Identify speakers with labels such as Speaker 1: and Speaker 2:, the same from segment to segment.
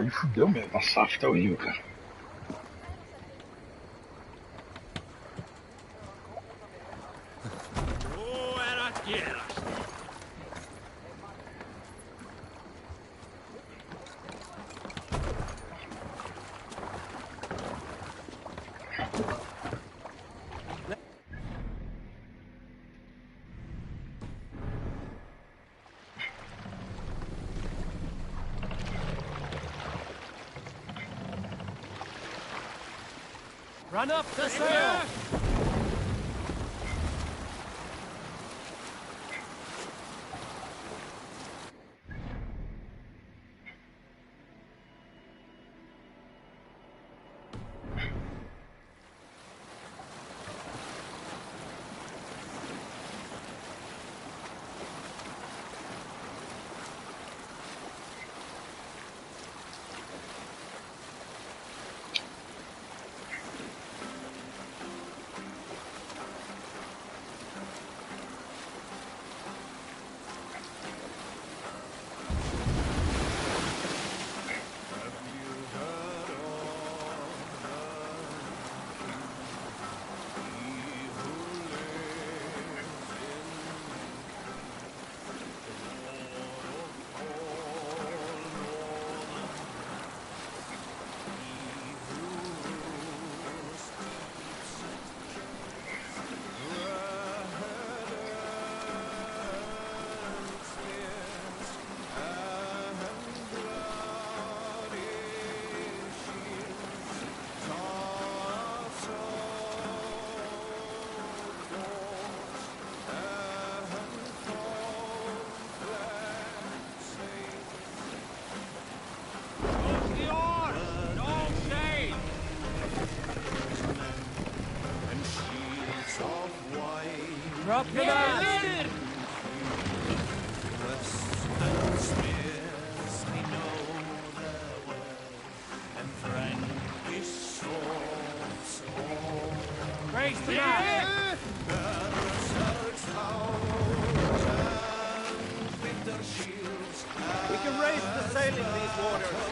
Speaker 1: Aí fudeu mesmo, a SAF tá horrível, cara.
Speaker 2: Run up to sail! Drop the mast! Raise the mast! We can raise the sail in these waters.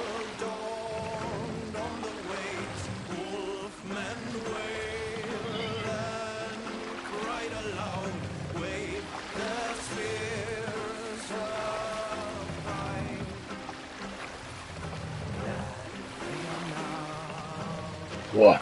Speaker 1: Boa.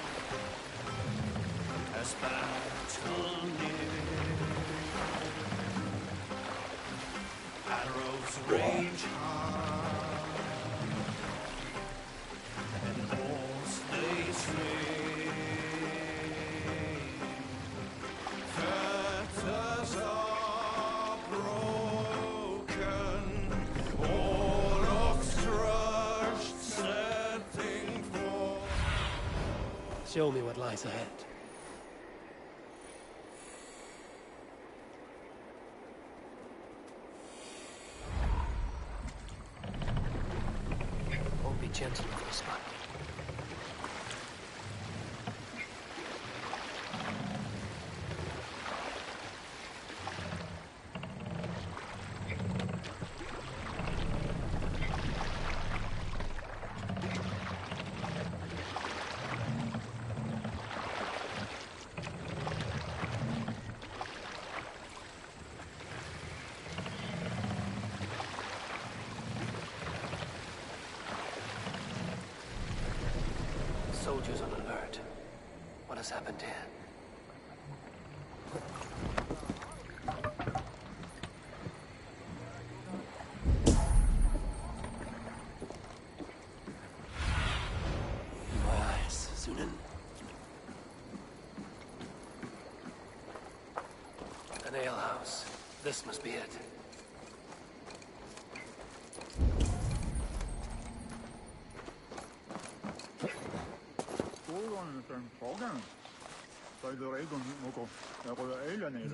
Speaker 2: Show me what lies ahead. Oh, be gentle with this one. Soldiers on alert. What has happened here? My eyes, Sunan. An alehouse. This must be it.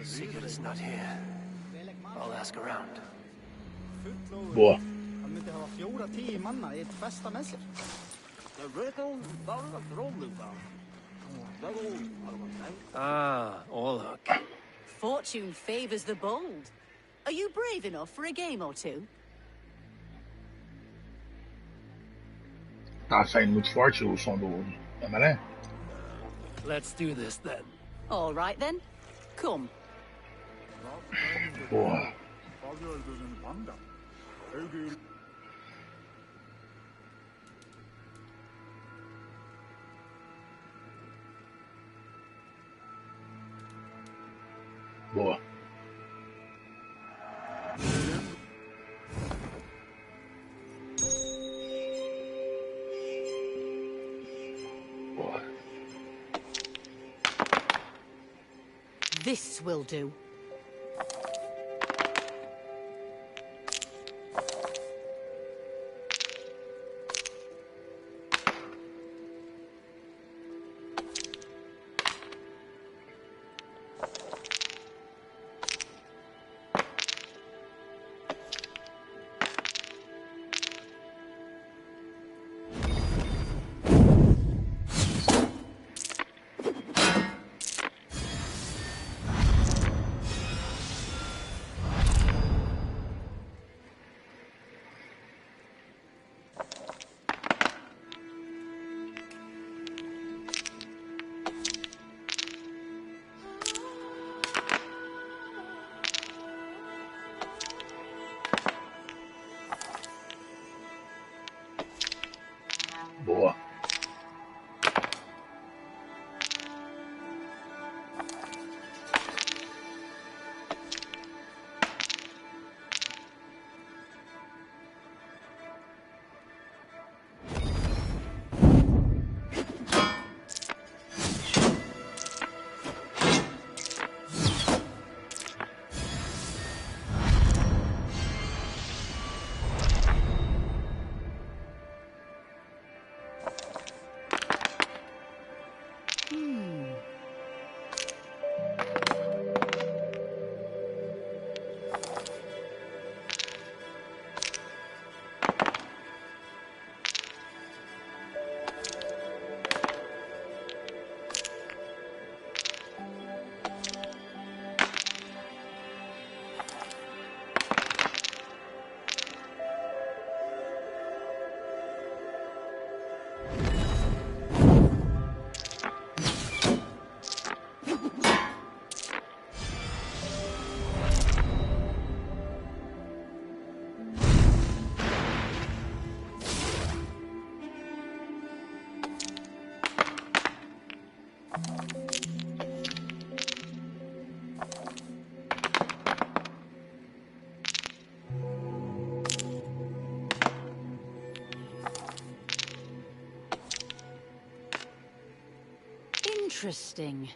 Speaker 2: Sigurd's not here. I'll ask around.
Speaker 1: Boa.
Speaker 2: Ah, Orlok.
Speaker 3: Fortune favors the bold. Are you brave enough for a game or two?
Speaker 1: Tá saindo muito forte o som da maré?
Speaker 2: Let's do this then.
Speaker 3: All right then. Come.
Speaker 1: Porra. Boa. Boa.
Speaker 3: This will do.
Speaker 1: Boa.
Speaker 3: Interesting.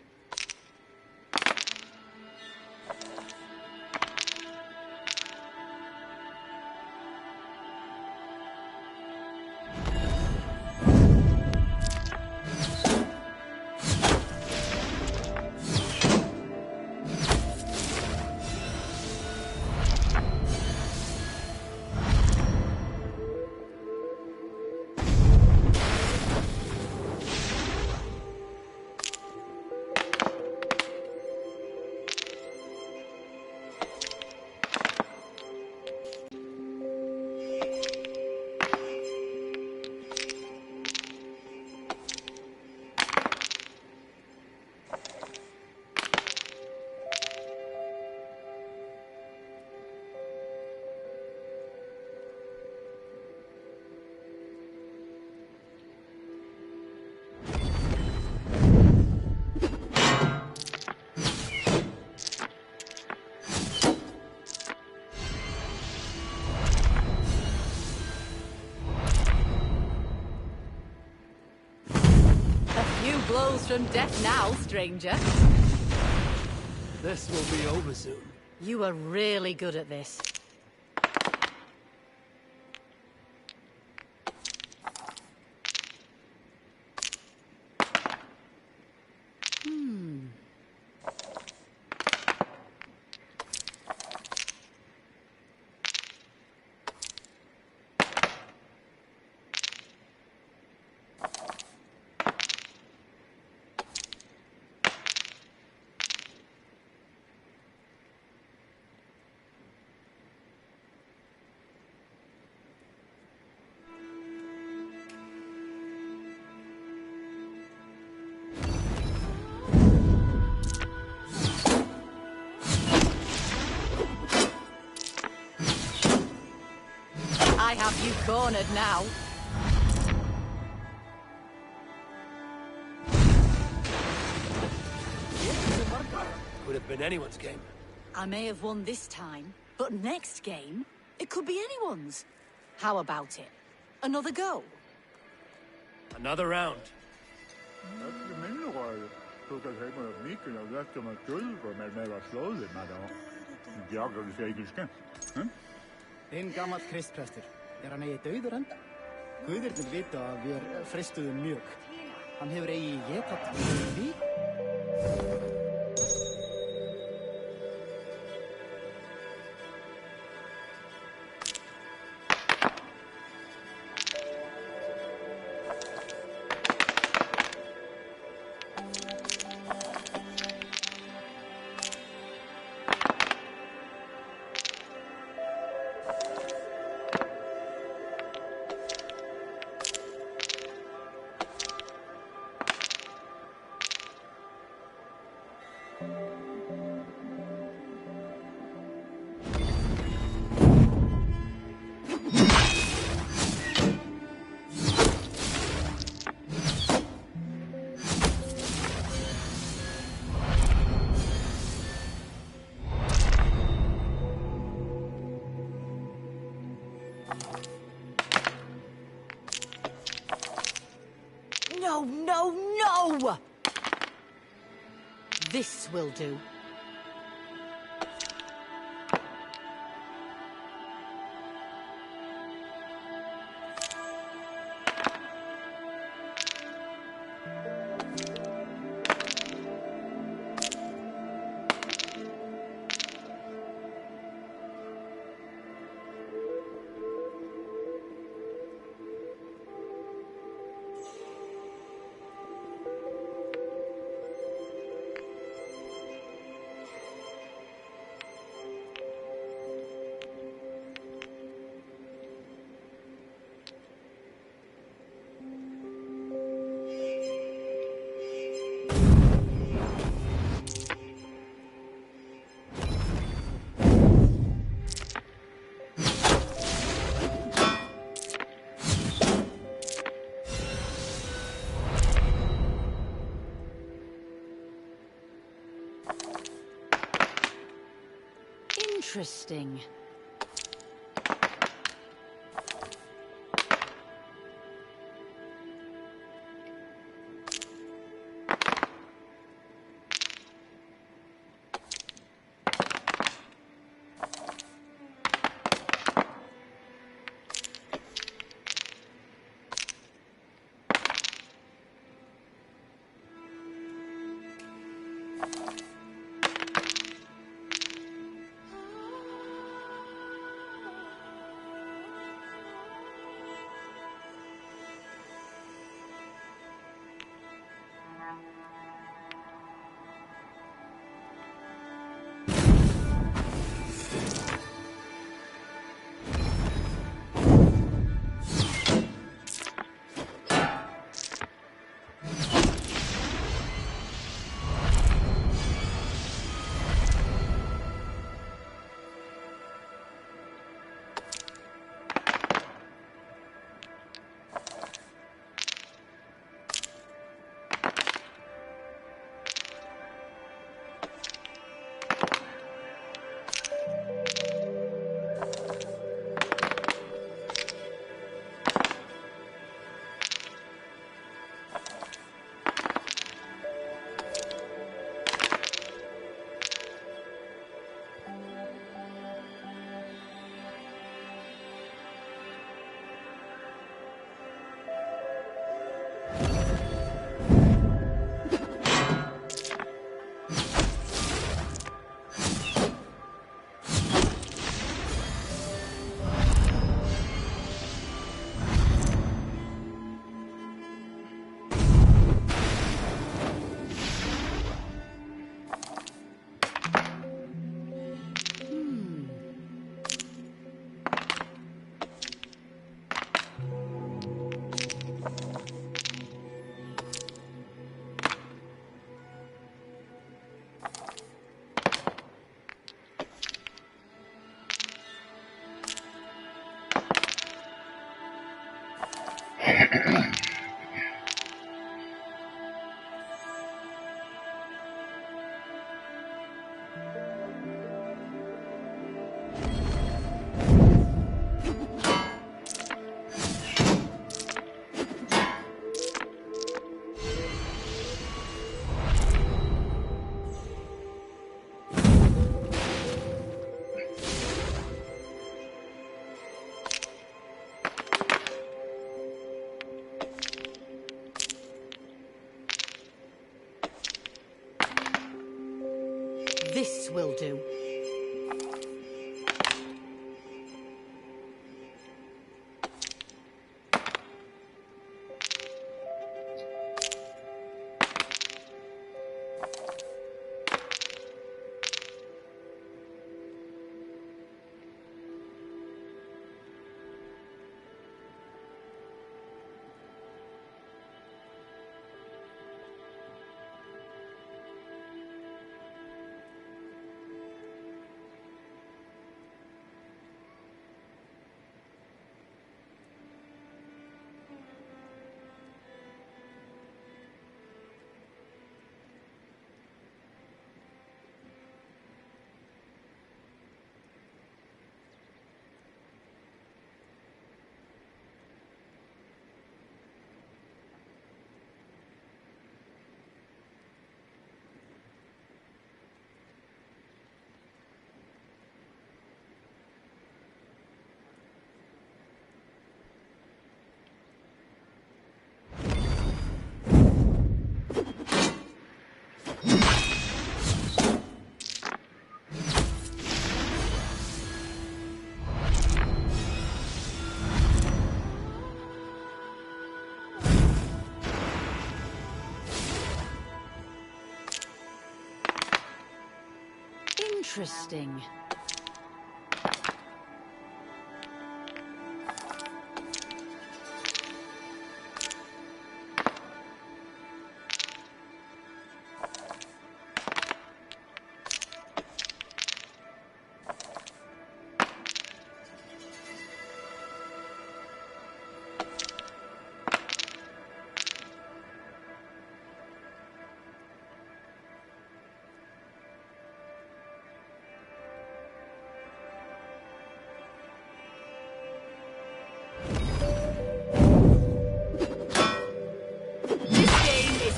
Speaker 3: Blows from death now, stranger.
Speaker 2: This will be over soon.
Speaker 3: You are really good at this. I have you cornered now.
Speaker 2: Could have been anyone's game.
Speaker 3: I may have won this time, but next game, it could be anyone's. How about it? Another go?
Speaker 2: Another round.
Speaker 4: Hinn gamall kristprestur. Hann eigi dauður enda? Guðirnir vita að við fristuðum mjög. Hann hefur eigi getat við.
Speaker 3: No, no, no! This will do. Interesting. This will do. Interesting.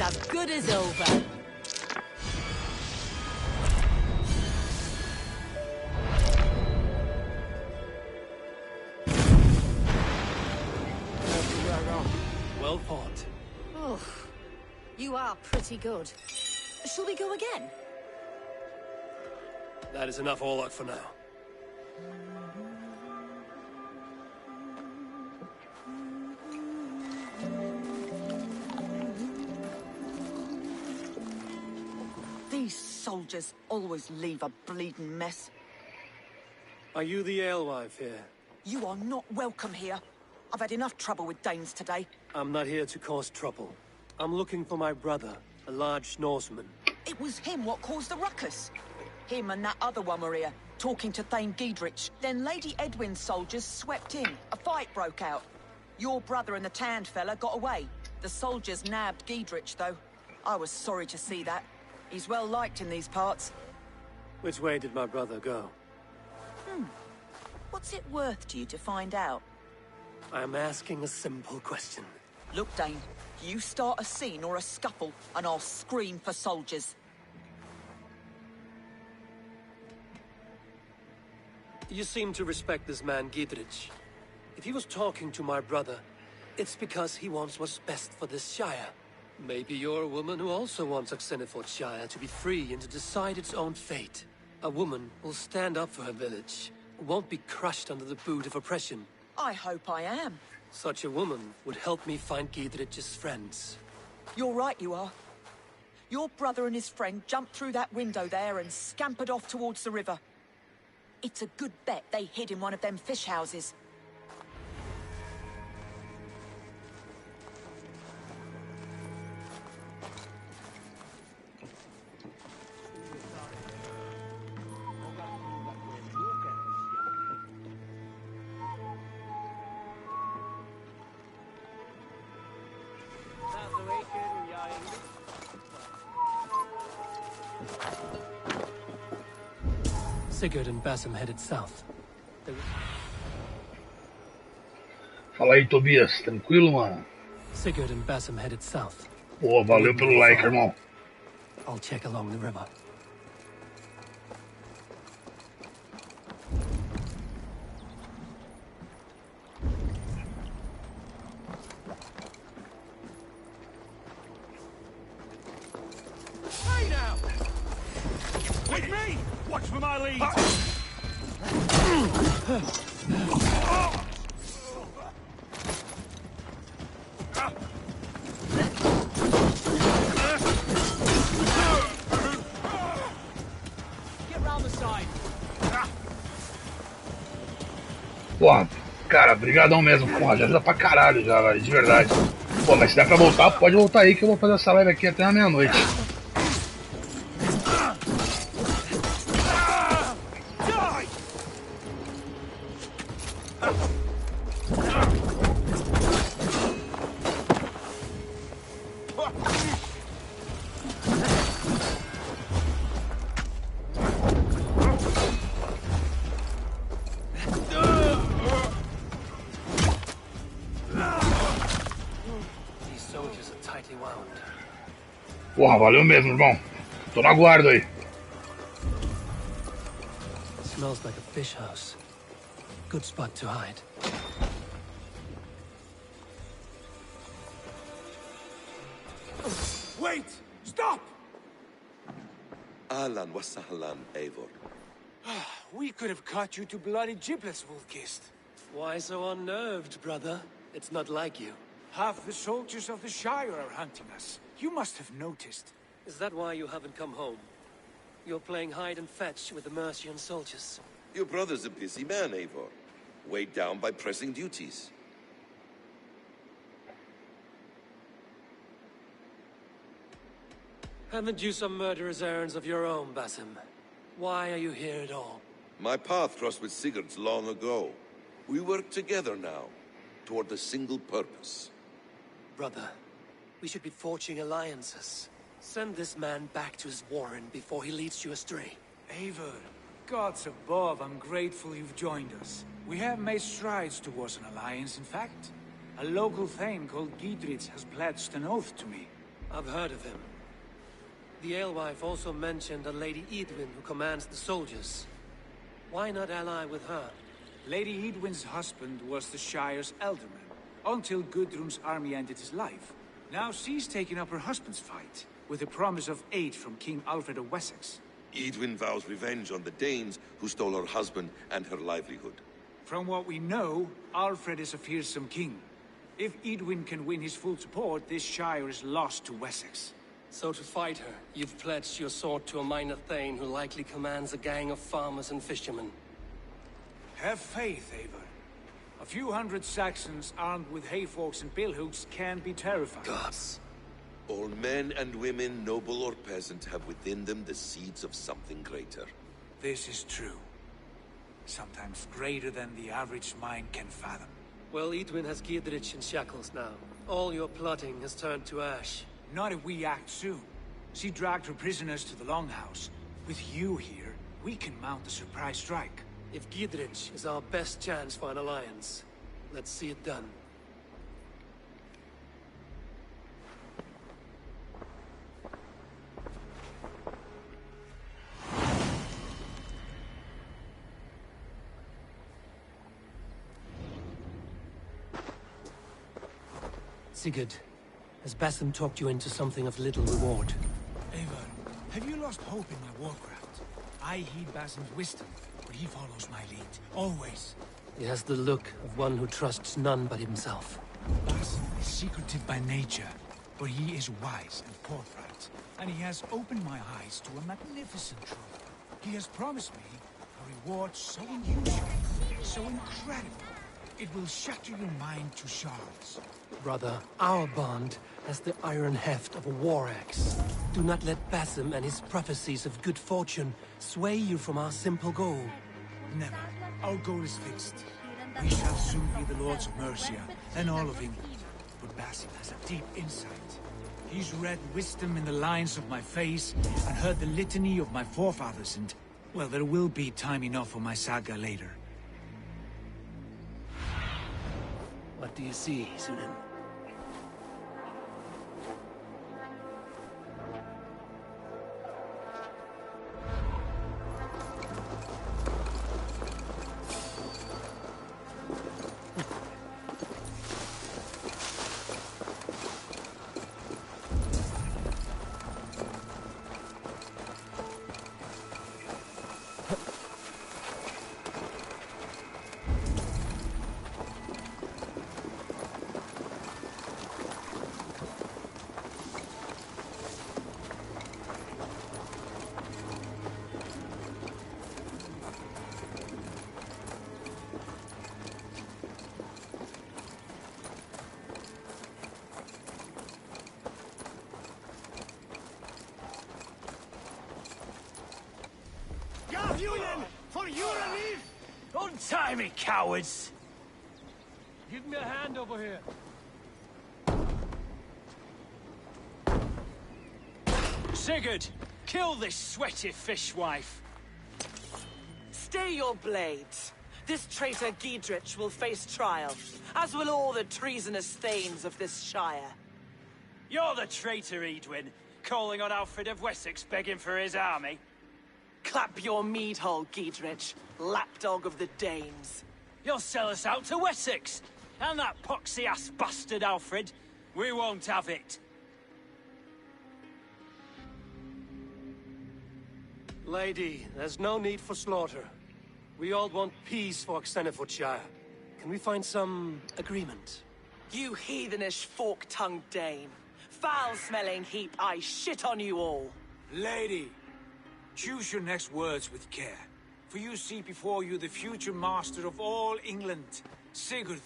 Speaker 3: As good as over.
Speaker 2: Well fought.
Speaker 3: Oh, you are pretty good. Shall we go again?
Speaker 2: That is enough all out for now.
Speaker 5: These soldiers always leave a bleeding mess.
Speaker 2: Are you the alewife here?
Speaker 5: You are not welcome here. I've had enough trouble with Danes today.
Speaker 2: I'm not here to cause trouble. I'm looking for my brother, a large Norseman.
Speaker 5: It was him what caused the ruckus. Him and that other one were here, talking to Thane Giedrich. Then Lady Edwin's soldiers swept in. A fight broke out. Your brother and the tanned fella got away. The soldiers nabbed Giedrich, though. I was sorry to see that. He's well liked in these parts.
Speaker 2: Which way did my brother go?
Speaker 5: What's it worth to you to find out?
Speaker 2: I'm asking a simple question.
Speaker 5: Look, Dane, you start a scene or a scuffle, and I'll scream for soldiers.
Speaker 2: You seem to respect this man, Giedrich. If he was talking to my brother, it's because he wants what's best for this Shire. Maybe you're a woman who also wants Oxenford Shire to be free and to decide its own fate. A woman will stand up for her village, won't be crushed under the boot of oppression.
Speaker 5: I hope I am.
Speaker 2: Such a woman would help me find Giedrich's friends.
Speaker 5: You're right, you are. Your brother and his friend jumped through that window there and scampered off towards the river. It's a good bet they hid in one of them fish houses.
Speaker 2: Sigurd and Basim headed south.
Speaker 1: Fala aí, Tobias. Tranquilo, mano?
Speaker 2: Sigurd and Basim headed south.
Speaker 1: Boa, valeu pelo like, irmão.
Speaker 2: I'll check along the river.
Speaker 6: With me! Watch for my lead!
Speaker 4: Get round the side.
Speaker 1: Porra, cara, brigadão mesmo. Porra, já ajuda pra caralho já, velho, de verdade. Pô, mas se der pra voltar, pode voltar aí que eu vou fazer essa live aqui até a meia-noite. Porra, valeu mesmo, irmão. Tô no aguardo aí.
Speaker 2: Smells like a fish house. Good spot to hide.
Speaker 6: Wait! Stop!
Speaker 7: Ahlan wa sahlan, Eivor.
Speaker 6: We could have cut you to bloody giblets, Wolf-Kissed.
Speaker 2: Why so unnerved, brother? It's not like you.
Speaker 6: Half the soldiers of the Shire are hunting us. You must have noticed.
Speaker 2: Is that why you haven't come home? You're playing hide and fetch with the Mercian soldiers.
Speaker 7: Your brother's a busy man, Eivor. Weighed down by pressing duties.
Speaker 2: Haven't you some murderous errands of your own, Basim? Why are you here at all?
Speaker 7: My path crossed with Sigurd's long ago. We work together now, toward a single purpose.
Speaker 2: Brother, we should be forging alliances. Send this man back to his warren before he leads you astray.
Speaker 6: Eivor, gods above, I'm grateful you've joined us. We have made strides towards an alliance, in fact. A local thane called Gidrich has pledged an oath to me.
Speaker 2: I've heard of him. The alewife also mentioned a Lady Edwin who commands the soldiers. Why not ally with her?
Speaker 6: Lady Edwin's husband was the Shire's elderman, until Gudrun's army ended his life. Now she's taken up her husband's fight, with a promise of aid from King Alfred of Wessex.
Speaker 7: Edwin vows revenge on the Danes who stole her husband and her livelihood.
Speaker 6: From what we know, Alfred is a fearsome king. If Edwin can win his full support, this Shire is lost to Wessex.
Speaker 2: So to fight her, you've pledged your sword to a minor thane who likely commands a gang of farmers and fishermen.
Speaker 6: Have faith, Eivor. A few hundred Saxons armed with hayforks and billhooks can be terrifying.
Speaker 2: Gods.
Speaker 7: All men and women, noble or peasant, have within them the seeds of something greater.
Speaker 6: This is true. Sometimes greater than the average mind can fathom.
Speaker 2: Well, Edwin has Gidrich in shackles now. All your plotting has turned to ash.
Speaker 6: Not if we act soon. She dragged her prisoners to the Longhouse. With you here, we can mount a surprise strike.
Speaker 2: If Gidrich is our best chance for an alliance, let's see it done. Sigurd, has Basim talked you into something of little reward?
Speaker 6: Eivor, have you lost hope in my warcraft? I heed Basim's wisdom, but he follows my lead, always.
Speaker 2: He has the look of one who trusts none but himself.
Speaker 6: Basim is secretive by nature, but he is wise and forthright, and he has opened my eyes to a magnificent truth. He has promised me a reward so unusual, so incredible, it will shatter your mind to shards.
Speaker 2: Brother, our bond has the iron heft of a war axe. Do not let Basim and his prophecies of good fortune sway you from our simple goal.
Speaker 6: Never. Our goal is fixed. We shall soon be the Lords of Mercia, and all of England. But Basim has a deep insight. He's read wisdom in the lines of my face, and heard the litany of my forefathers, and... well, there will be time enough for my saga later.
Speaker 2: What do you see, Sunan?
Speaker 6: Untie me, cowards!
Speaker 2: Give me a hand over here.
Speaker 6: Sigurd, kill this sweaty fishwife.
Speaker 8: Stay your blades. This traitor Giedrich will face trial, as will all the treasonous thanes of this shire.
Speaker 6: You're the traitor, Edwin, calling on Alfred of Wessex begging for his army.
Speaker 8: Clap your mead hole, Giedrich, lapdog of the Danes.
Speaker 6: You'll sell us out to Wessex, and that poxy-ass bastard Alfred. We won't have it.
Speaker 2: Lady, there's no need for slaughter. We all want peace for Xenofordshire. Can we find some agreement?
Speaker 8: You heathenish fork-tongued Dane. Foul-smelling heap, I shit on you all.
Speaker 6: Lady, choose your next words with care. For you see before you the future master of all England, Sigurd,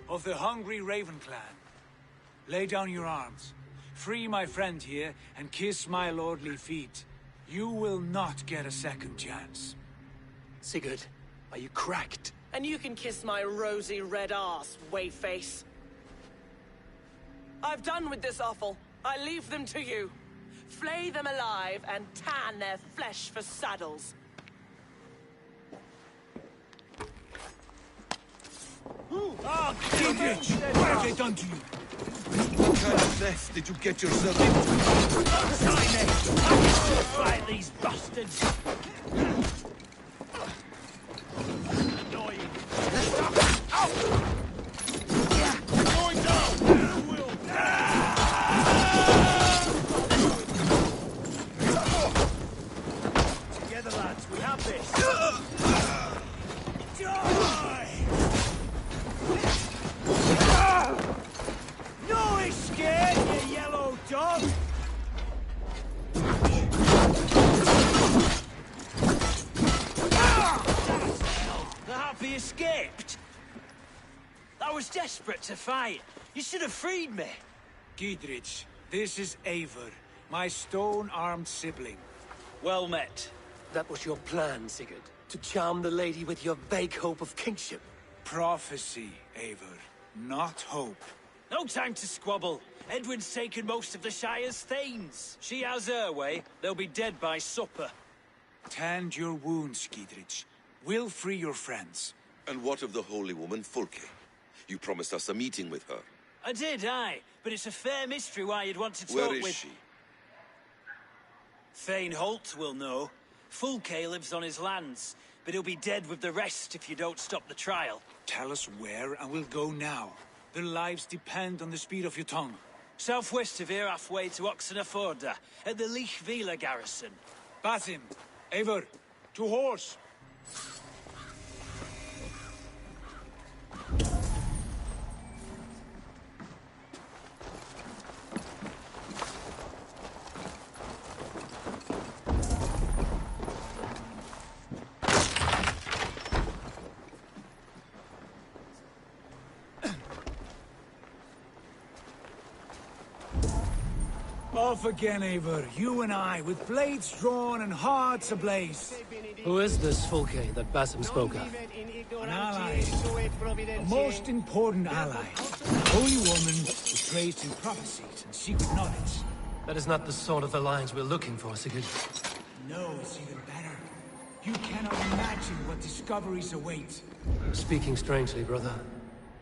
Speaker 6: of the hungry Raven clan. Lay down your arms. Free my friend here, and kiss my lordly feet. You will not get a second chance.
Speaker 2: Sigurd, are you cracked?
Speaker 8: And you can kiss my rosy red arse, wayface. I've done with this offal. I leave them to you. Flay them alive and tan their flesh for saddles.
Speaker 6: Oh, Giedrich! What have they done to you?
Speaker 7: What kind of mess did you get yourself into?
Speaker 6: Untie me! I can still fight these bastards! Annoying.
Speaker 7: Going down!
Speaker 6: Together, lads, we have this. No escape, you yellow dog! The happy escaped. I was desperate to fight. You should have freed me. Giedrich, this is Eivor, my stone-armed sibling. Well met.
Speaker 2: That was your plan, Sigurd. To charm the lady with your vague hope of kingship.
Speaker 6: Prophecy, Eivor, not hope. No time to squabble. Edwin's taken most of the Shire's thanes. She has her way. They'll be dead by supper. Tend your wounds, Giedrich. We'll free your friends.
Speaker 7: And what of the holy woman, Fulke? You promised us a meeting with her.
Speaker 6: I did, aye. But it's a fair mystery why you'd want to talk
Speaker 7: Where is
Speaker 6: with...
Speaker 7: she?
Speaker 6: Thane Holt will know. Fulke lives on his lands, but he'll be dead with the rest if you don't stop the trial. Tell us where, and we'll go now. Their lives depend on the speed of your tongue. Southwest of here, halfway to Oxenaforda, at the Lichvila garrison. Basim, Eivor, to horse! Off again, Eivor. You and I, with blades drawn and hearts ablaze.
Speaker 2: Who is this Fulke that Basim spoke of?
Speaker 6: An ally. A most important ally. A holy woman who traced in prophecies and secret knowledge.
Speaker 2: That is not the sort of alliance we're looking for, Sigurd.
Speaker 6: No, it's even better. You cannot imagine what discoveries await.
Speaker 2: Speaking strangely, brother.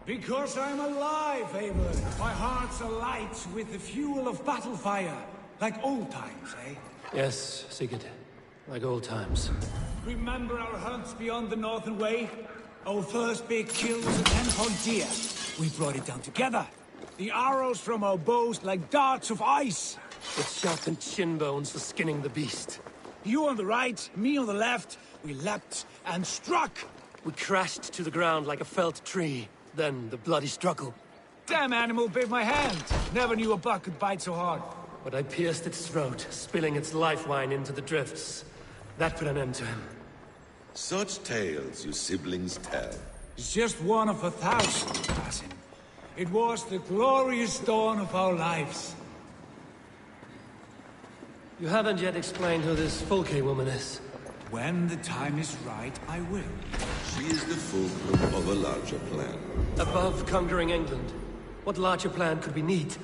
Speaker 6: Because I'm alive, Eivor. My heart's alight with the fuel of battle fire. Like old times, eh?
Speaker 2: Yes, Sigurd. Like old times.
Speaker 6: Remember our hunts beyond the Northern Way? Our first big kill was a 10-point deer. We brought it down together. The arrows from our bows like darts of ice.
Speaker 2: With sharpened shin bones for skinning the beast.
Speaker 6: You on the right, me on the left. We leapt and struck.
Speaker 2: We crashed to the ground like a felled tree. Then the bloody struggle.
Speaker 6: Damn animal bit my hand. Never knew a buck could bite so hard.
Speaker 2: But I pierced its throat, spilling its life wine into the drifts. That put an end to him.
Speaker 7: Such tales you siblings tell.
Speaker 6: It's just one of 1,000, Basim. It was the glorious dawn of our lives.
Speaker 2: You haven't yet explained who this Fulke woman is.
Speaker 6: When the time is right, I will.
Speaker 7: She is the fulcrum of a larger plan.
Speaker 2: Above conquering England, what larger plan could we need?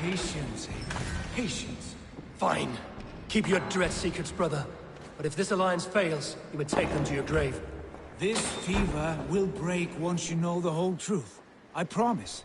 Speaker 6: Patience, Haven. Patience.
Speaker 2: Fine. Keep your dread secrets, brother. But if this alliance fails, you would take them to your grave.
Speaker 6: This fever will break once you know the whole truth. I promise.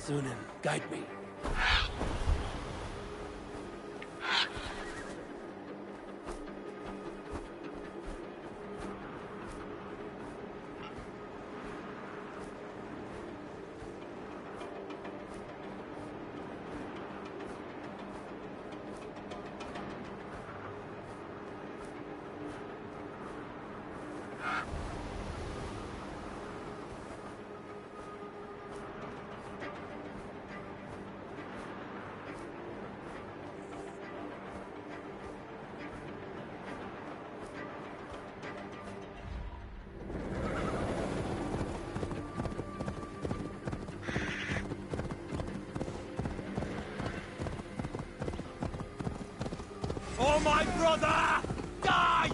Speaker 2: Sunan, guide me.
Speaker 6: brother! Die!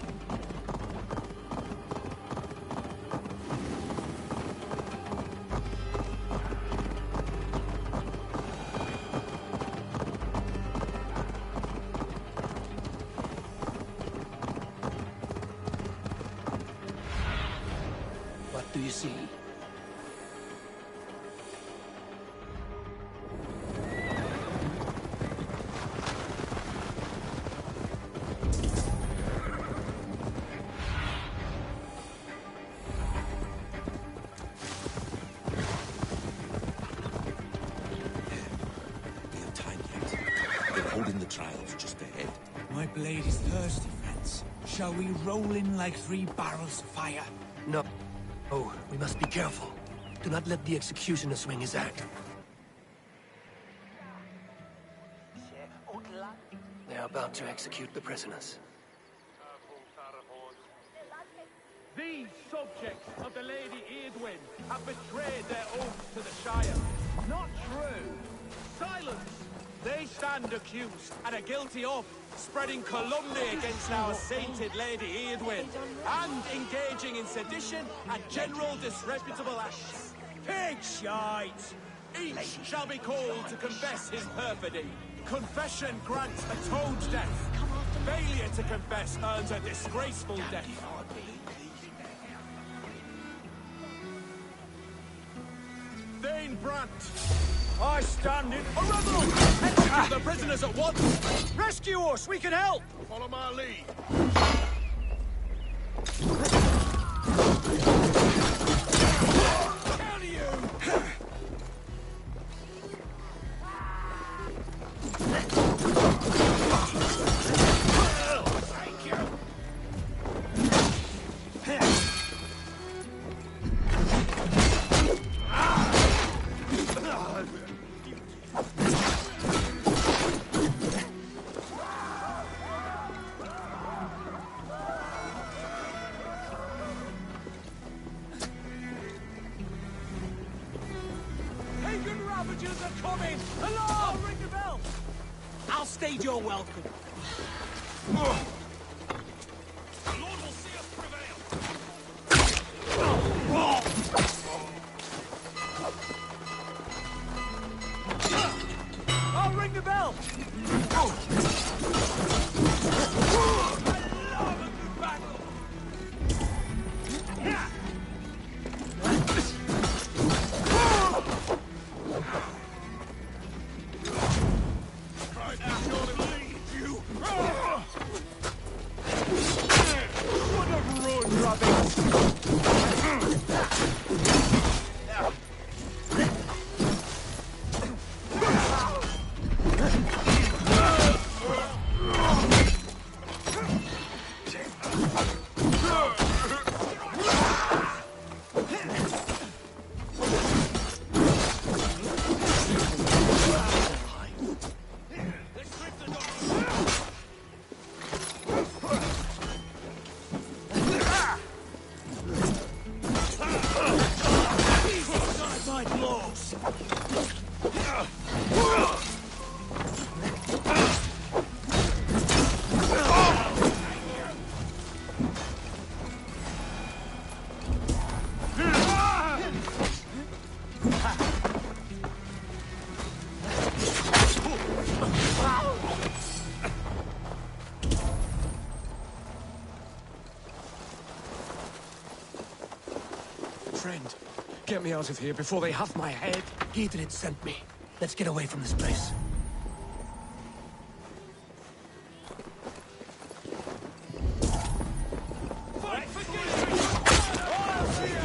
Speaker 2: What do you see?
Speaker 6: My blade is thirsty, friends. Shall we roll in like 3 barrels of fire?
Speaker 2: No. Oh, we must be careful. Do not let the executioner swing his axe. They are about to execute the prisoners.
Speaker 6: These subjects of the Lady Eadwyn have betrayed their oath to the Shire. Not true. Silence! They stand accused and are guilty of spreading calumny against our sainted Lady Eadwyn and engaging in sedition and general disreputable acts. Pig shite! Each shall be called to confess his perfidy. Confession grants atoned death. Failure to confess earns a disgraceful death. Thane Brant, I stand in a rebel! Execute the prisoners at once! Rescue us! We can help! Follow my lead. Kill you! Thank you! Pagan ravagers are coming! Hello! Ring the bell! I'll stage your welcome. The Lord will see us prevail! I'll ring the bell! I love a good battle! Right now, you're to lead you! What a run, rabbit!
Speaker 2: Friend, get me out of here before they have my head. Gidrid sent me. Let's get away from this place.
Speaker 6: Fight for Gidrid! I'll see you!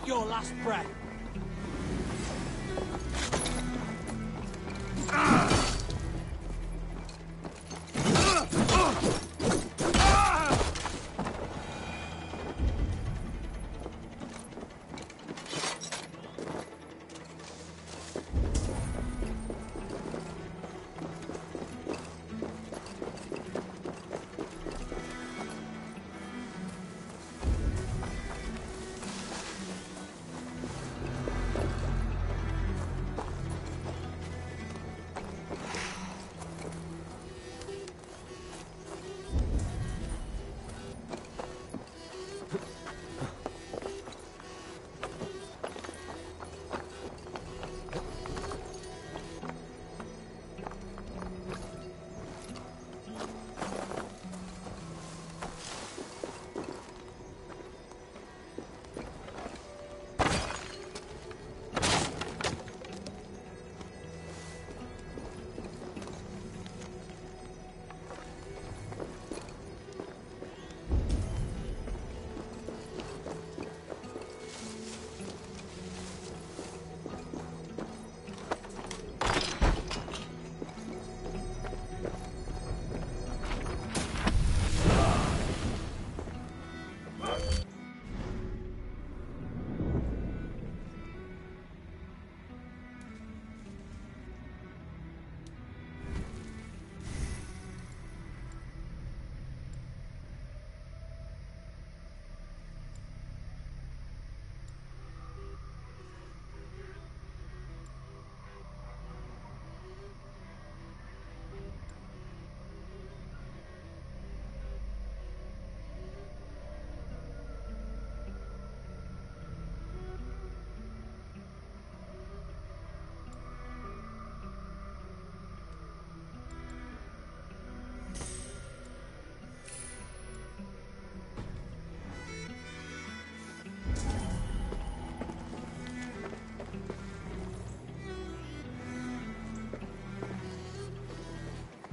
Speaker 6: Your last breath.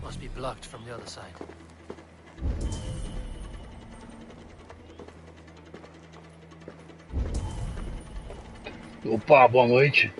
Speaker 2: Must be blocked from the other side.
Speaker 1: Opa, boa noite.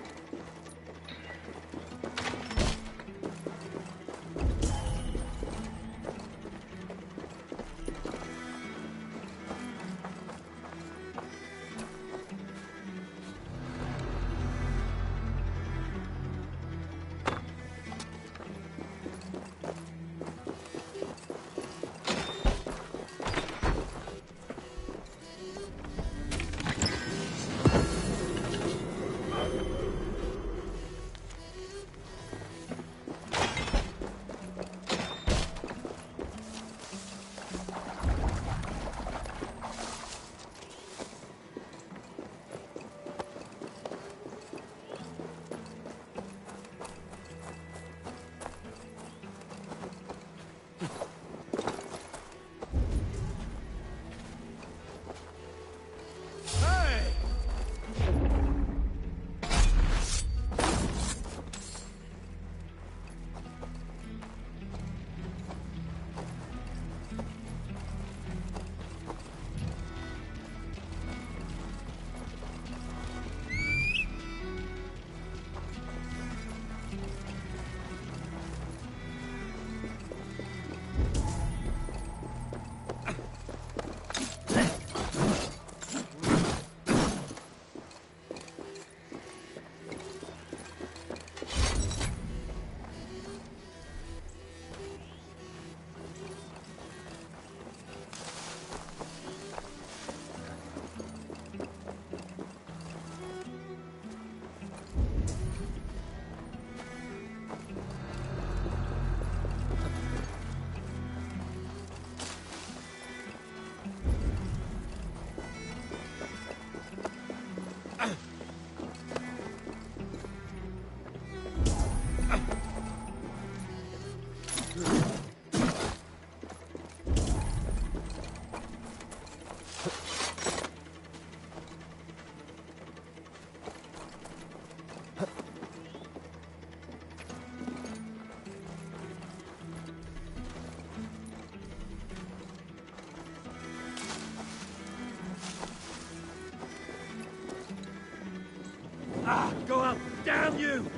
Speaker 2: Go out! Damn you!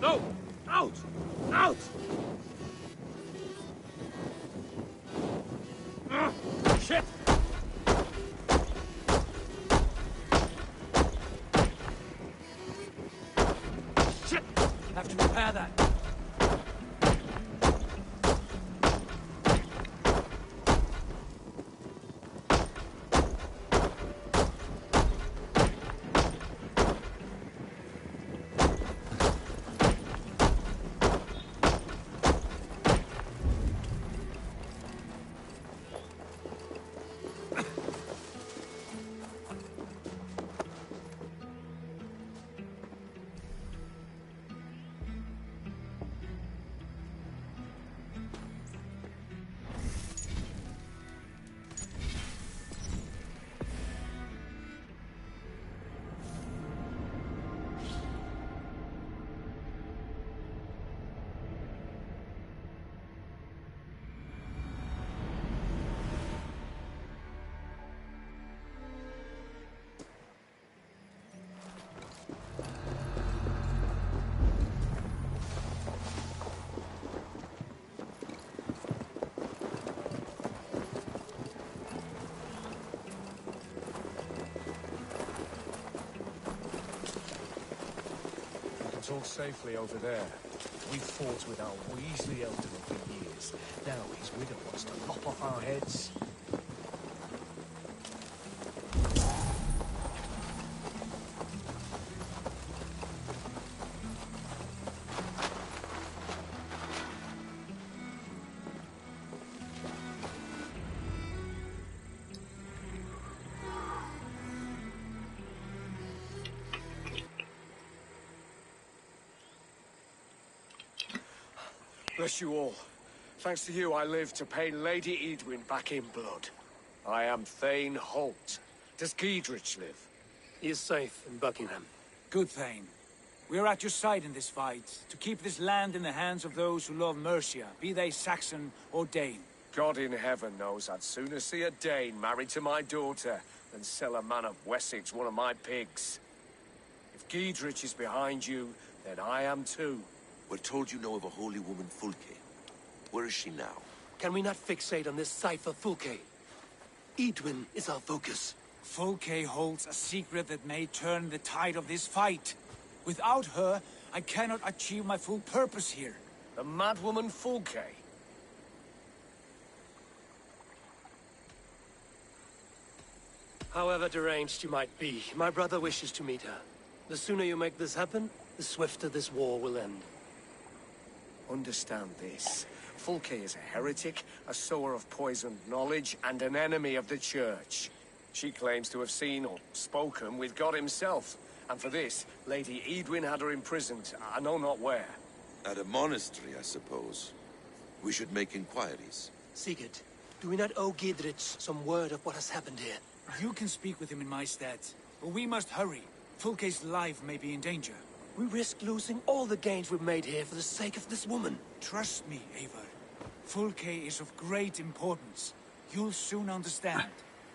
Speaker 2: No! Out! Out! Shit! Shit! Have to repair that.
Speaker 6: All safely over there. We fought with our Weasley elder for years. Now his widow wants to lop off our heads.
Speaker 2: Bless you all. Thanks to you, I live to pay Lady Edwin back in blood. I am Thane Holt. Does Giedrich live? He is safe in Buckingham.
Speaker 6: Good, Thane. We are at your side in this fight, to keep this land in the hands of those who love Mercia, be they Saxon or Dane.
Speaker 2: God in heaven knows I'd sooner see a Dane married to my daughter than sell a man of Wessex one of my pigs. If Giedrich is behind you, then I am too.
Speaker 7: We're told you know of a holy woman, Fulke. Where is she now?
Speaker 2: Can we not fixate on this cipher, Fulke? Edwin is our focus.
Speaker 6: Fulke holds a secret that may turn the tide of this fight. Without her, I cannot achieve my full purpose here.
Speaker 2: The madwoman Fulke? However deranged you might be, my brother wishes to meet her. The sooner you make this happen, the swifter this war will end. Understand this. Fulke is a heretic, a sower of poisoned knowledge, and an enemy of the Church. She claims to have seen or spoken with God himself. And for this, Lady Edwin had her imprisoned, I know not where.
Speaker 7: At a monastery, I suppose. We should make inquiries.
Speaker 2: Sigurd, do we not owe Giedrich some word of what has happened here?
Speaker 6: You can speak with him in my stead, but we must hurry. Fulke's life may be in danger.
Speaker 2: We risk losing all the gains we've made here for the sake of this woman.
Speaker 6: Trust me, Eivor. Fulke is of great importance. You'll soon understand.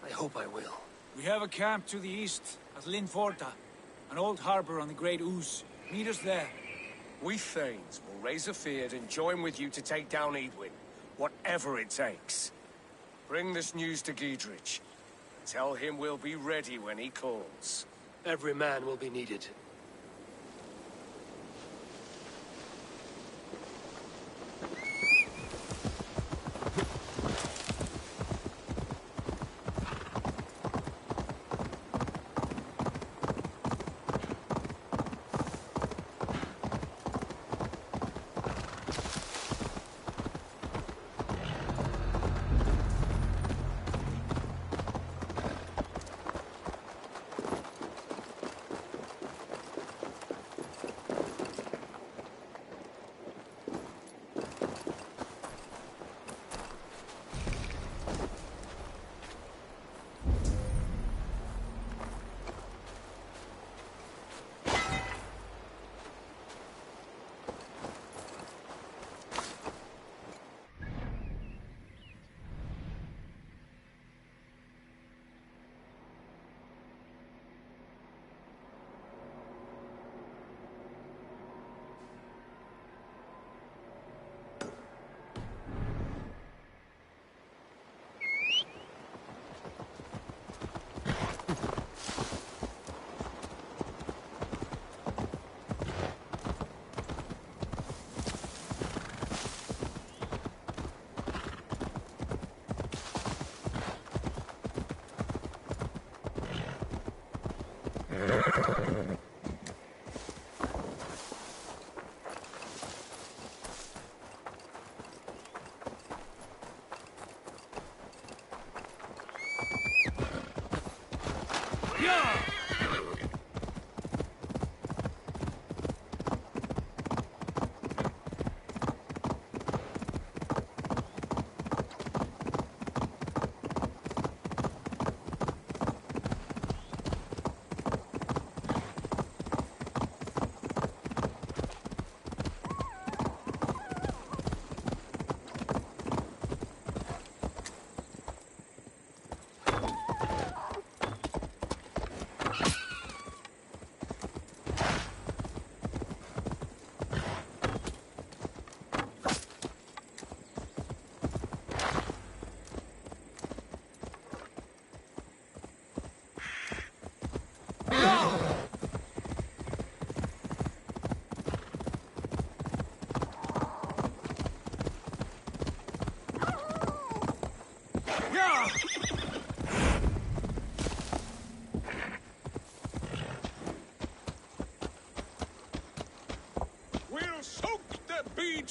Speaker 2: I hope I will.
Speaker 6: We have a camp to the east, at Linforta. An old harbor on the Great Ouse. Meet us there.
Speaker 2: We Thanes will raise a feard and join with you to take down Edwin. Whatever it takes. Bring this news to Giedrich. Tell him we'll be ready when he calls. Every man will be needed.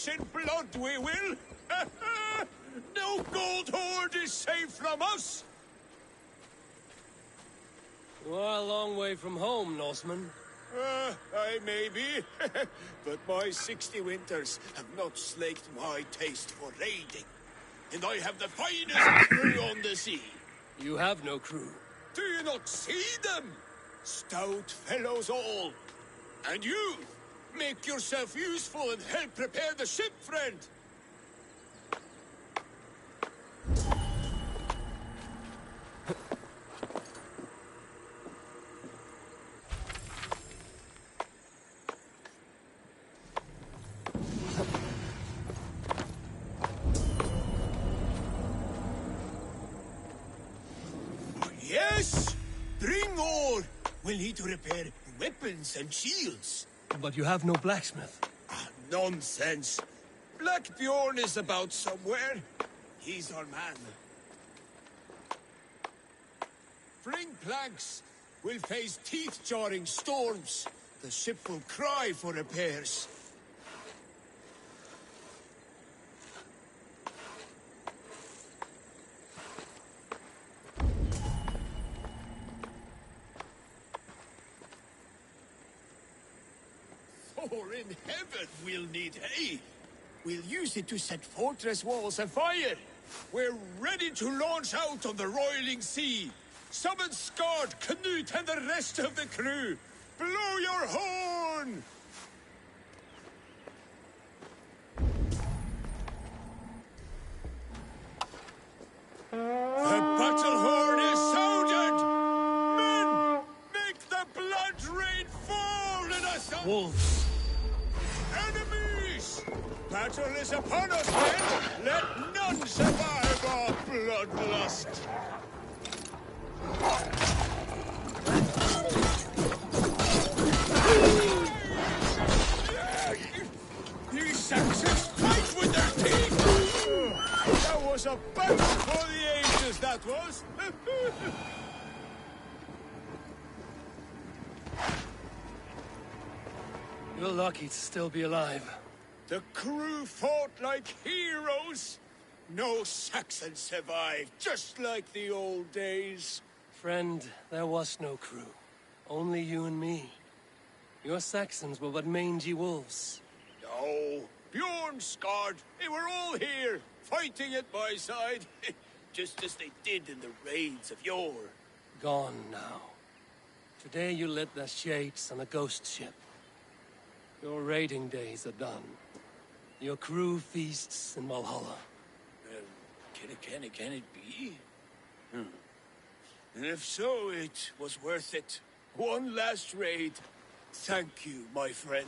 Speaker 6: In blood we will. No gold hoard is safe from us.
Speaker 2: You are a long way from home, Norseman.
Speaker 6: I may be, but my 60 winters have not slaked my taste for raiding. And I have the finest crew on the sea.
Speaker 2: You have no crew.
Speaker 6: Do you not see them? Stout fellows all. And you, make yourself useful and help prepare the ship, friend. Yes! Bring all! We'll need to repair weapons and shields.
Speaker 2: But you have no blacksmith.
Speaker 6: Nonsense. Black Bjorn is about somewhere. He's our man. Bring planks. We'll face teeth-jarring storms. The ship will cry for repairs. For in heaven we'll need hay. We'll use it to set fortress walls afire. We're ready to launch out on the roiling sea. Summon Skard, Canute, and the rest of the crew. Blow your horn! The battle horn is sounded! Men, make the blood rain fall in us!
Speaker 2: Wolves.
Speaker 6: Enemies! Battle is upon us, men! Let none survive our bloodlust! These Saxons fight with their teeth! That was a battle for the ages, that was!
Speaker 2: You're lucky to still be alive.
Speaker 6: The crew fought like heroes! No Saxon survived, just like the old days.
Speaker 2: Friend, there was no crew. Only you and me. Your Saxons were but mangy wolves.
Speaker 6: No, Bjorn, Skard, they were all here, fighting at my side. Just as they did in the raids of yore.
Speaker 2: Gone now. Today you led the shades on a ghost ship. Your raiding days are done. Your crew feasts in Valhalla.
Speaker 6: Can it be? And if so, it was worth it. One last raid. Thank you, my friend.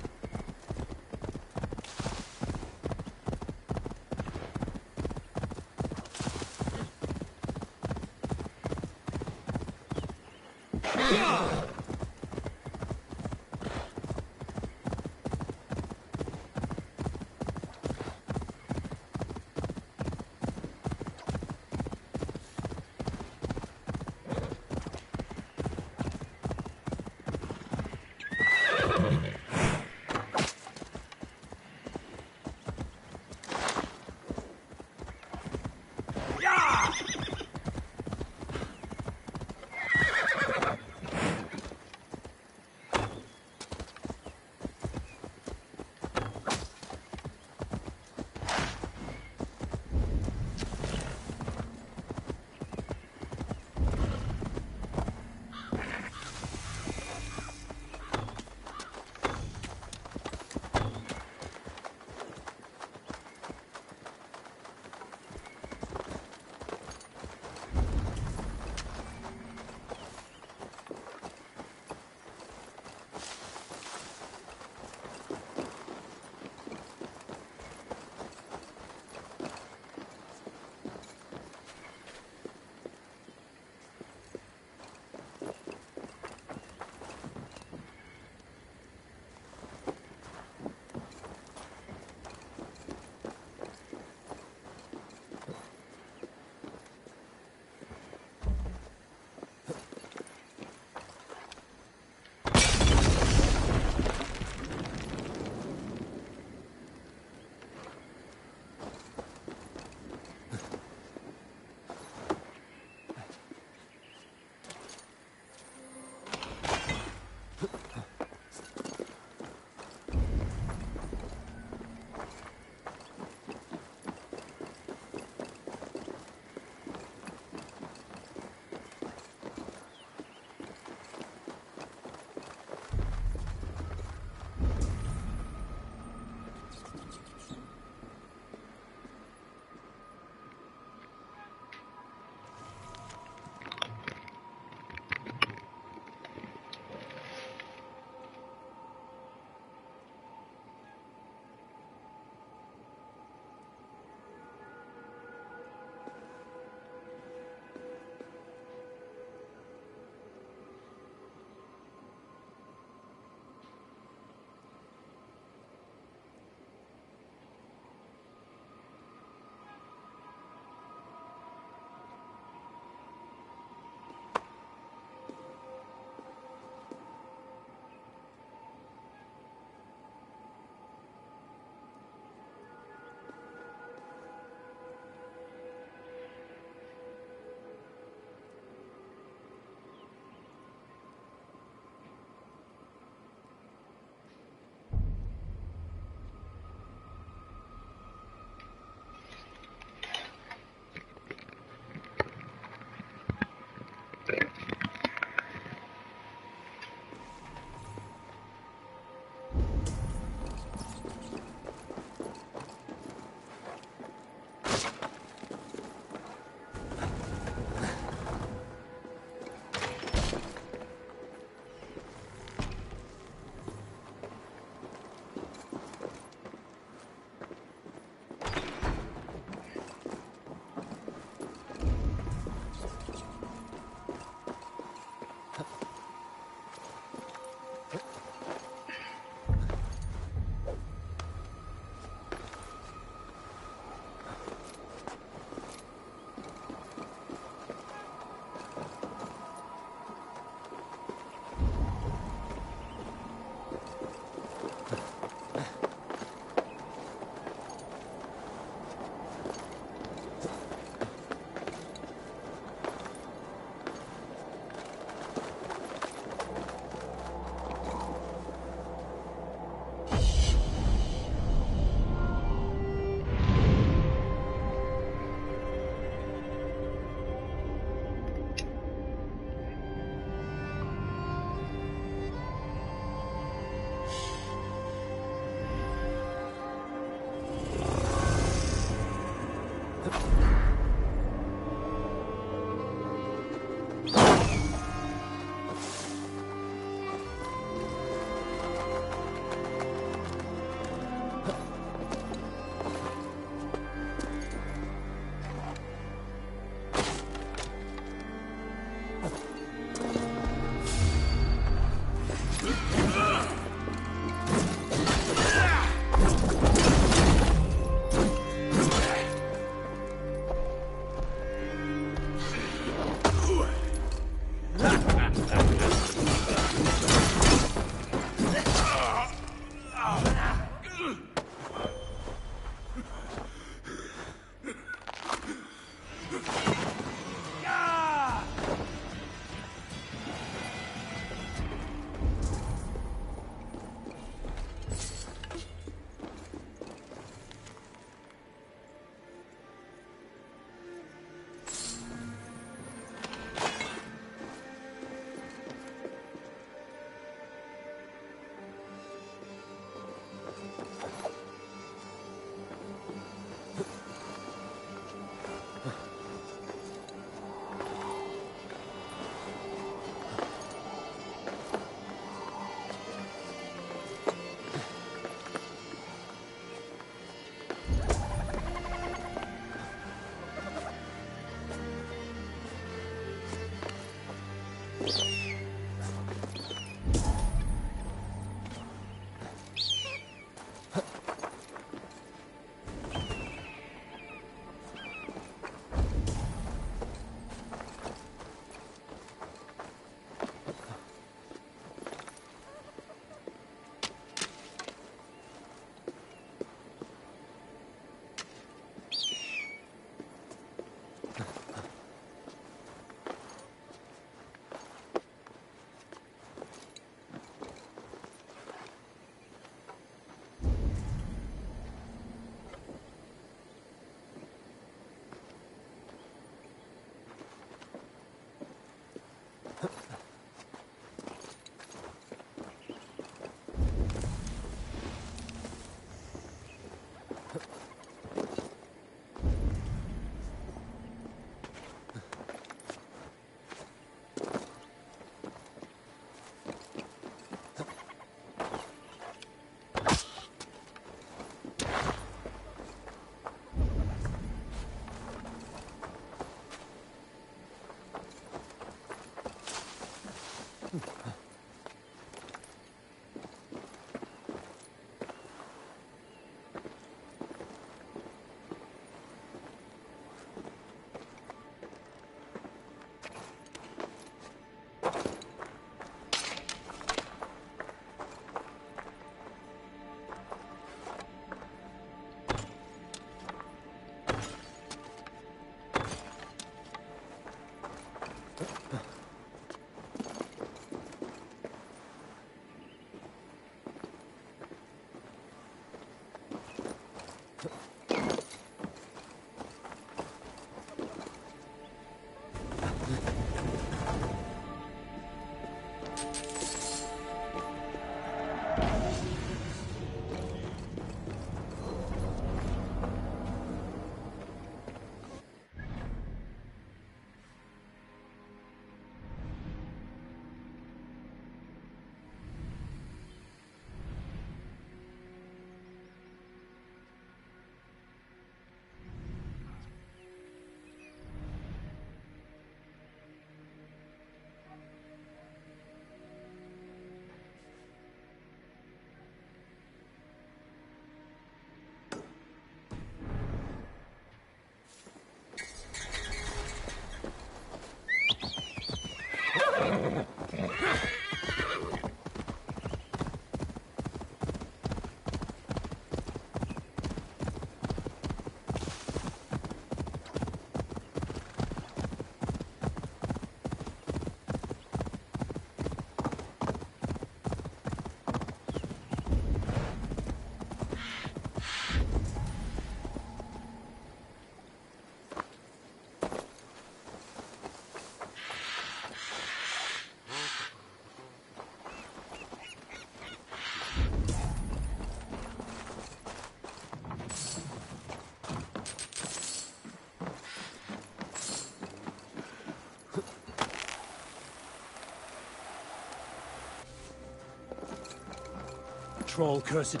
Speaker 6: Troll cursed.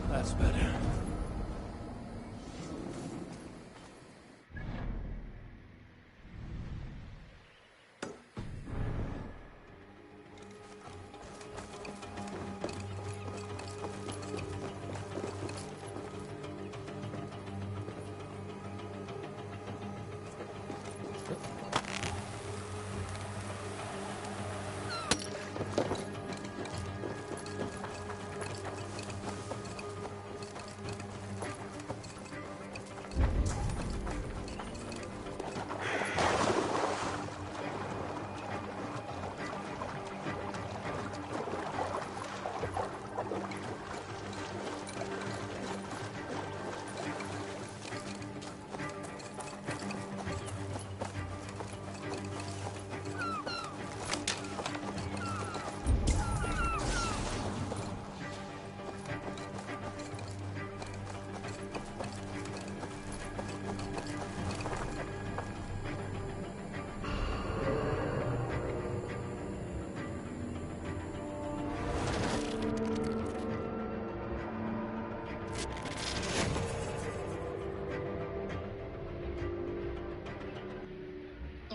Speaker 6: That's better.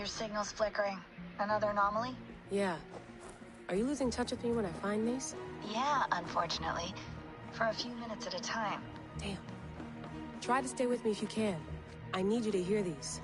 Speaker 9: your signal's flickering. Another anomaly?
Speaker 10: Yeah. Are you losing touch with me when I find these?
Speaker 9: Yeah, unfortunately. For a few minutes at a time.
Speaker 10: Damn. Try to stay with me if you can. I need you to hear these.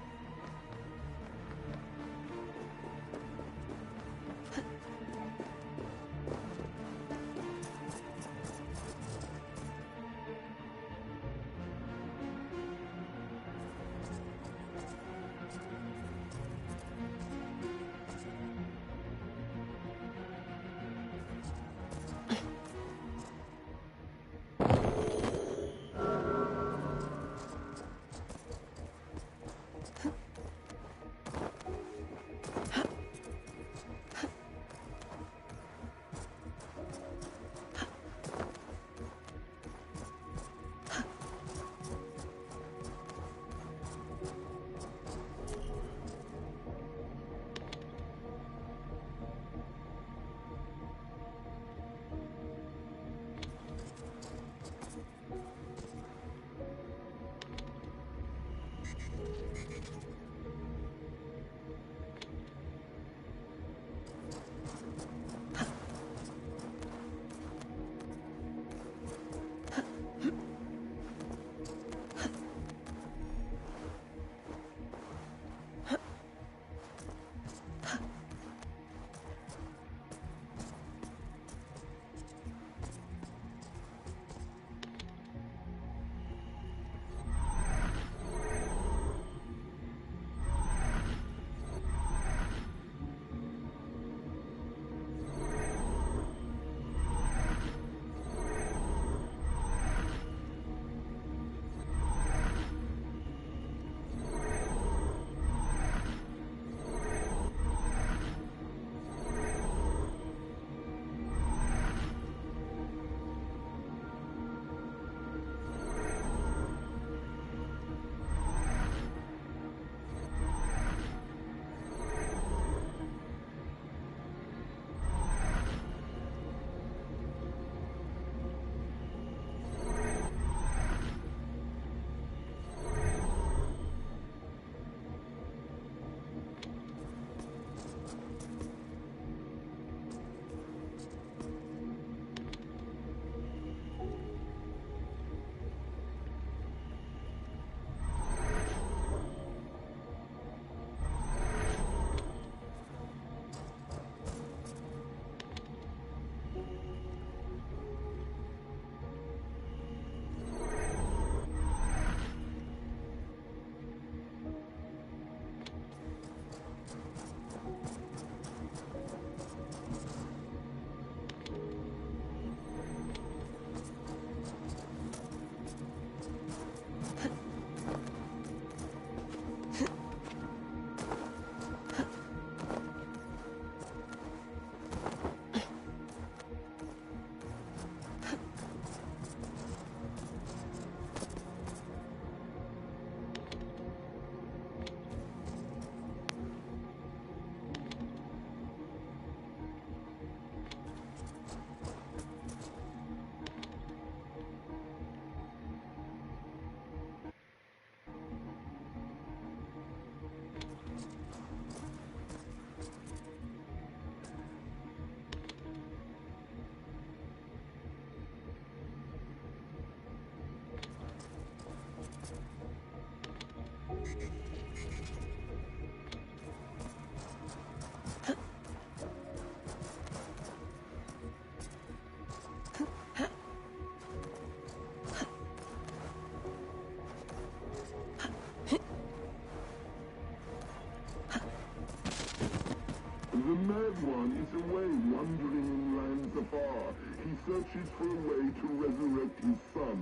Speaker 11: The mad one is away wandering in lands afar. He searches for a way to resurrect his son,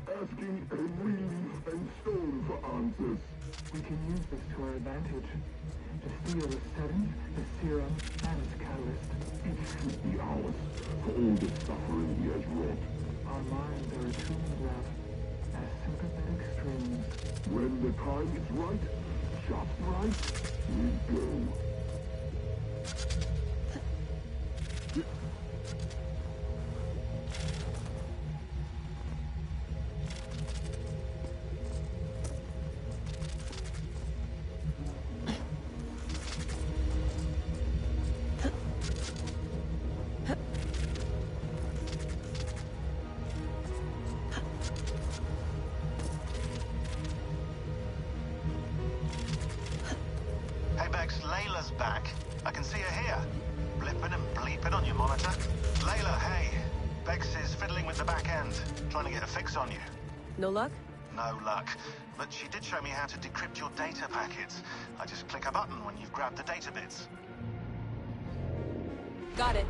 Speaker 11: asking every leaf and stone for answers.
Speaker 12: We can use this to our advantage. To steal the settings, the serum, and its catalyst.
Speaker 11: It should be ours, for all the suffering he has wrought.
Speaker 12: Our minds are attuned, love, as sympathetic strings.
Speaker 11: When the time is right, just right, we go.
Speaker 13: Layla's back. I can see her here. Blipping and bleeping on your monitor. Layla, hey. Bex is fiddling with the back end, trying to get a fix on you.
Speaker 10: No luck?
Speaker 13: No luck. But she did show me how to decrypt your data packets. I just click a button when you've grabbed the data bits.
Speaker 10: Got it.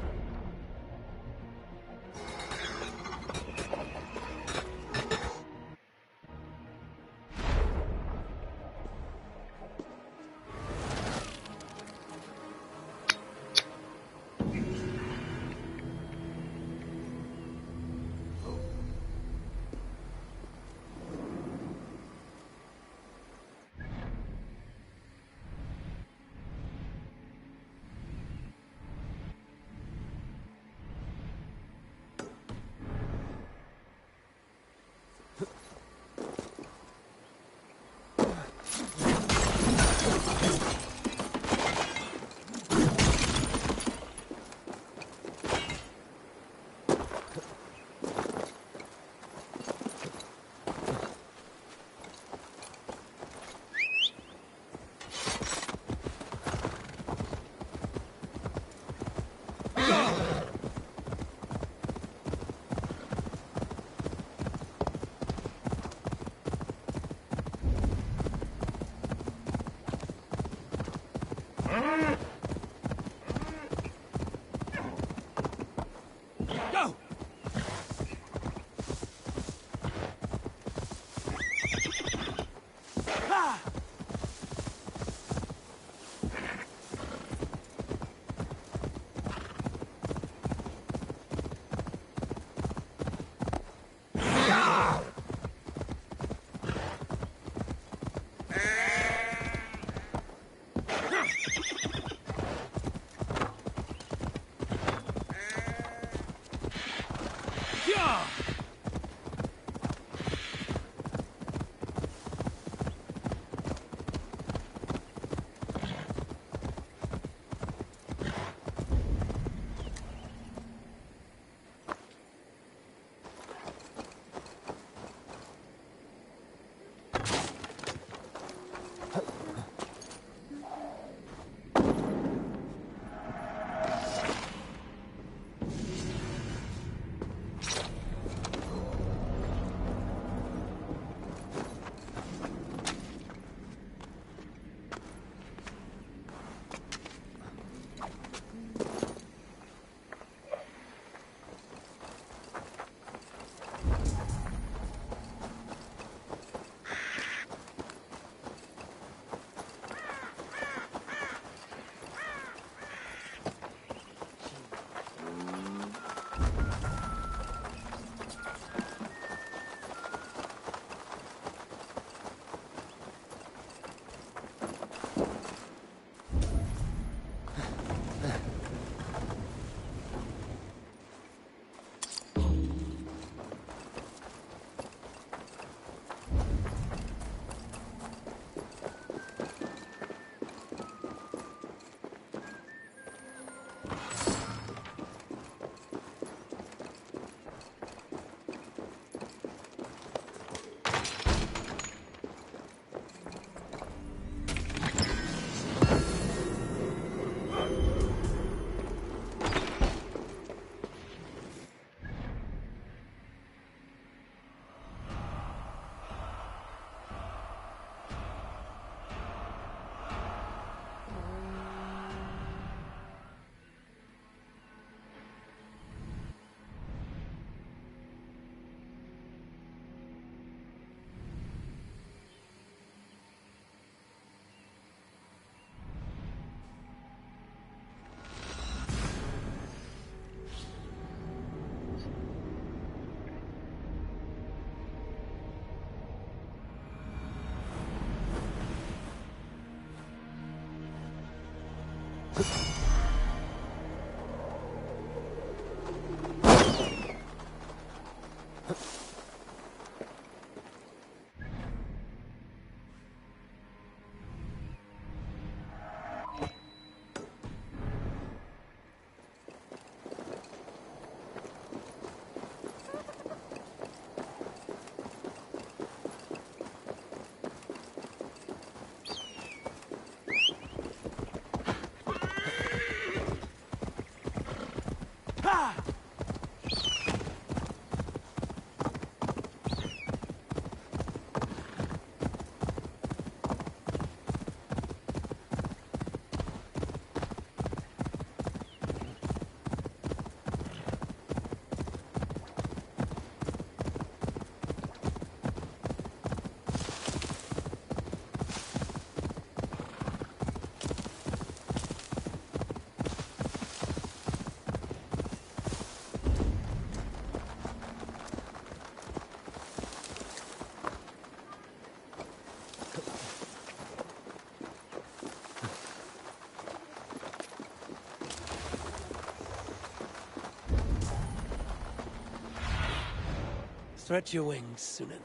Speaker 2: Stretch your wings, Sunan.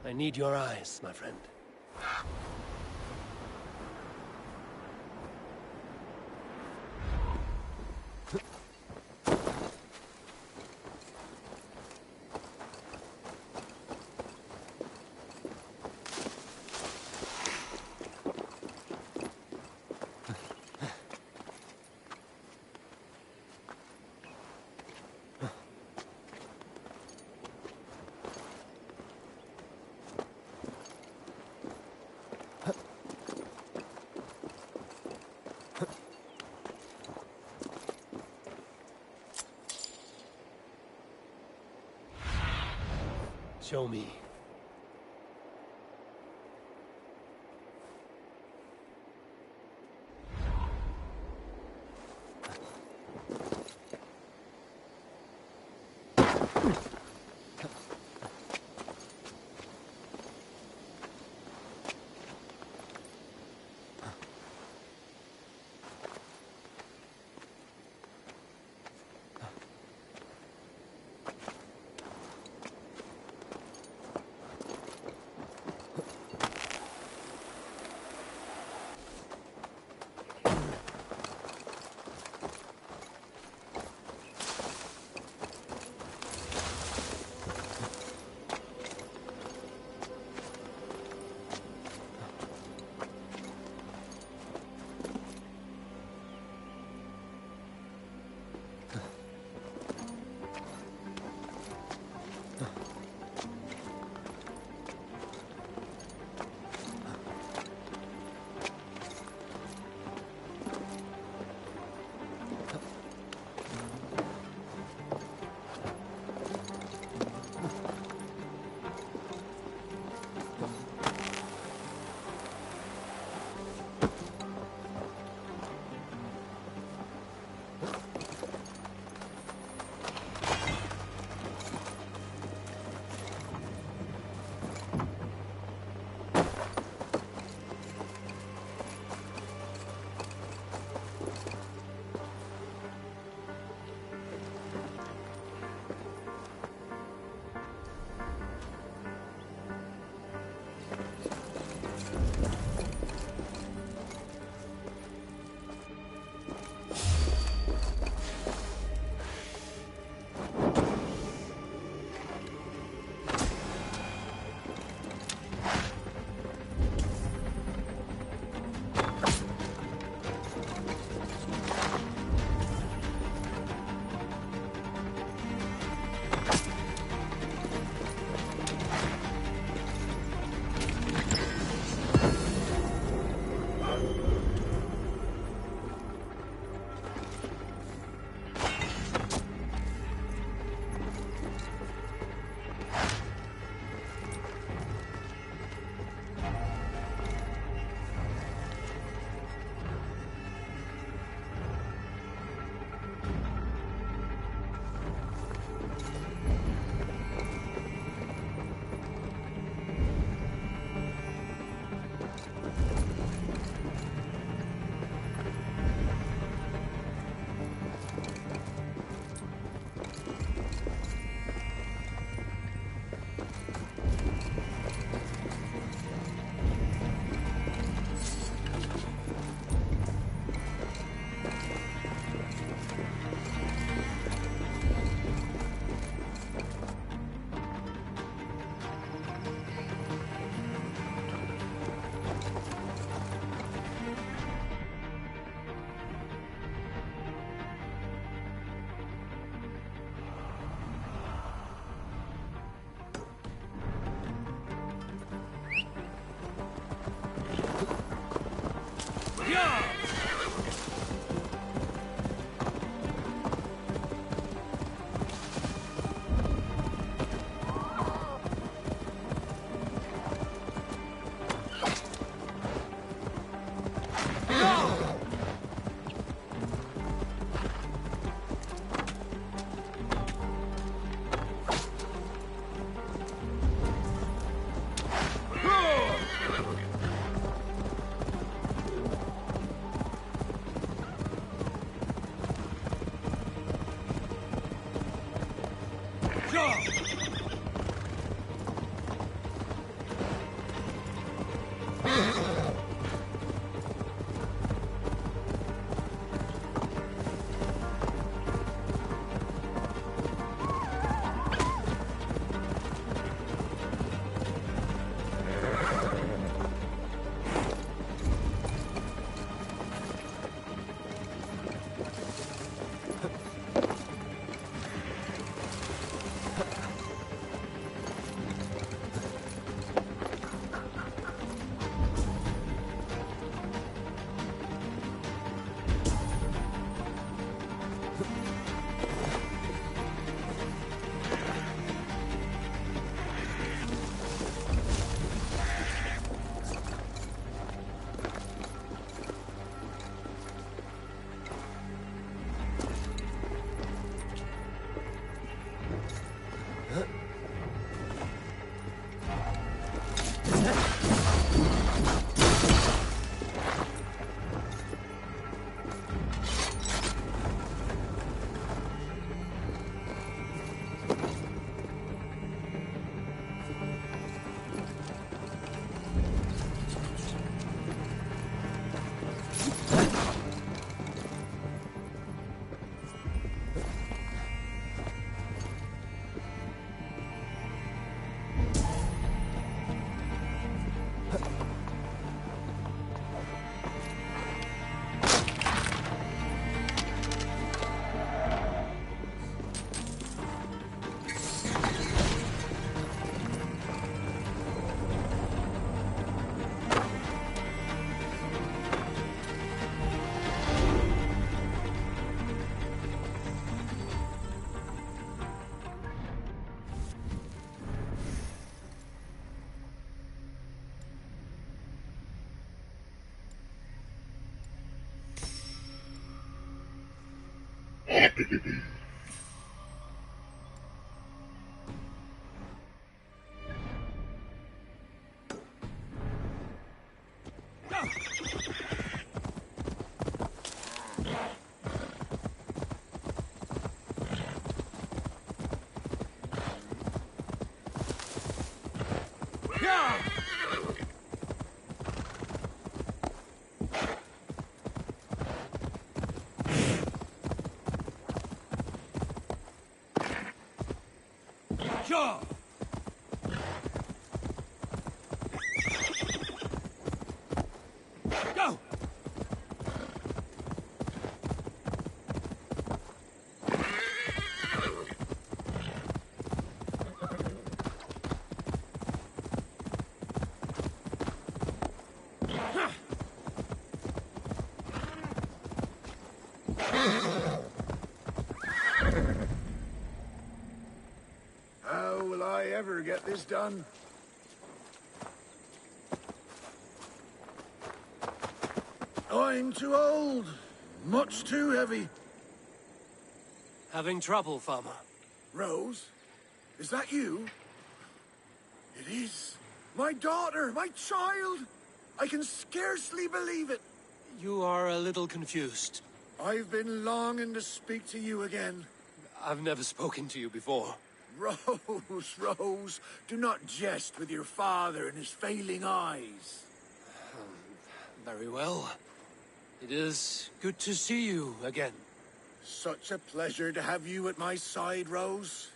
Speaker 2: I need your eyes, my friend. Show me. Go!
Speaker 14: How will I ever get this done? I'm too old. Much too heavy.
Speaker 2: Having trouble, farmer?
Speaker 14: Rose? Is that you? It is. My daughter, my child! I can scarcely believe it.
Speaker 2: You are a little confused.
Speaker 14: I've been longing to speak to you again.
Speaker 2: I've never spoken to you before.
Speaker 14: Rose, Rose, do not jest with your father and his failing eyes.
Speaker 2: Very well. It is good to see you again.
Speaker 14: Such a pleasure to have you at my side, Rose.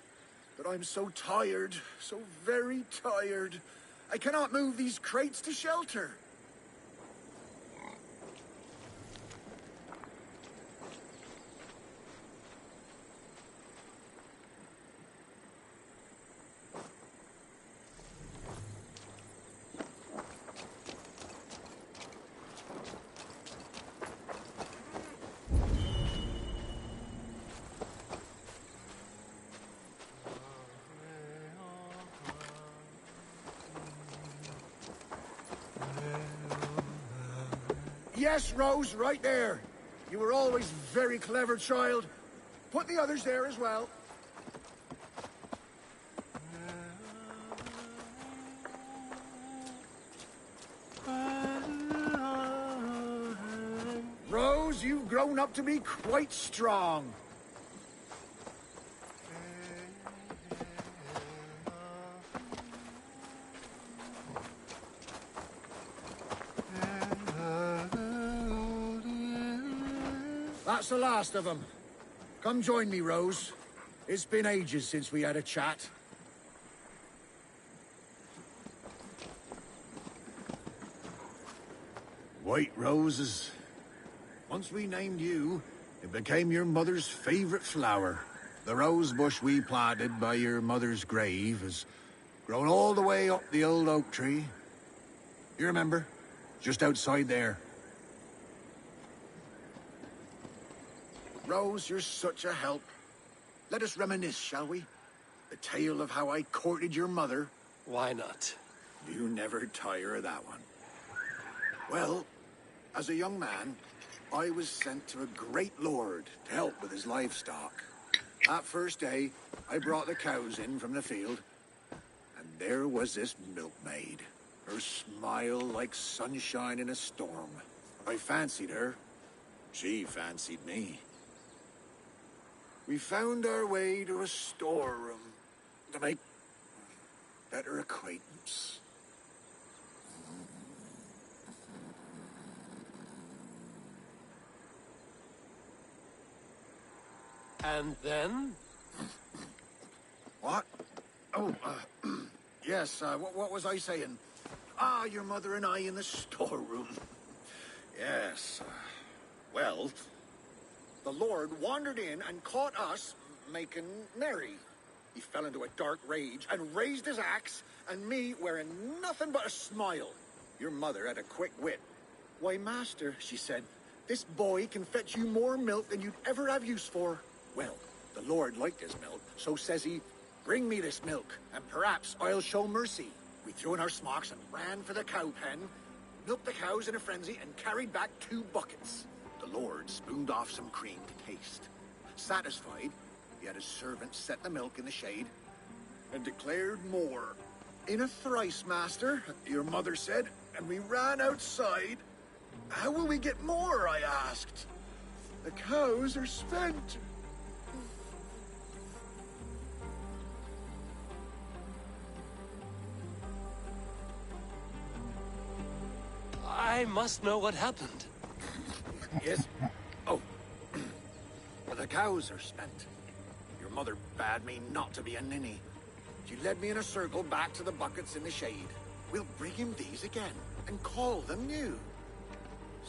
Speaker 14: But I'm so tired, so very tired. I cannot move these crates to shelter. Yes, Rose, right there. You were always very clever, child. Put the others there as well. Rose, you've grown up to be quite strong. That's the last of them. Come join me, Rose. It's been ages since we had a chat. White roses. Once we named you, it became your mother's favorite flower. The rose bush we planted by your mother's grave has grown all the way up the old oak tree. You remember? Just outside there. Rose, you're such a help. Let us reminisce, shall we? The tale of how I courted your mother.
Speaker 2: Why not?
Speaker 14: You never tire of that one. Well, as a young man, I was sent to a great lord to help with his livestock. That first day, I brought the cows in from the field, and there was this milkmaid. Her smile like sunshine in a storm. I fancied her. She fancied me. We found our way to a storeroom to make better acquaintance.
Speaker 2: And then?
Speaker 14: What? Oh, yes, what was I saying? Ah, your mother and I in the storeroom. Yes, well, the Lord wandered in and caught us making merry. He fell into a dark rage and raised his axe, and me wearing nothing but a smile. Your mother had a quick wit. Why, master, she said, this boy can fetch you more milk than you'd ever have use for. Well, the Lord liked his milk, so says he, bring me this milk, and perhaps I'll show mercy. We threw in our smocks and ran for the cow pen, milked the cows in a frenzy, and carried back 2 buckets. The Lord spooned off some cream to taste. Satisfied, he had his servant set the milk in the shade, and declared more. In a thrice, master, your mother said, and we ran outside. How will we get more, I asked. The cows are spent.
Speaker 2: I must know what happened.
Speaker 14: Yes? Oh. The cows are spent. Your mother bade me not to be a ninny. She led me in a circle back to the buckets in the shade. We'll bring him these again, and call them new.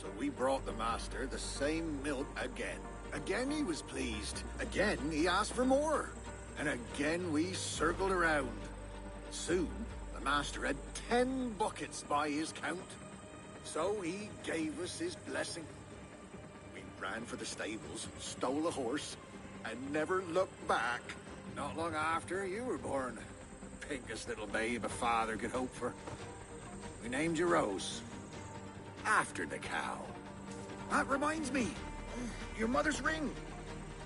Speaker 14: So we brought the master the same milk again. Again he was pleased. Again he asked for more. And again we circled around. Soon, the master had 10 buckets by his count. So he gave us his blessing. We ran for the stables, stole a horse, and never looked back. Not long after you were born. Pinkest little babe a father could hope for. We named you Rose. After the cow. That reminds me. Your mother's ring.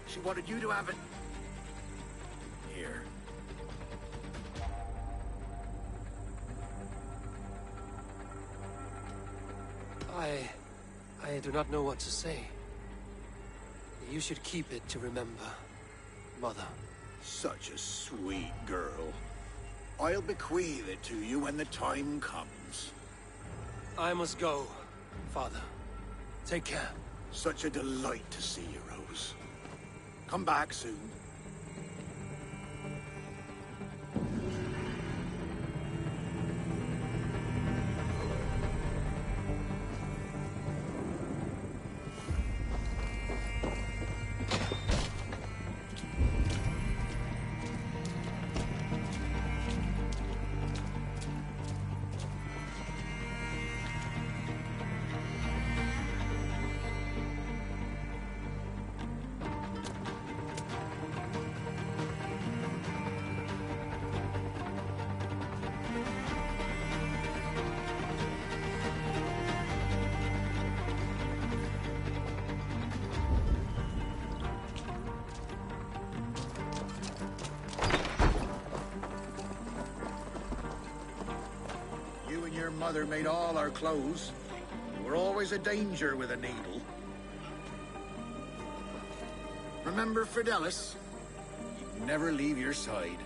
Speaker 14: She wanted you to have it. Here.
Speaker 2: I do not know what to say. You should keep it to remember, Mother.
Speaker 14: Such a sweet girl. I'll bequeath it to you when the time comes.
Speaker 2: I must go, Father. Take care.
Speaker 14: Such a delight to see you, Rose. Come back soon. Mother made all our clothes. We're always a danger with a needle. Remember Fidelis? He'd never leave your side.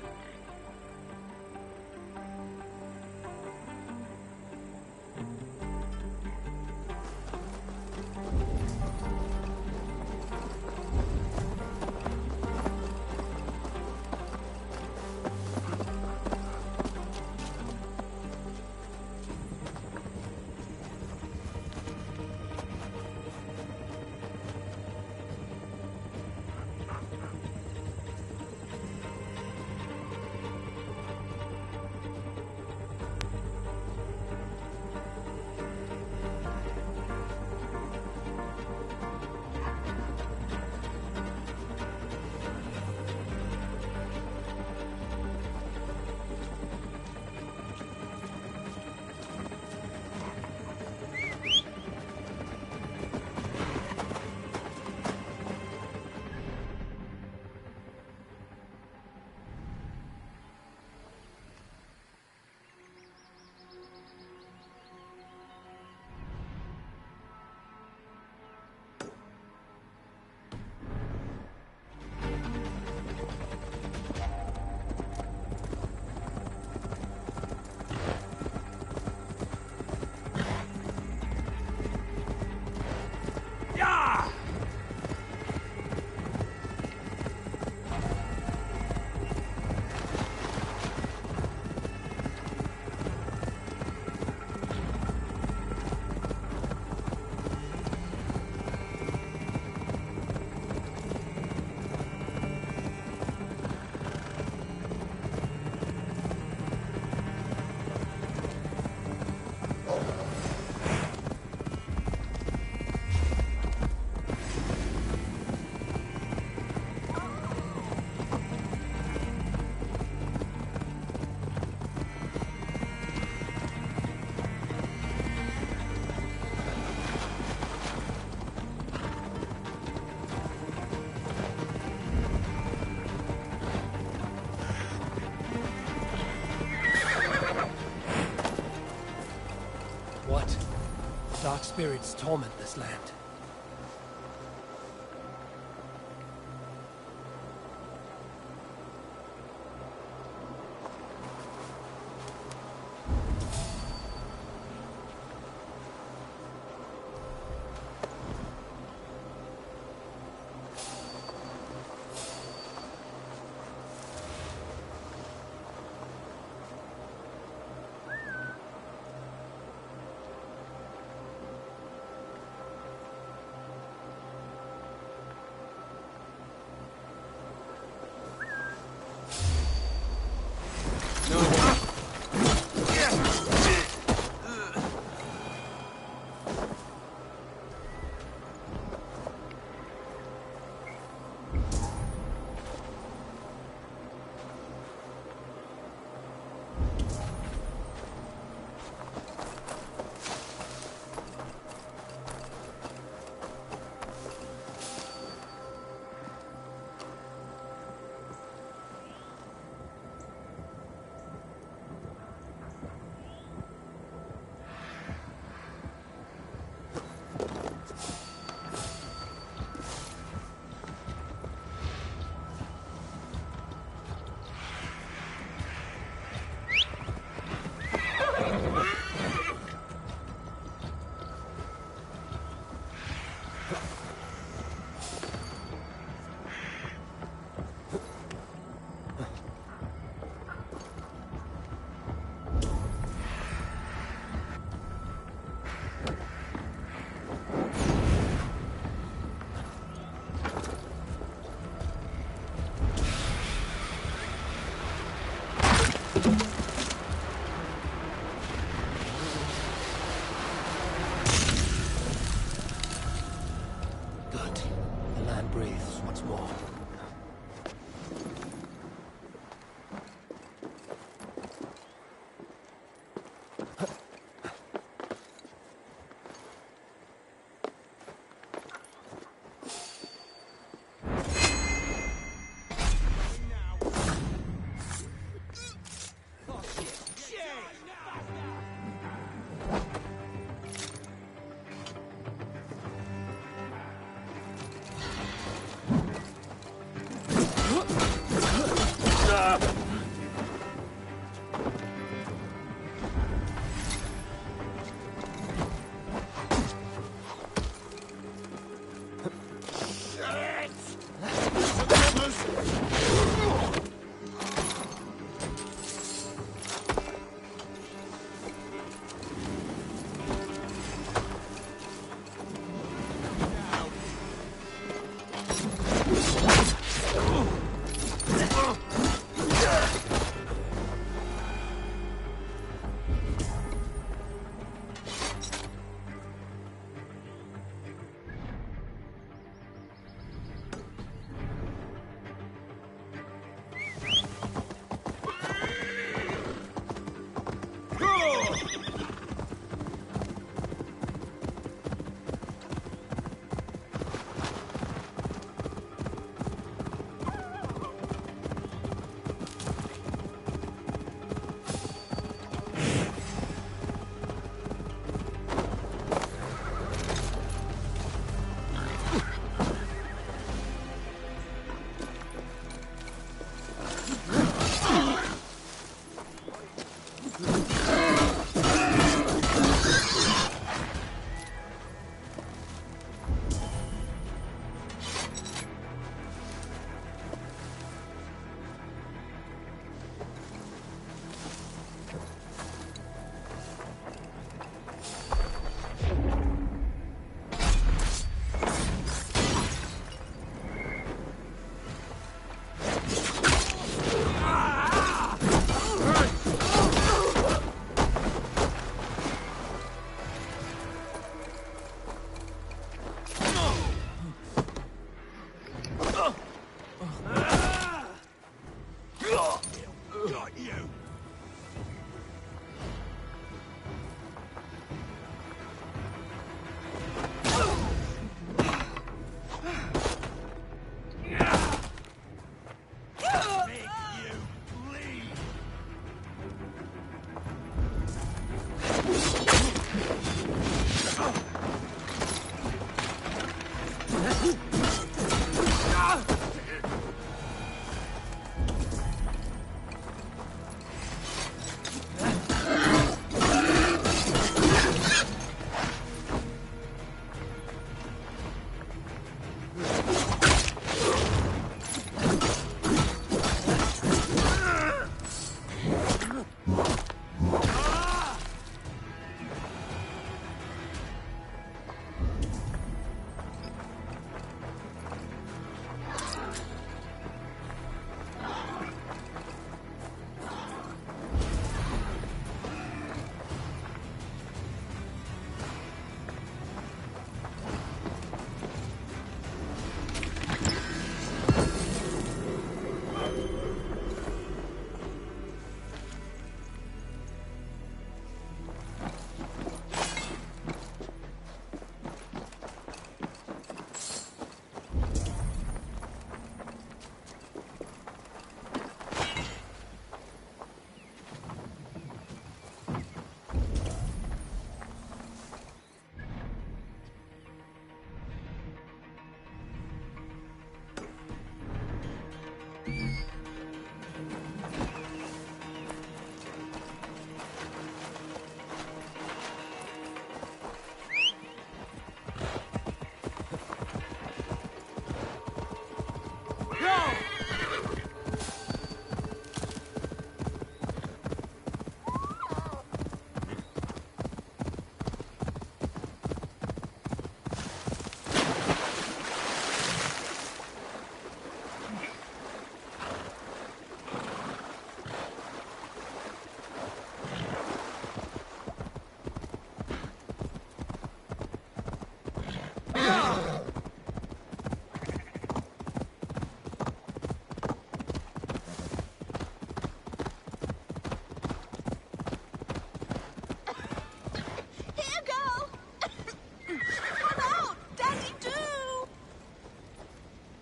Speaker 2: spirits torment this land.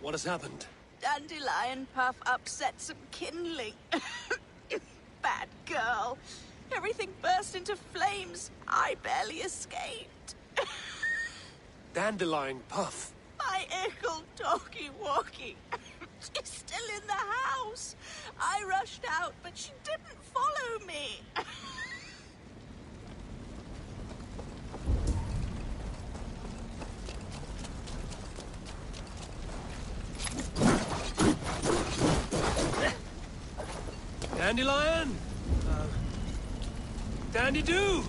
Speaker 2: What has happened?
Speaker 15: Dandelion Puff upset some kindling. Bad girl. Everything burst into flames. I barely escaped.
Speaker 2: Dandelion Puff?
Speaker 15: My ickle doggy walkie. She's still in the house. I rushed out, but she didn't follow me.
Speaker 2: Dandelion? Dandy-doo!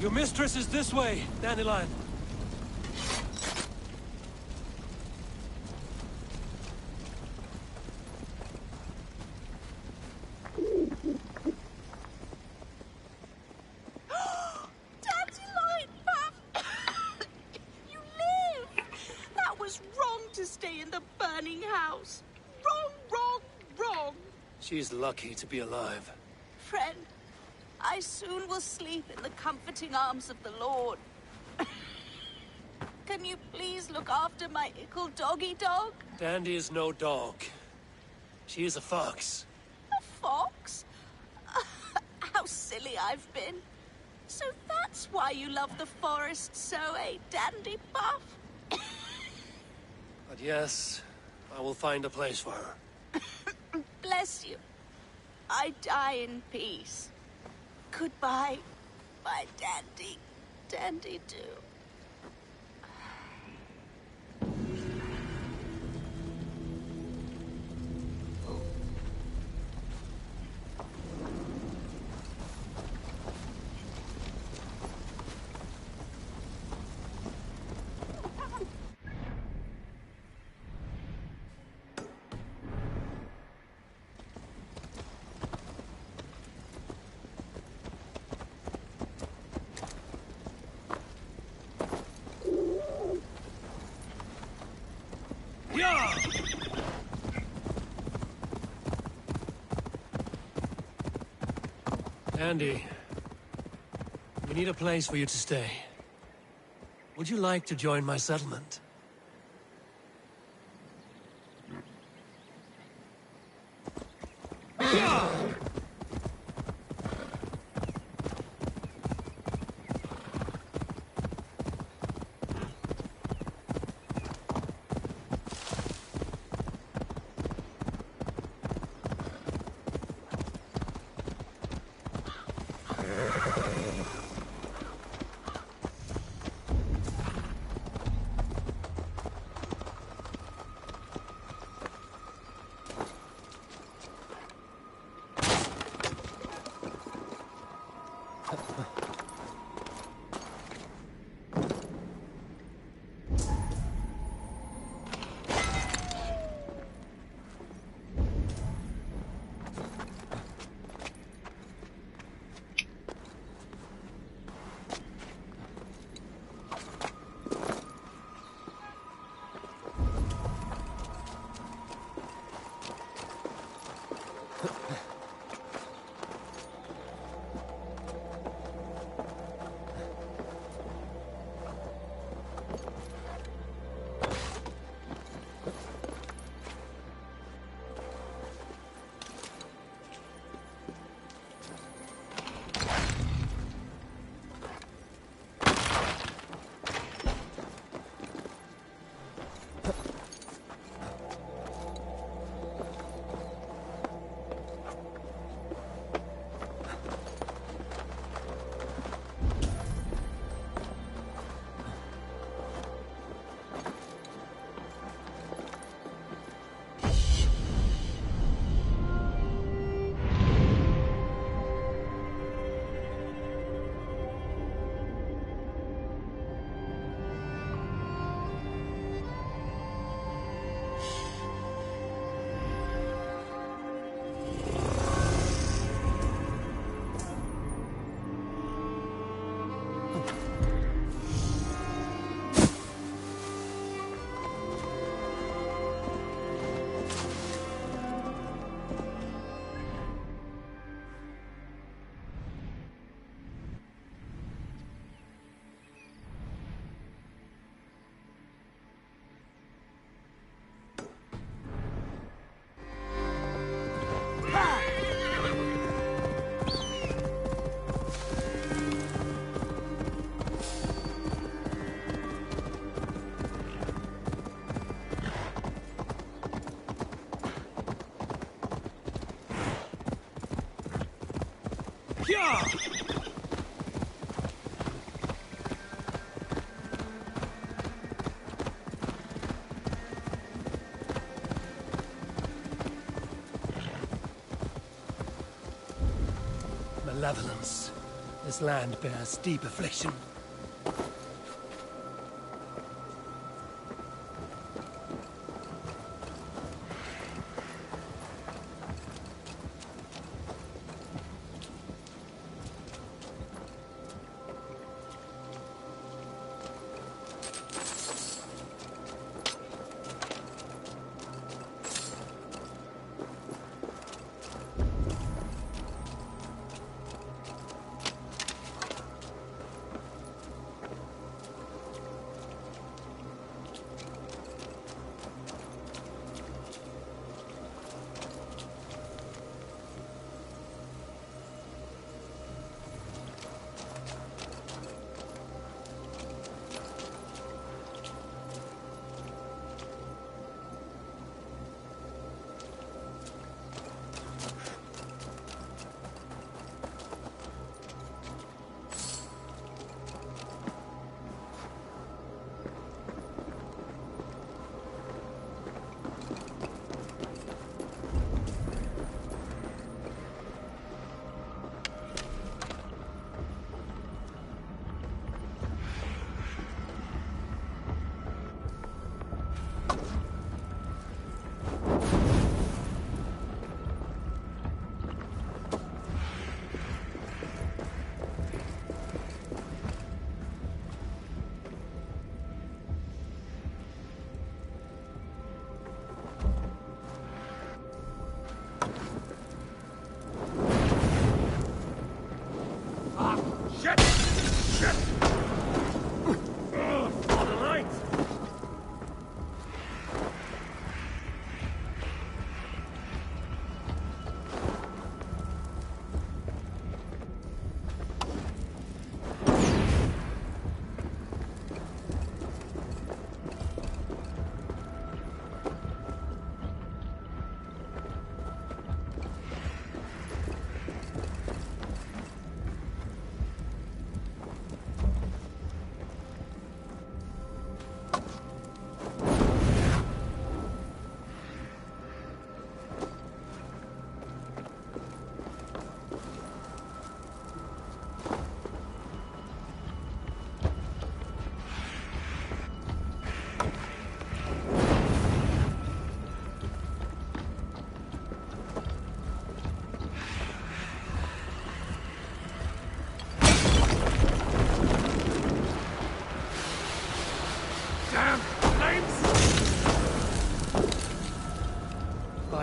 Speaker 2: Your mistress is this way, Dandelion.
Speaker 15: Dandelion Puff! You live! That was wrong to stay in the burning house. Wrong, wrong, wrong.
Speaker 2: She's lucky to be alive.
Speaker 15: Friend, I soon will sleep in the comforting arms of the Lord. Can you please look after my ickle doggy dog?
Speaker 2: Dandy is no dog. She is a fox.
Speaker 15: A fox? How silly I've been. So that's why you love the forest so, eh, Dandy Puff?
Speaker 2: But yes, I will find a place for her.
Speaker 15: Bless you. I die in peace. Goodbye, my dandy, dandy-doo.
Speaker 2: Andy, we need a place for you to stay. Would you like to join my settlement? Malevolence. This land bears deep affliction.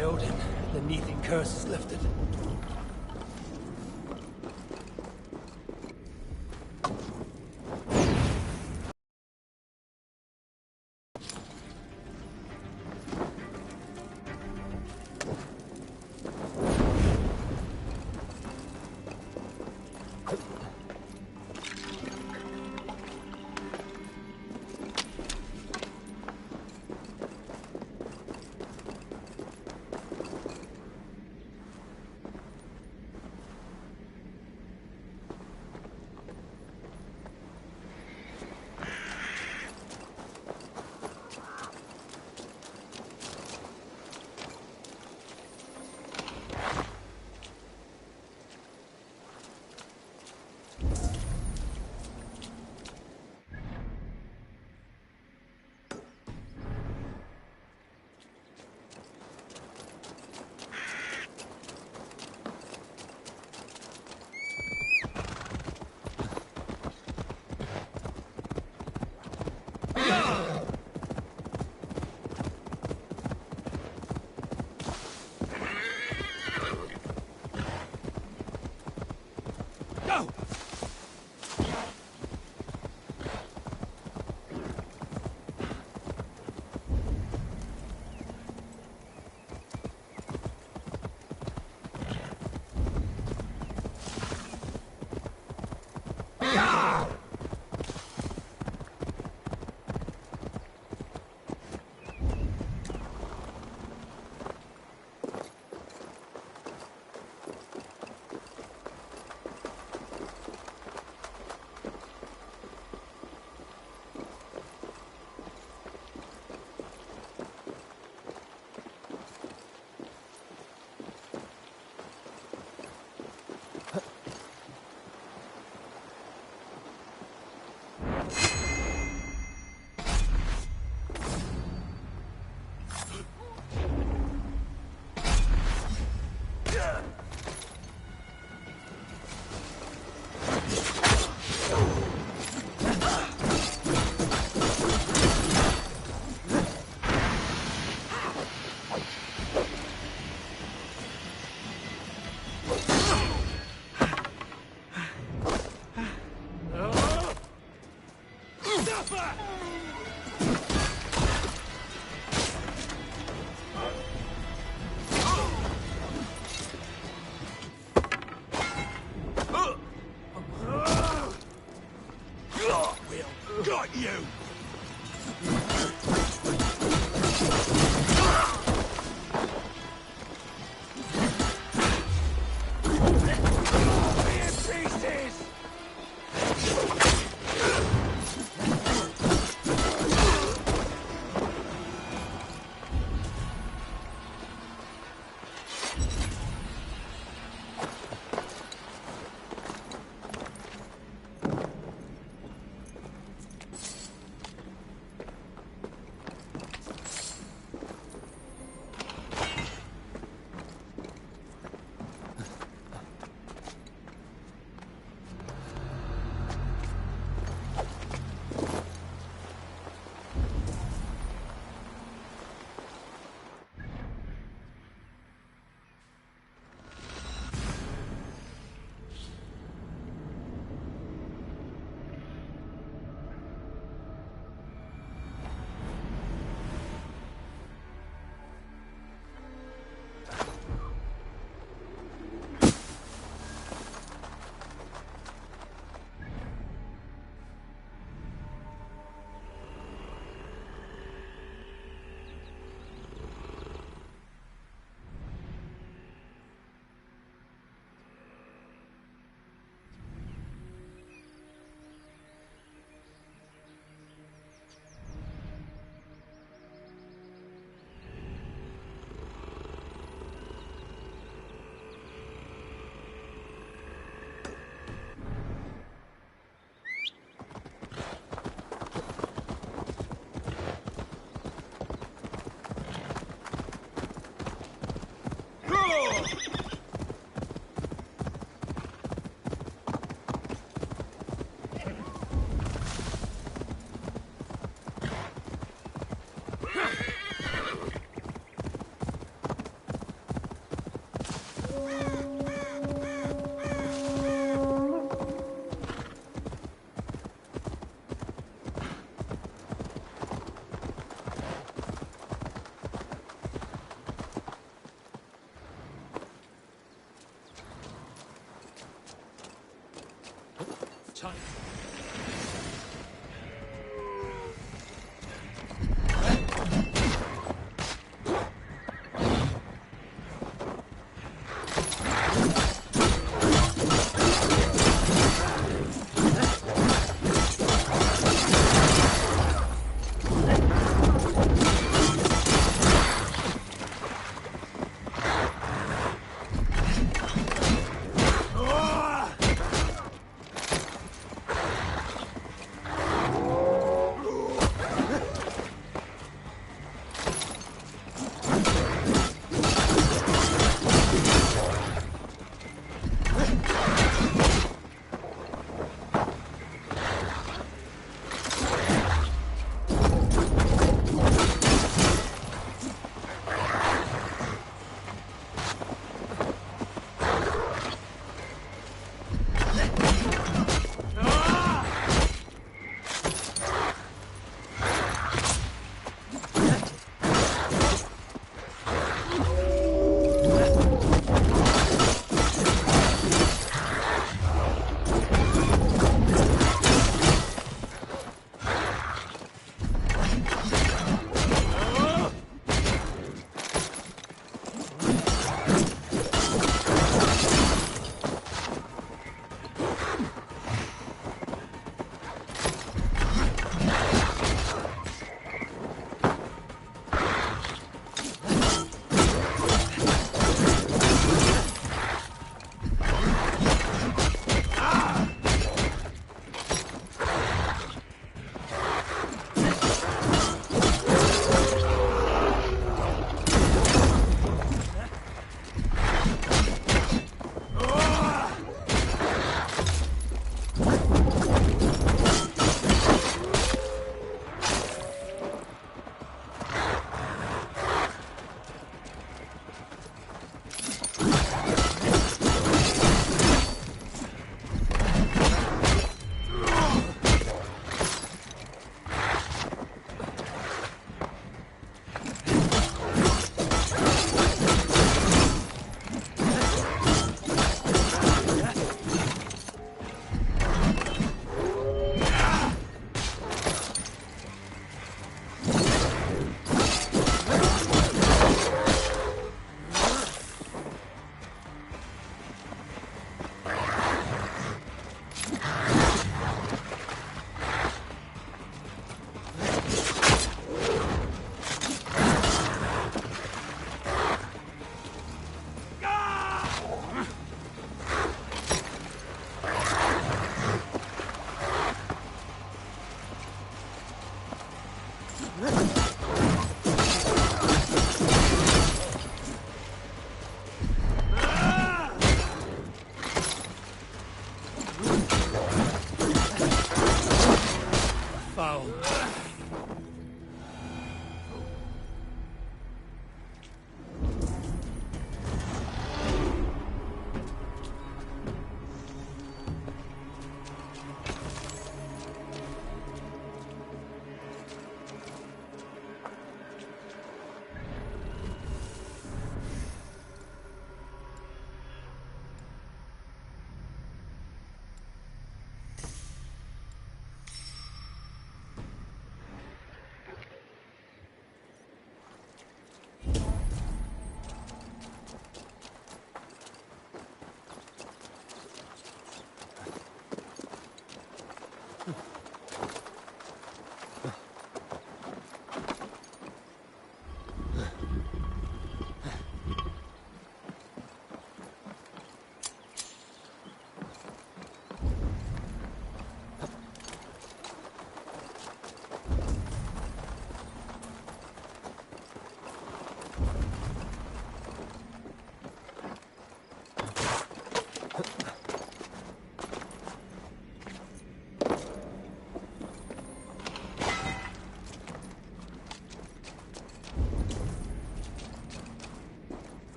Speaker 6: by Odin, the Neething curse is lifted.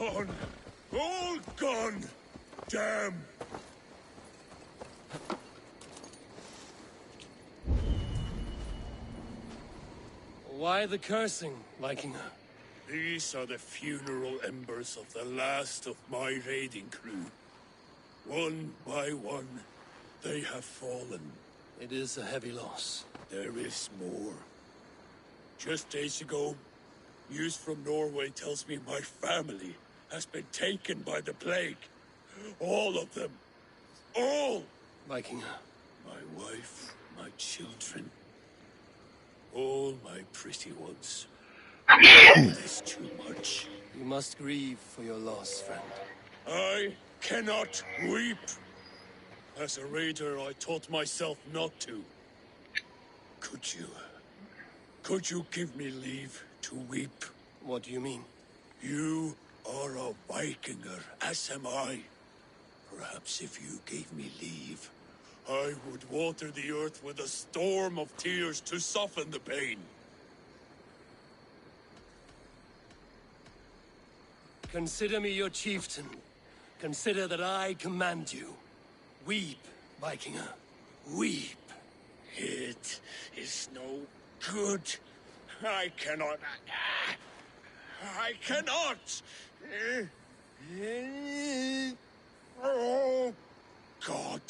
Speaker 11: Gone. All gone. Damn.
Speaker 2: Why the cursing, Vikinger?
Speaker 11: These are the funeral embers of the last of my raiding crew. One by one, they have fallen.
Speaker 2: It is a heavy loss.
Speaker 11: There is more. Just days ago, news from Norway tells me my family has been taken by the plague. All of them. All!
Speaker 2: Vikinger.
Speaker 11: My wife, my children. All my pretty ones. It is too much.
Speaker 2: You must grieve for your loss, friend.
Speaker 11: I cannot weep. As a raider, I taught myself not to. Could you give me leave to weep?
Speaker 2: What do you mean?
Speaker 11: You are a Vikinger, as am I. Perhaps if you gave me leave, I would water the earth with a storm of tears to soften the pain.
Speaker 2: Consider me your chieftain. Consider that I command you. Weep, Vikinger. Weep.
Speaker 11: It is no good. I cannot. I cannot. Oh, God.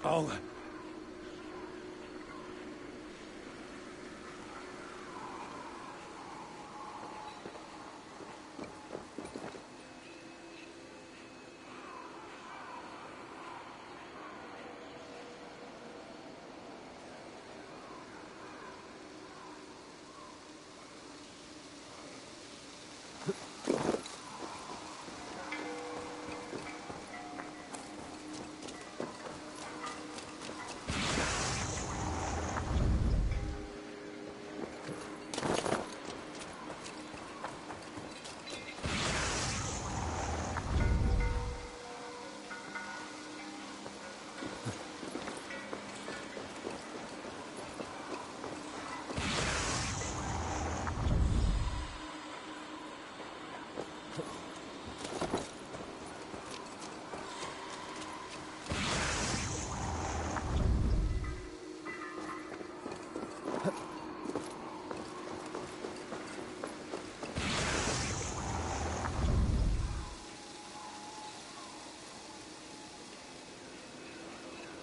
Speaker 2: Oh.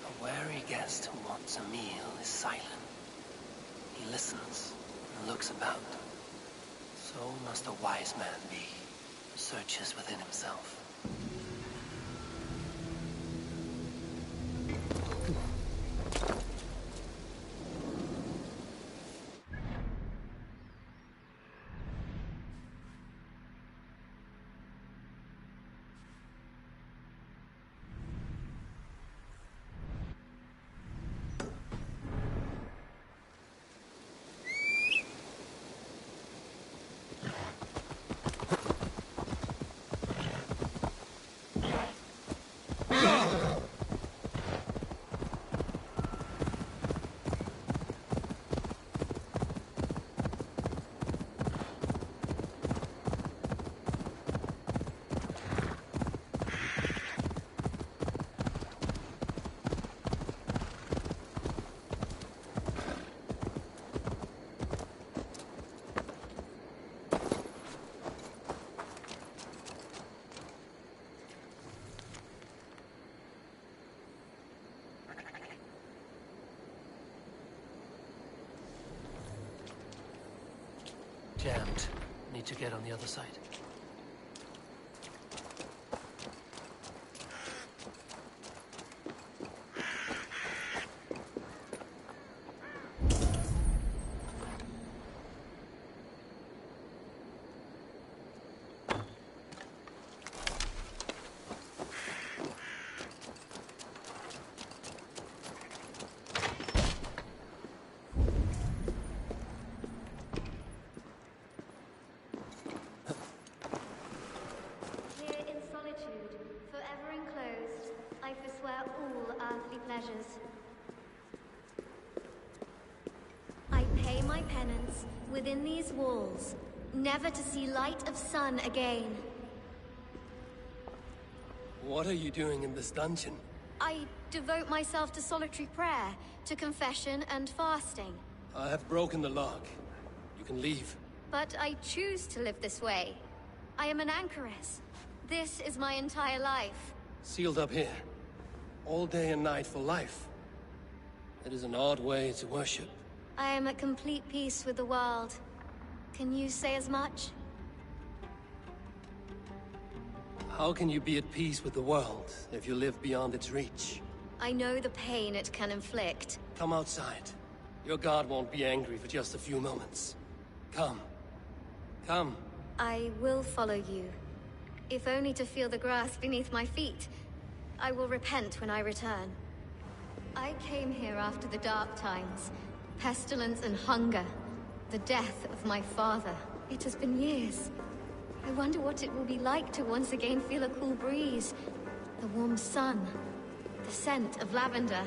Speaker 2: A wary guest who wants a meal is silent. He listens and looks about. So must a wise man be, who searches within himself. Jammed. Need to get on the other side.
Speaker 16: I pay my penance within these walls, never to see light of sun again.
Speaker 2: What are you doing in this dungeon?
Speaker 16: I devote myself to solitary prayer, to confession and fasting.
Speaker 2: I have broken the log. You can leave.
Speaker 16: But I choose to live this way. I am an anchoress. This is my entire life.
Speaker 2: Sealed up here. All day and night for life. It is an odd way to worship.
Speaker 16: I am at complete peace with the world. Can you say as much?
Speaker 2: How can you be at peace with the world if you live beyond its reach?
Speaker 16: I know the pain it can inflict.
Speaker 2: Come outside. Your god won't be angry for just a few moments. Come. Come.
Speaker 16: I will follow you. If only to feel the grass beneath my feet. I will repent when I return. I came here after the dark times. Pestilence and hunger. The death of my father. It has been years. I wonder what it will be like to once again feel a cool breeze. The warm sun. The scent of lavender.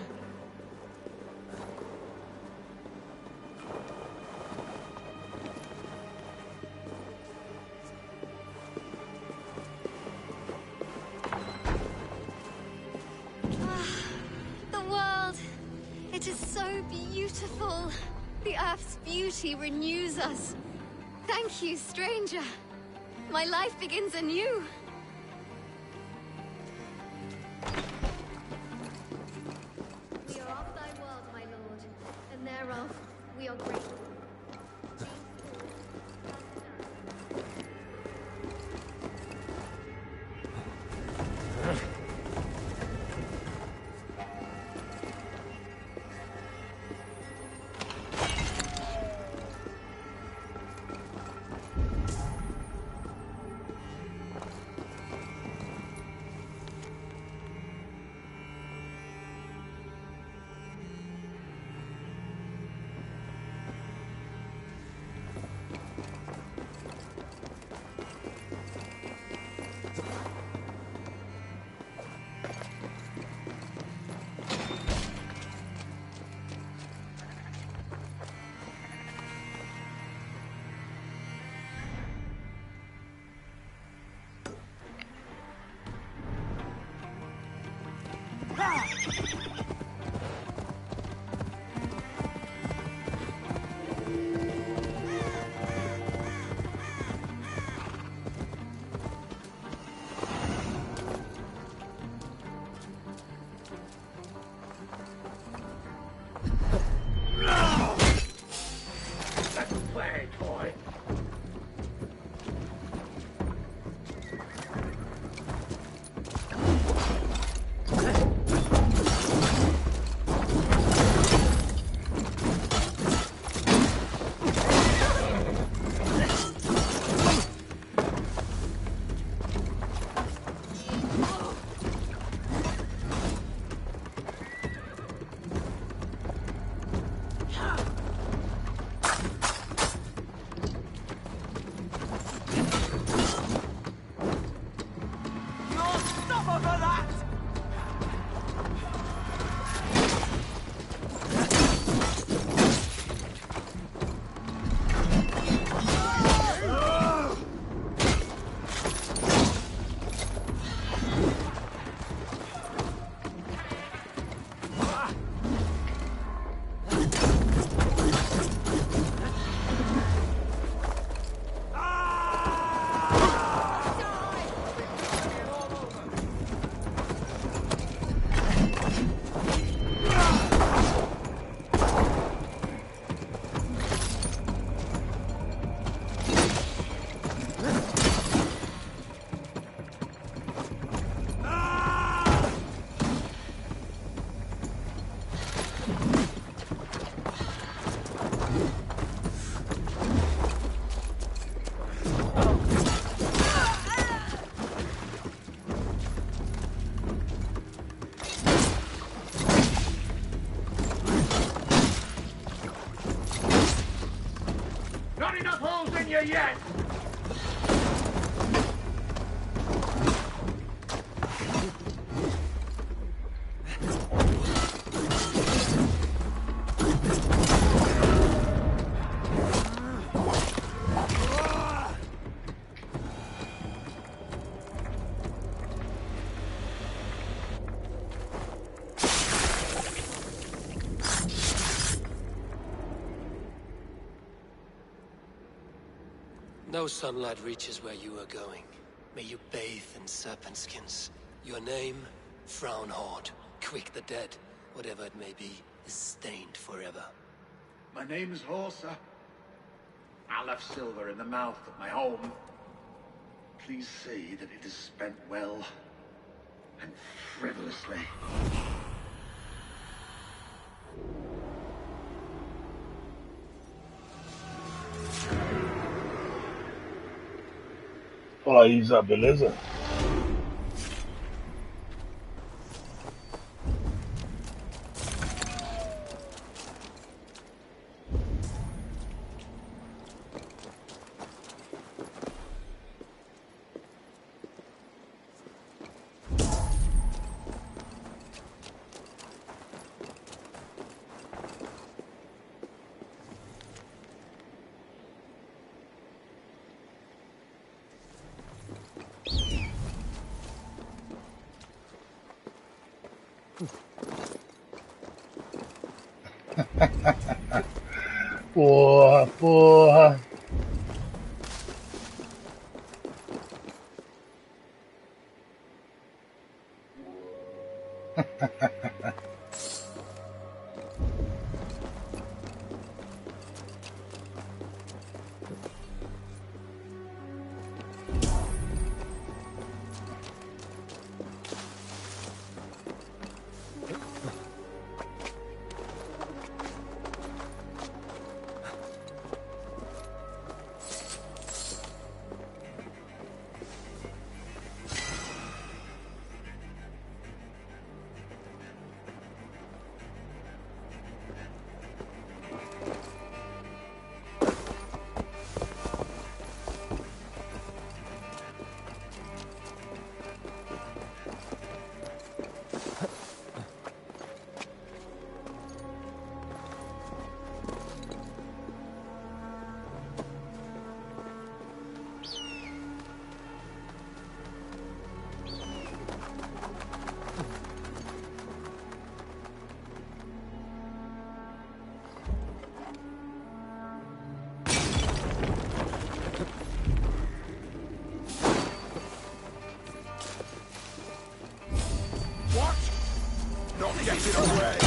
Speaker 16: The world. It is so beautiful. The Earth's beauty renews us. Thank you, stranger. My life begins anew. We are of thy world, my lord, and thereof we are grateful.
Speaker 13: you yet!
Speaker 2: No sunlight reaches where you are going. May you bathe in serpent skins. Your name, Frown Horde. Quick the dead, whatever it may be, is stained forever.
Speaker 13: My name is Horsa. I left silver in the mouth of my home. Please see that it is spent well and frivolously.
Speaker 1: Fala aí, Isa, beleza? Porra, porra.
Speaker 14: Get away!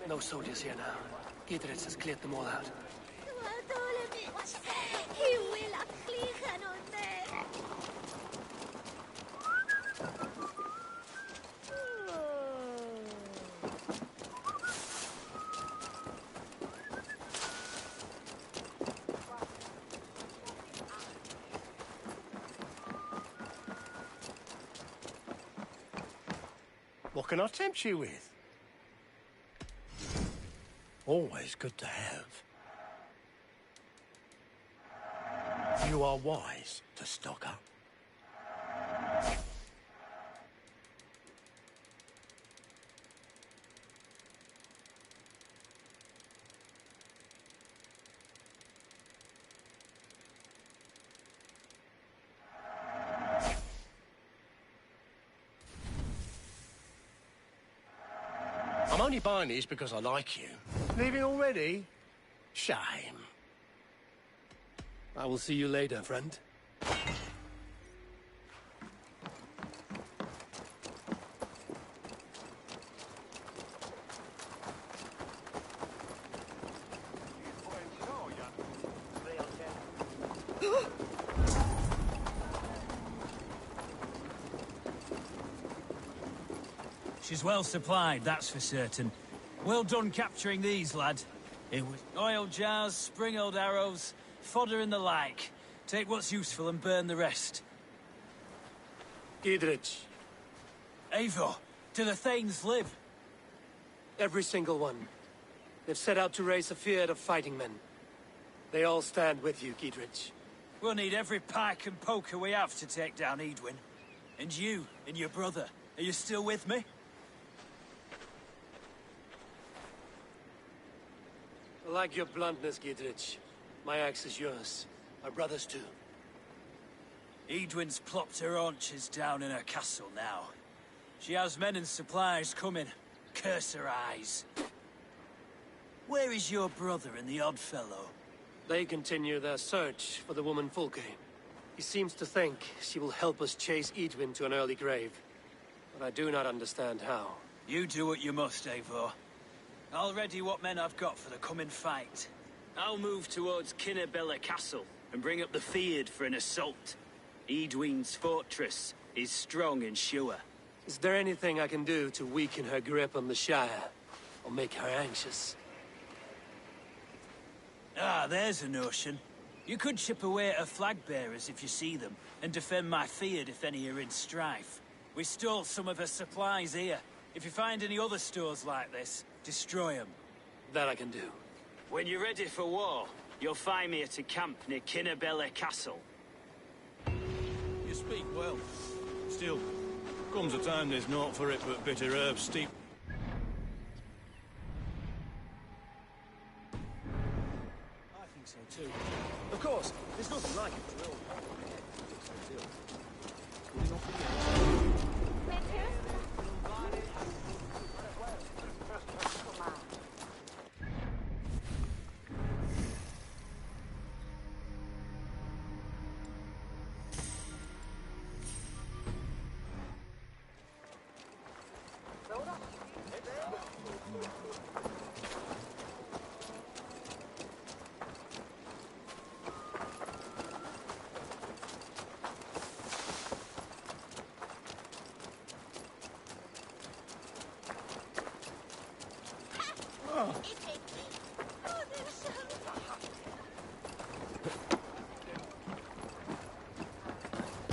Speaker 2: No soldiers here now. Gidritz has cleared them all out.
Speaker 17: What can I tempt you with? Always good to have. You are wise to stock up. I'm only buying these because I like you. Leaving already? Shame.
Speaker 2: I will see you later, friend.
Speaker 18: She's well supplied, that's for certain. Well done capturing these, lad. It was oil jars, spring-oiled arrows, fodder and the like. Take what's useful and burn the rest.
Speaker 2: Giedrich.
Speaker 18: Eivor, do the Thanes live?
Speaker 2: Every single one. They've set out to raise a fear of fighting men. They all stand with you, Giedrich.
Speaker 18: We'll need every pike and poker we have to take down Edwin. And you, and your brother, are you still with me?
Speaker 2: I like your bluntness, Giedrich. My axe is yours. My brother's too.
Speaker 18: Edwin's plopped her haunches down in her castle now. She has men and supplies coming. Curse her eyes. Where is your brother and the odd fellow?
Speaker 2: They continue their search for the woman Fulke. He seems to think she will help us chase Edwin to an early grave. But I do not understand how.
Speaker 18: You do what you must, Eivor. I'll ready what men I've got for the coming fight. I'll move towards Kinnabella Castle and bring up the feared for an assault. Edwin's fortress is strong and sure.
Speaker 2: Is there anything I can do to weaken her grip on the Shire? Or make her anxious?
Speaker 18: Ah, there's a notion. You could chip away at her flag bearers if you see them, and defend my feared if any are in strife. We stole some of her supplies here. If you find any other stores like this, destroy them.
Speaker 2: That I can do.
Speaker 18: When you're ready for war, you'll find me at a camp near Kinnabella Castle.
Speaker 19: You speak well. Still, comes a time there's naught for it but bitter herbs steep.
Speaker 17: I think so too. Of course, there's nothing like it for real.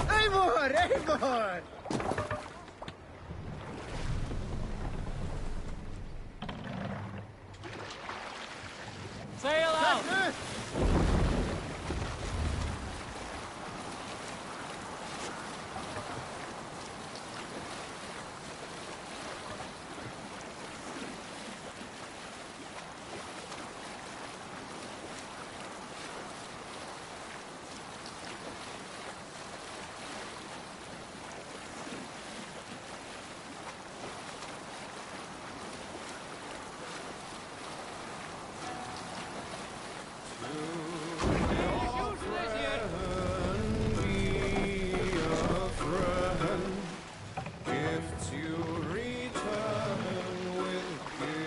Speaker 4: Eivor! Eivor!
Speaker 18: Sail out!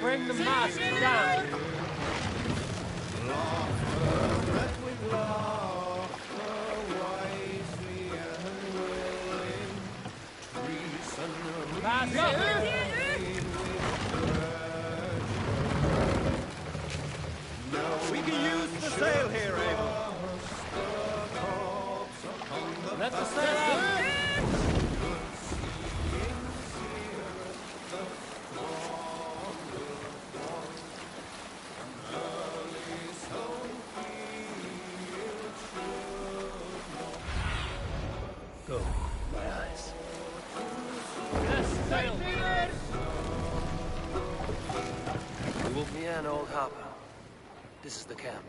Speaker 18: Bring the mast down. Pass up.
Speaker 19: We can use the sail here, Eivor.
Speaker 18: Let the sail out.
Speaker 2: Oh, my eyes.
Speaker 8: Yes, sail!
Speaker 2: We will be an old harbor. This is the camp.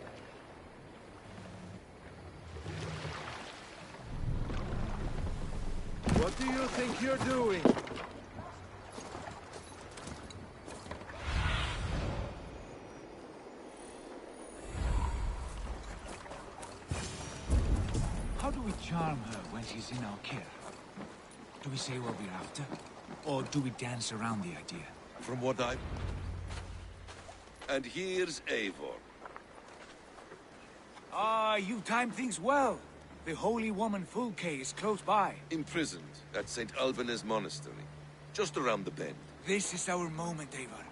Speaker 19: What do you think you're doing?
Speaker 6: How do we charm her when she's in our care? Do we say what we're after? Or do we dance around the idea?
Speaker 7: From what I... And here's Eivor.
Speaker 6: Ah, you timed things well. The holy woman Fulke is close by.
Speaker 7: Imprisoned at St. Alban's Monastery, just around the bend.
Speaker 6: This is our moment, Eivor.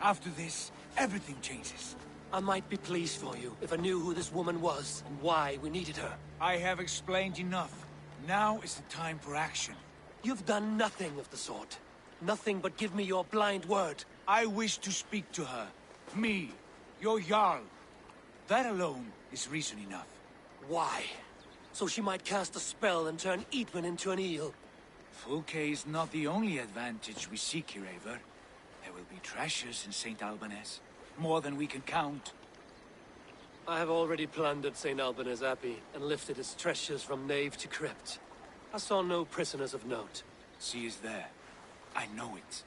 Speaker 6: After this, everything changes.
Speaker 2: I might be pleased for you if I knew who this woman was and why we needed her.
Speaker 6: I have explained enough. Now is the time for action.
Speaker 2: You've done nothing of the sort. Nothing but give me your blind word.
Speaker 6: I wish to speak to her. Me, your Jarl. That alone is reason enough.
Speaker 2: Why? So she might cast a spell and turn Eatman into an eel.
Speaker 6: Fulke is not the only advantage we seek here, Eivor. There will be treasures in St. Alban's. More than we can count.
Speaker 2: I have already plundered St. Alban's Abbey and lifted its treasures from nave to crypt. I saw no prisoners of note.
Speaker 6: She is there. I know it.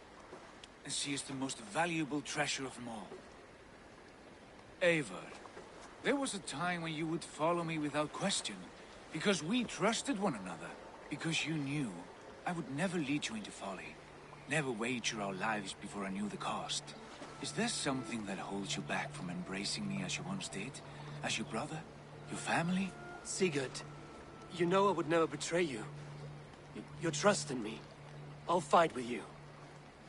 Speaker 6: And she is the most valuable treasure of them all. Eivor, there was a time when you would follow me without question. Because we trusted one another. Because you knew I would never lead you into folly. Never wager our lives before I knew the cost. Is there something that holds you back from embracing me as you once did? As your brother? Your family?
Speaker 2: Sigurd, you know I would never betray you. Your trust in me. I'll fight with you.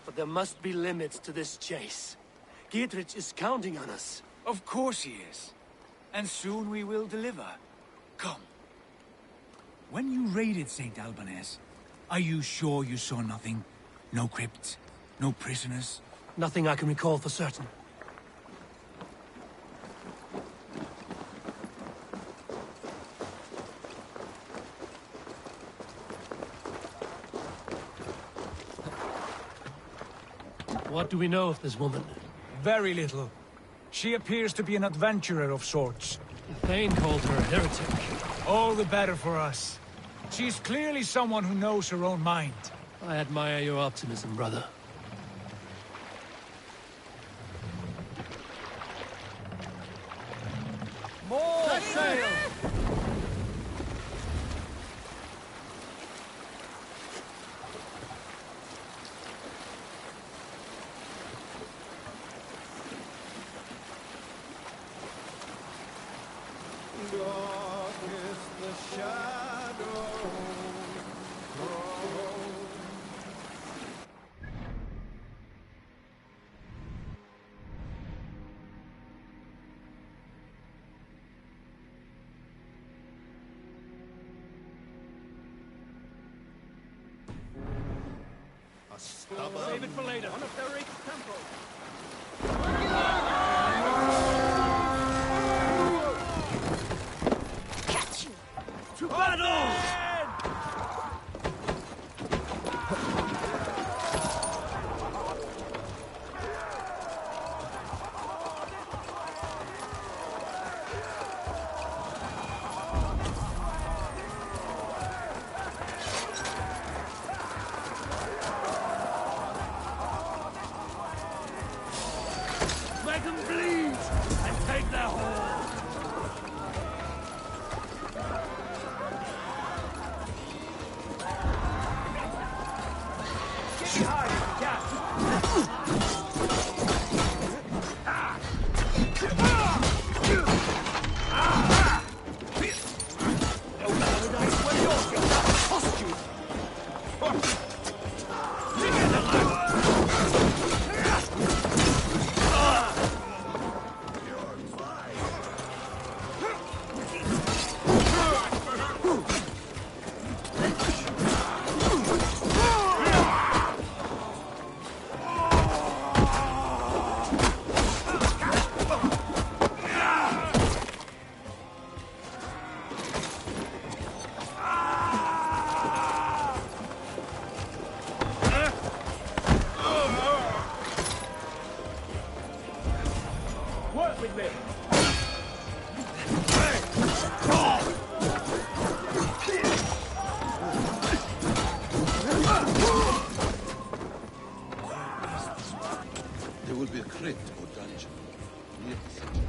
Speaker 2: But there must be limits to this chase. Giedrich is counting on us.
Speaker 6: Of course he is. And soon we will deliver. Come. When you raided St. Alban's, are you sure you saw nothing? No crypts? No prisoners?
Speaker 2: Nothing I can recall for certain. What do we know of this woman?
Speaker 6: Very little. She appears to be an adventurer of sorts.
Speaker 2: The Thane called her a heretic.
Speaker 6: All the better for us. She's clearly someone who knows her own mind.
Speaker 2: I admire your optimism, brother.
Speaker 6: More sail!
Speaker 8: Save it for later. One of the Rick's temples.
Speaker 15: Catch you!
Speaker 8: To battle! Make them bleed and take their hold. Get behind, Cat.
Speaker 18: with me.
Speaker 7: There will be a crypt or dungeon near the center.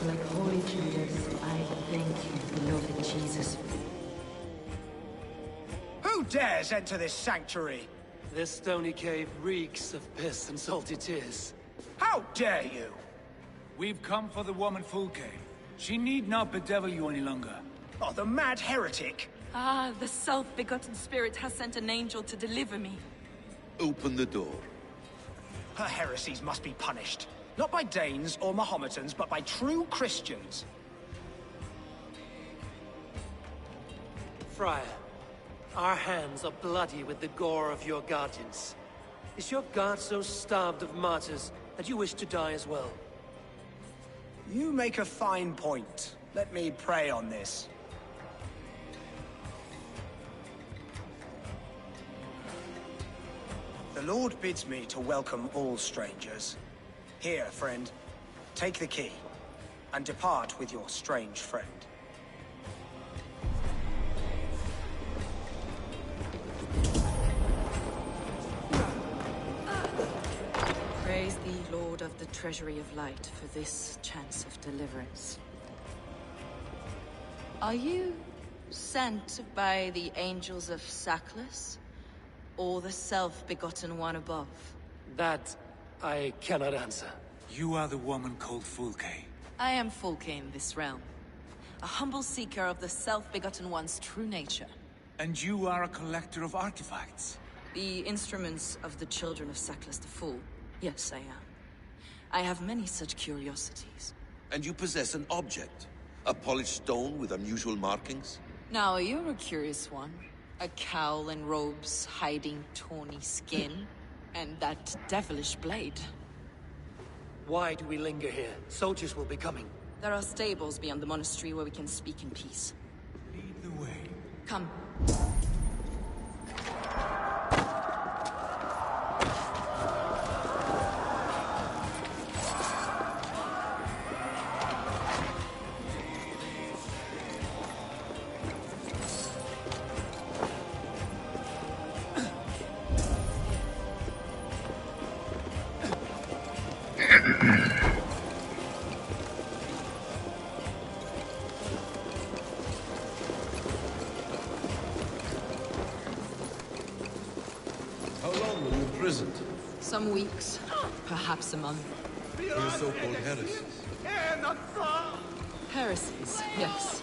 Speaker 20: Like Holy Judas, I thank you, beloved Jesus.
Speaker 14: Who dares enter this sanctuary?
Speaker 2: This stony cave reeks of piss and salty tears.
Speaker 14: How dare you?
Speaker 6: We've come for the woman Fulke. She need not bedevil you any longer.
Speaker 14: Oh, the mad heretic!
Speaker 15: Ah, the self-begotten spirit has sent an angel to deliver me.
Speaker 7: Open the door.
Speaker 14: Her heresies must be punished. Not by Danes or Mahometans, but by true Christians.
Speaker 2: Friar, our hands are bloody with the gore of your guardians. Is your God so starved of martyrs that you wish to die as well?
Speaker 14: You make a fine point. Let me pray on this. The Lord bids me to welcome all strangers. Here, friend, take the key, and depart with your strange friend.
Speaker 20: Praise thee, Lord of the Treasury of Light, for this chance of deliverance. Are you sent by the angels of Saklas, or the self-begotten one above?
Speaker 2: That I cannot answer.
Speaker 6: You are the woman called Fulke.
Speaker 20: I am Fulke in this realm, a humble seeker of the self-begotten one's true nature.
Speaker 6: And you are a collector of artifacts?
Speaker 20: The instruments of the children of Saklas the Fool. Yes, I am. I have many such curiosities.
Speaker 7: And you possess an object? A polished stone with unusual markings?
Speaker 20: Now, you're a curious one. A cowl and robes hiding tawny skin. And that devilish blade.
Speaker 2: Why do we linger here? Soldiers will be coming.
Speaker 20: There are stables beyond the monastery where we can speak in peace.
Speaker 6: Lead the way.
Speaker 20: Come. Some weeks, perhaps a month.
Speaker 7: Your so-called heresies.
Speaker 20: Heresies, yes.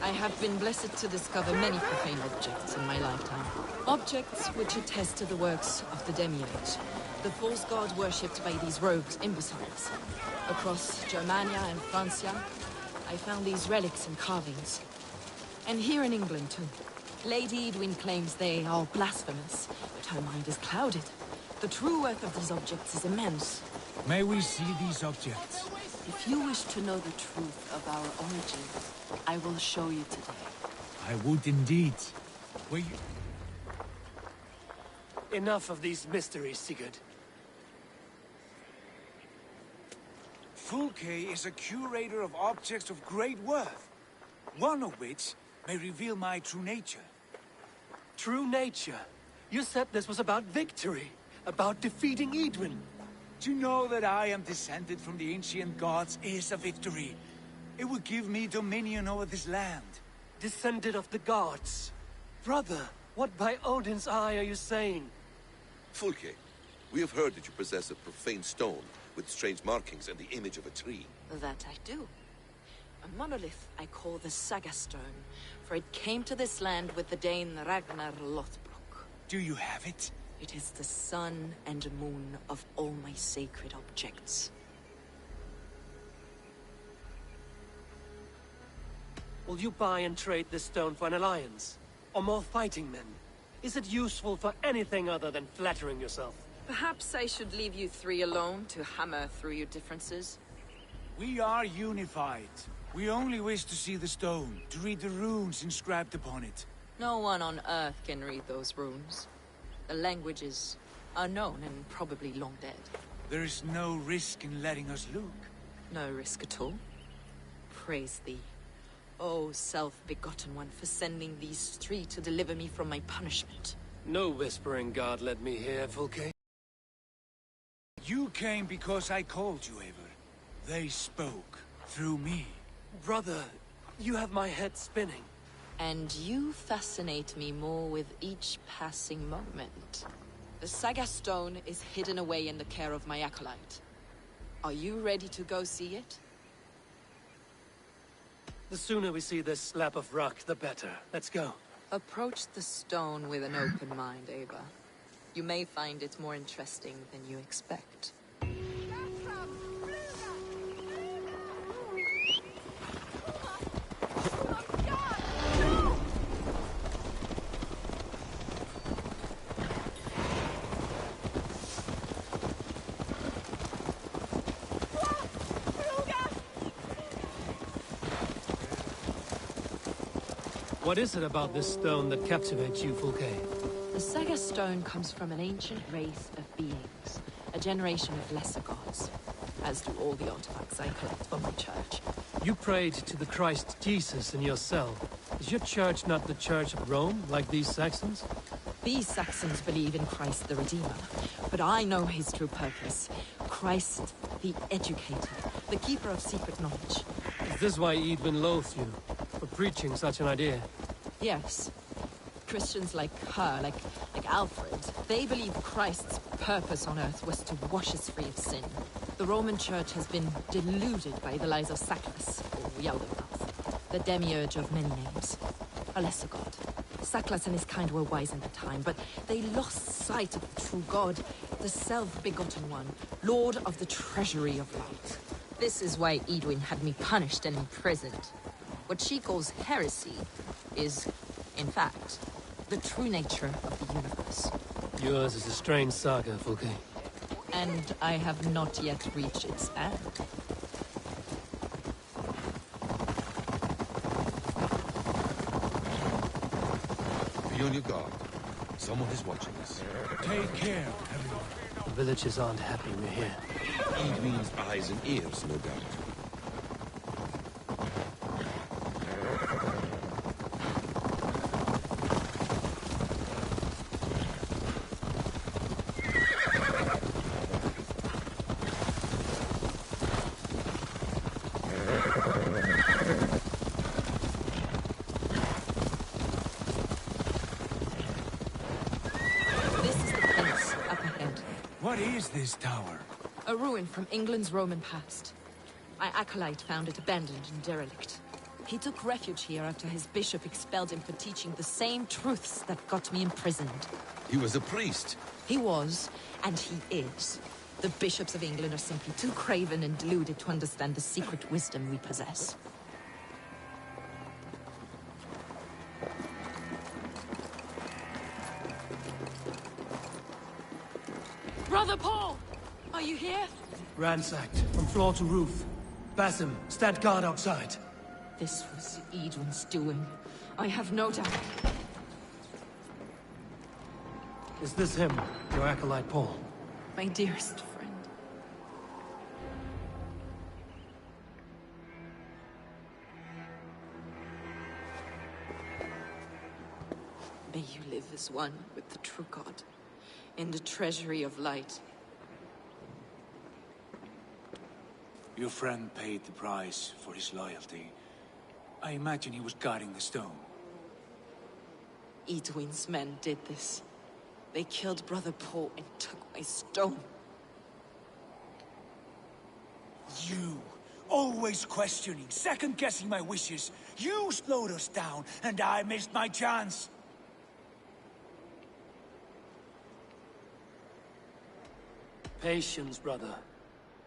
Speaker 20: I have been blessed to discover many profane objects in my lifetime. Objects which attest to the works of the Demiurge, the false god worshipped by these rogues imbeciles. Across Germania and Francia, I found these relics and carvings. And here in England, too. Lady Edwin claims they are blasphemous, but her mind is clouded. The true worth of these objects is immense.
Speaker 6: May we see these objects?
Speaker 20: If you wish to know the truth of our origins, I will show you today.
Speaker 6: I would indeed. Will you...
Speaker 2: Enough of these mysteries, Sigurd.
Speaker 6: Fulke is a curator of objects of great worth, one of which may reveal my true nature.
Speaker 2: True nature? You said this was about victory, about defeating Edwin.
Speaker 6: To know that I am descended from the ancient gods is a victory. It will give me dominion over this land.
Speaker 2: Descended of the gods? Brother, what by Odin's eye are you saying?
Speaker 7: Fulke, we have heard that you possess a profane stone with strange markings and the image of a tree.
Speaker 20: That I do. A monolith I call the Saga Stone, for it came to this land with the Dane Ragnar Lothbrok.
Speaker 6: Do you have it?
Speaker 20: It is the sun and moon of all my sacred objects.
Speaker 2: Will you buy and trade this stone for an alliance? Or more fighting men? Is it useful for anything other than flattering yourself?
Speaker 20: Perhaps I should leave you three alone to hammer through your differences.
Speaker 6: We are unified. We only wish to see the stone, to read the runes inscribed upon it.
Speaker 20: No one on Earth can read those runes. The language is unknown and probably long dead.
Speaker 6: There is no risk in letting us look.
Speaker 20: No risk at all. Praise thee, O self-begotten one, for sending these three to deliver me from my punishment.
Speaker 2: No whispering God led me here, Fulke.
Speaker 6: You came because I called you, Eivor. They spoke through me.
Speaker 2: Brother, you have my head spinning.
Speaker 20: And you fascinate me more with each passing moment. The Saga Stone is hidden away in the care of my acolyte. Are you ready to go see it?
Speaker 2: The sooner we see this slab of rock, the better. Let's go.
Speaker 20: Approach the stone with an open mind, Ava. You may find it more interesting than you expect.
Speaker 2: What is it about this stone that captivates you, Fulke?
Speaker 20: The Saga Stone comes from an ancient race of beings, a generation of lesser gods, as do all the artifacts I collect for my church.
Speaker 2: You prayed to the Christ Jesus in your cell. Is your church not the Church of Rome, like these Saxons?
Speaker 20: These Saxons believe in Christ the Redeemer, but I know his true purpose. Christ the Educator, the keeper of secret knowledge.
Speaker 2: Is this why Edwin loathes you, for preaching such an idea?
Speaker 20: Yes. Christians like her, like Alfred, they believe Christ's purpose on earth was to wash us free of sin. The Roman Church has been deluded by the lies of Saklas, or Yaldabaoth, the demiurge of many names. A lesser god. Saklas and his kind were wise in their time, but they lost sight of the true God, the self-begotten one, Lord of the treasury of light. This is why Edwin had me punished and imprisoned. What she calls heresy is, in fact, the true nature of the universe.
Speaker 2: Yours is a strange saga, Fulke.
Speaker 20: And I have not yet reached its end.
Speaker 7: Be on your guard. Someone is watching us.
Speaker 6: Take care, everyone.
Speaker 2: The villagers aren't happy we're here.
Speaker 7: Edwin's eyes and ears, no doubt.
Speaker 6: What is this tower?
Speaker 20: A ruin from England's Roman past. my acolyte found it abandoned and derelict. He took refuge here after his bishop expelled him for teaching the same truths that got me imprisoned.
Speaker 7: He was a priest.
Speaker 20: He was, and he is. The bishops of England are simply too craven and deluded to understand the secret wisdom we possess. Brother Paul! Are you here?
Speaker 2: Ransacked, from floor to roof. Basim, stand guard outside.
Speaker 20: This was Edwin's doing. I have no doubt.
Speaker 2: Is this him, your acolyte Paul?
Speaker 20: My dearest friend. May you live as one with the true God, in the treasury of light.
Speaker 6: Your friend paid the price for his loyalty. I imagine he was guarding the stone.
Speaker 20: Edwin's men did this. They killed Brother Paul and took my stone.
Speaker 6: You, always questioning, second-guessing my wishes. You slowed us down, and I missed my chance.
Speaker 2: Patience, brother.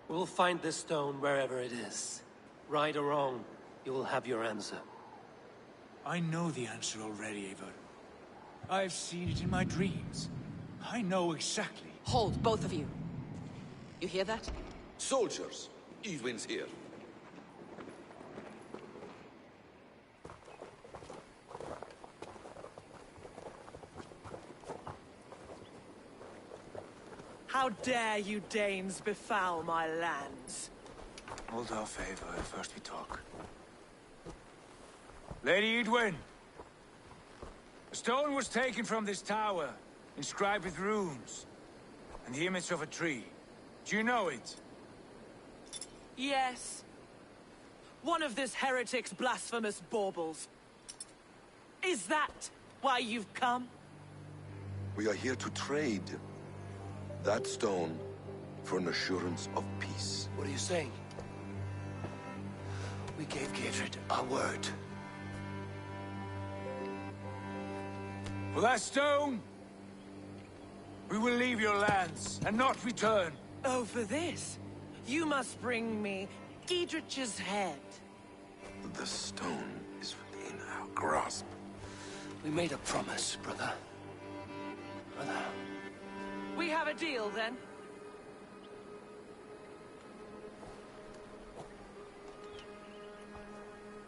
Speaker 2: We'll find this stone wherever it is. Right or wrong, you will have your answer.
Speaker 6: I know the answer already, Eivor. I've seen it in my dreams. I know exactly.
Speaker 20: Hold, both of you. You hear that?
Speaker 7: Soldiers, Edwin's here.
Speaker 8: How dare you Danes befoul my lands?
Speaker 6: Hold off, Eivor. First we talk. Lady Edwin! A stone was taken from this tower, inscribed with runes, and the image of a tree. Do you know it?
Speaker 8: Yes. One of this heretic's blasphemous baubles. Is that why you've come?
Speaker 7: We are here to trade that stone for an assurance of peace.
Speaker 2: What are you saying? We gave Gatred our word.
Speaker 6: For that stone, we will leave your lands and not return.
Speaker 8: Oh, for this, you must bring me Giedrich's head.
Speaker 7: The stone is within our grasp.
Speaker 2: We made a promise, brother. Brother.
Speaker 8: We have a deal, then?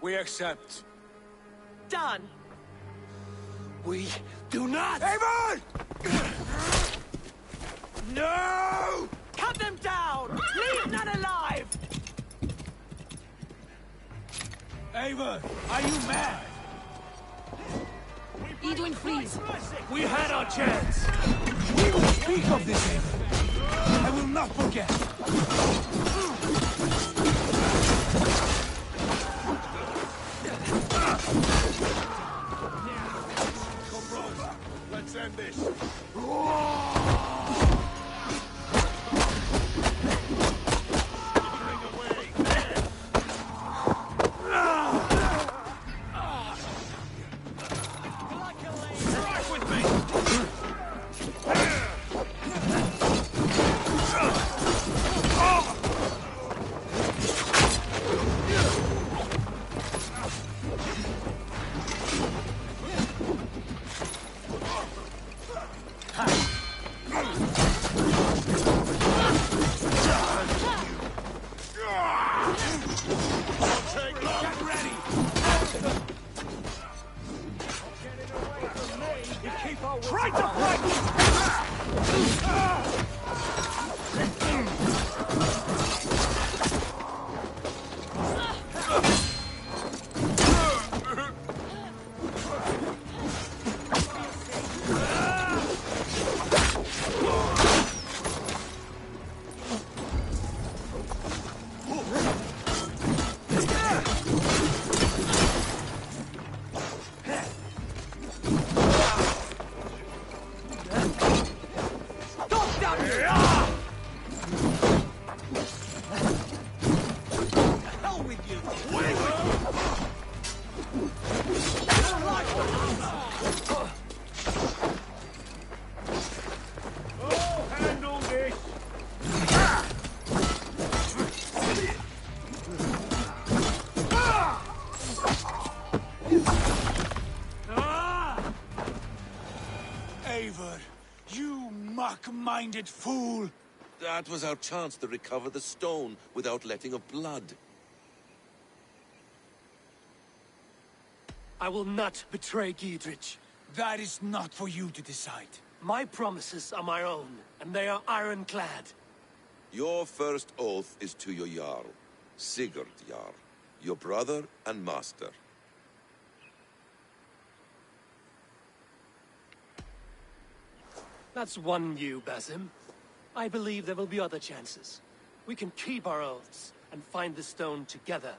Speaker 6: We accept.
Speaker 8: Done.
Speaker 2: We do not!
Speaker 6: Eivor! No!
Speaker 8: Cut them down! Leave none alive!
Speaker 6: Eivor, are you mad?
Speaker 20: Edwin, please.
Speaker 6: We had our chance. We will speak of this, Eivor. I will not forget.
Speaker 11: Let's end this.
Speaker 6: Eivor, you muck-minded fool!
Speaker 7: That was our chance to recover the stone without letting of blood.
Speaker 2: I will not betray Giedrich.
Speaker 6: That is not for you to decide.
Speaker 2: My promises are my own, and they are ironclad.
Speaker 7: Your first oath is to your Jarl, Sigurd Jarl, your brother and master.
Speaker 2: That's one view, Basim. I believe there will be other chances. We can keep our oaths and find the stone together.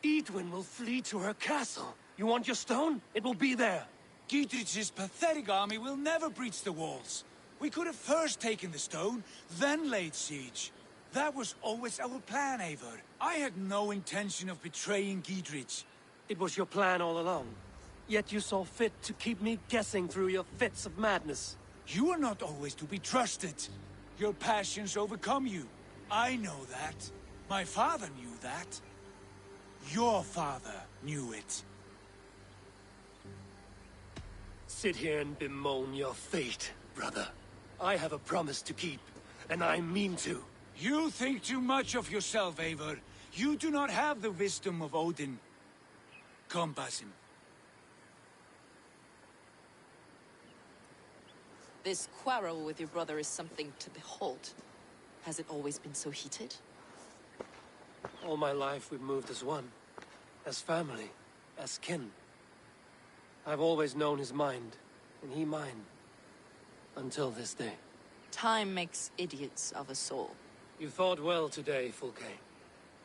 Speaker 2: Edwin will flee to her castle. You want your stone? It will be there.
Speaker 6: Giedrich's pathetic army will never breach the walls. We could have first taken the stone, then laid siege. That was always our plan, Eivor. I had no intention of betraying Giedrich.
Speaker 2: It was your plan all along. Yet you saw fit to keep me guessing through your fits of madness.
Speaker 6: You are not always to be trusted. Your passions overcome you. I know that. My father knew that. Your father knew it.
Speaker 2: Sit here and bemoan your fate, brother. I have a promise to keep, and I mean to.
Speaker 6: You think too much of yourself, Eivor. You do not have the wisdom of Odin. Come, Basim.
Speaker 20: This quarrel with your brother is something to behold. Has it always been so heated?
Speaker 2: All my life we've moved as one. As family. As kin. I've always known his mind, and he mine. Until this day.
Speaker 20: Time makes idiots of us all.
Speaker 2: You fought well today, Fulke.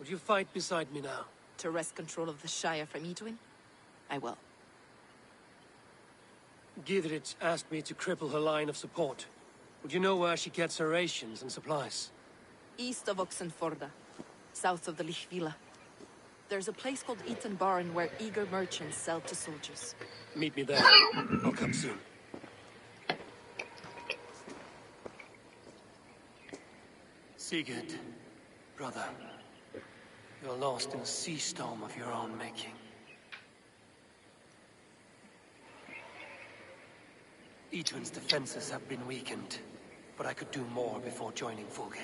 Speaker 2: Would you fight beside me now?
Speaker 20: To wrest control of the Shire from Edwin? I will.
Speaker 2: Giedrich asked me to cripple her line of support. Would you know where she gets her rations and supplies?
Speaker 20: East of Oxenforda, south of the Lichvila. There's a place called Eaton Barn where eager merchants sell to soldiers.
Speaker 2: Meet me there. I'll come soon. Sigurd, brother, you're lost in a sea storm of your own making. Edwin's defenses have been weakened, but I could do more before joining Fulke.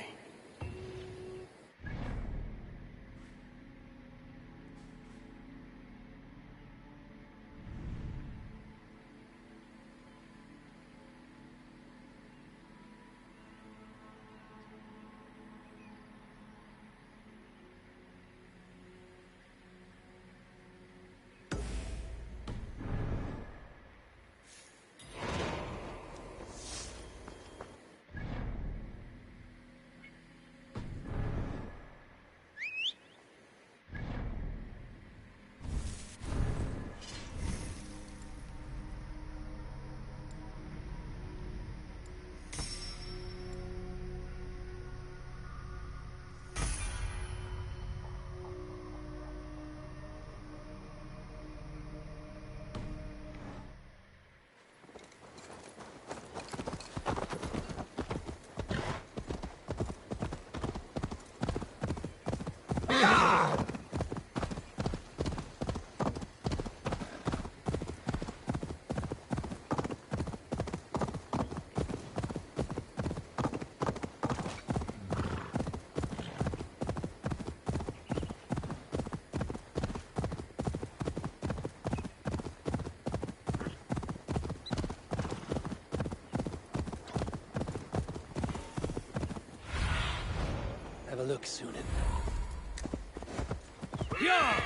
Speaker 2: Have a look, Sunan.
Speaker 6: Yeah!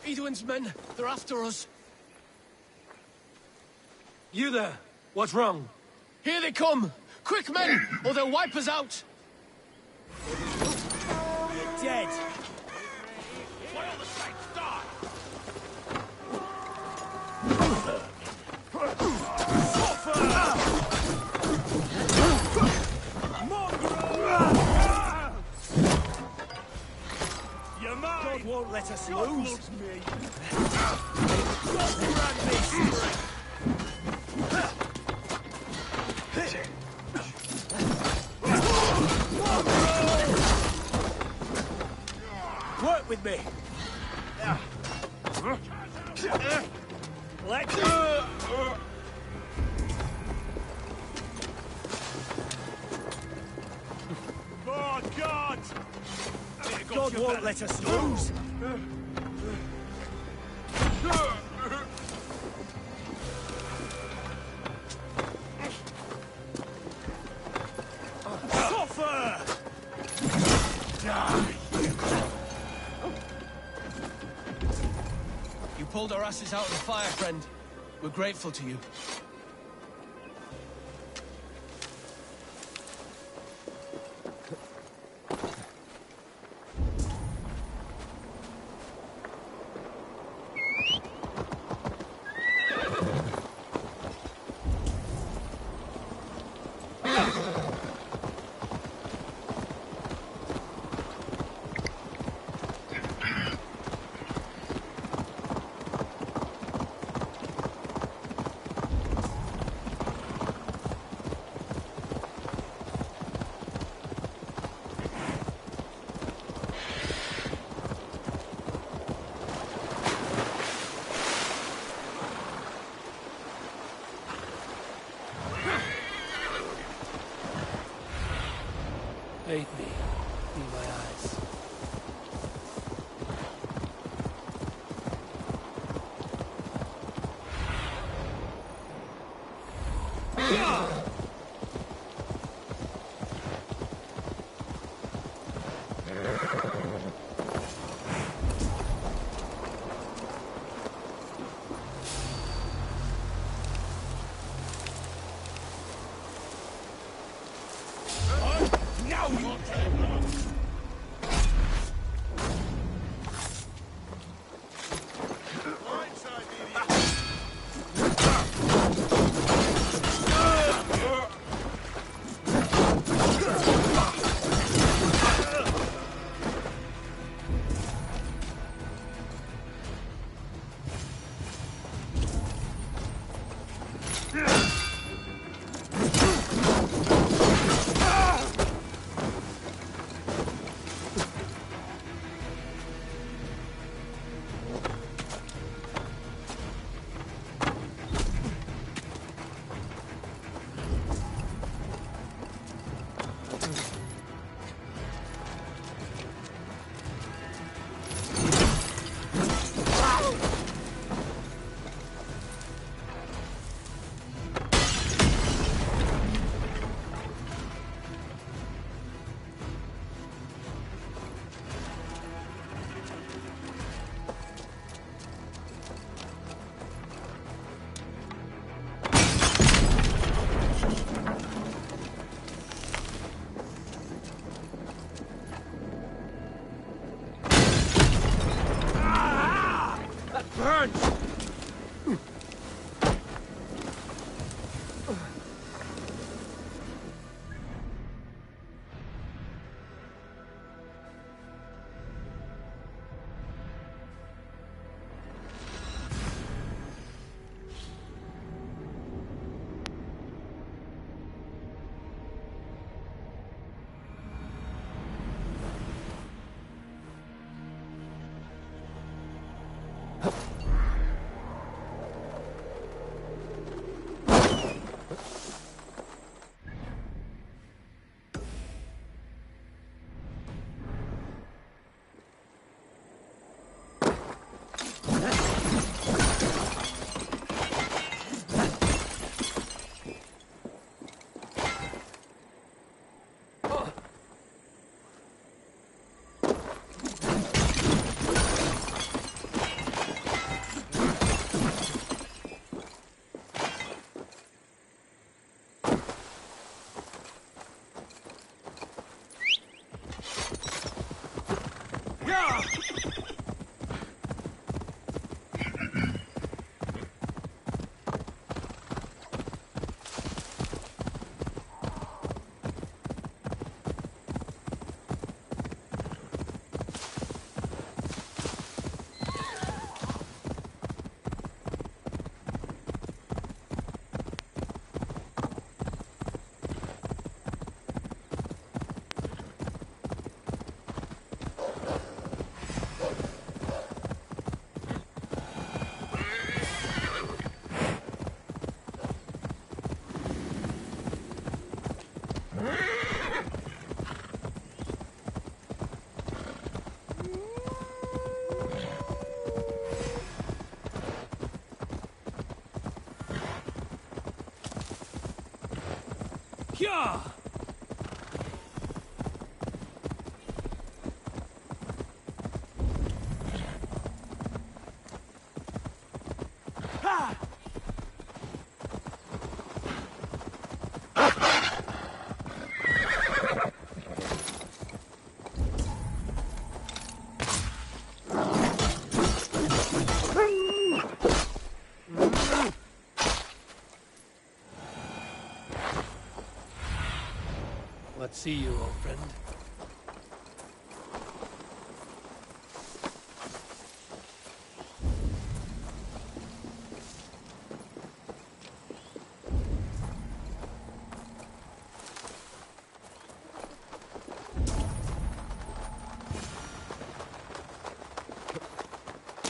Speaker 2: Edwin's men, they're after us. You there, what's wrong? Here they come! Quick, men, or they'll wipe us out!
Speaker 6: You're dead!
Speaker 13: Why all the sights die?
Speaker 18: let us lose. Work with me. Let go. Oh, God! God won't let us lose. Suffer! Die!
Speaker 17: You pulled our asses out of the fire, friend. We're grateful to you. Aid me, be my eyes.
Speaker 2: Yeah! Let's see you, old friend.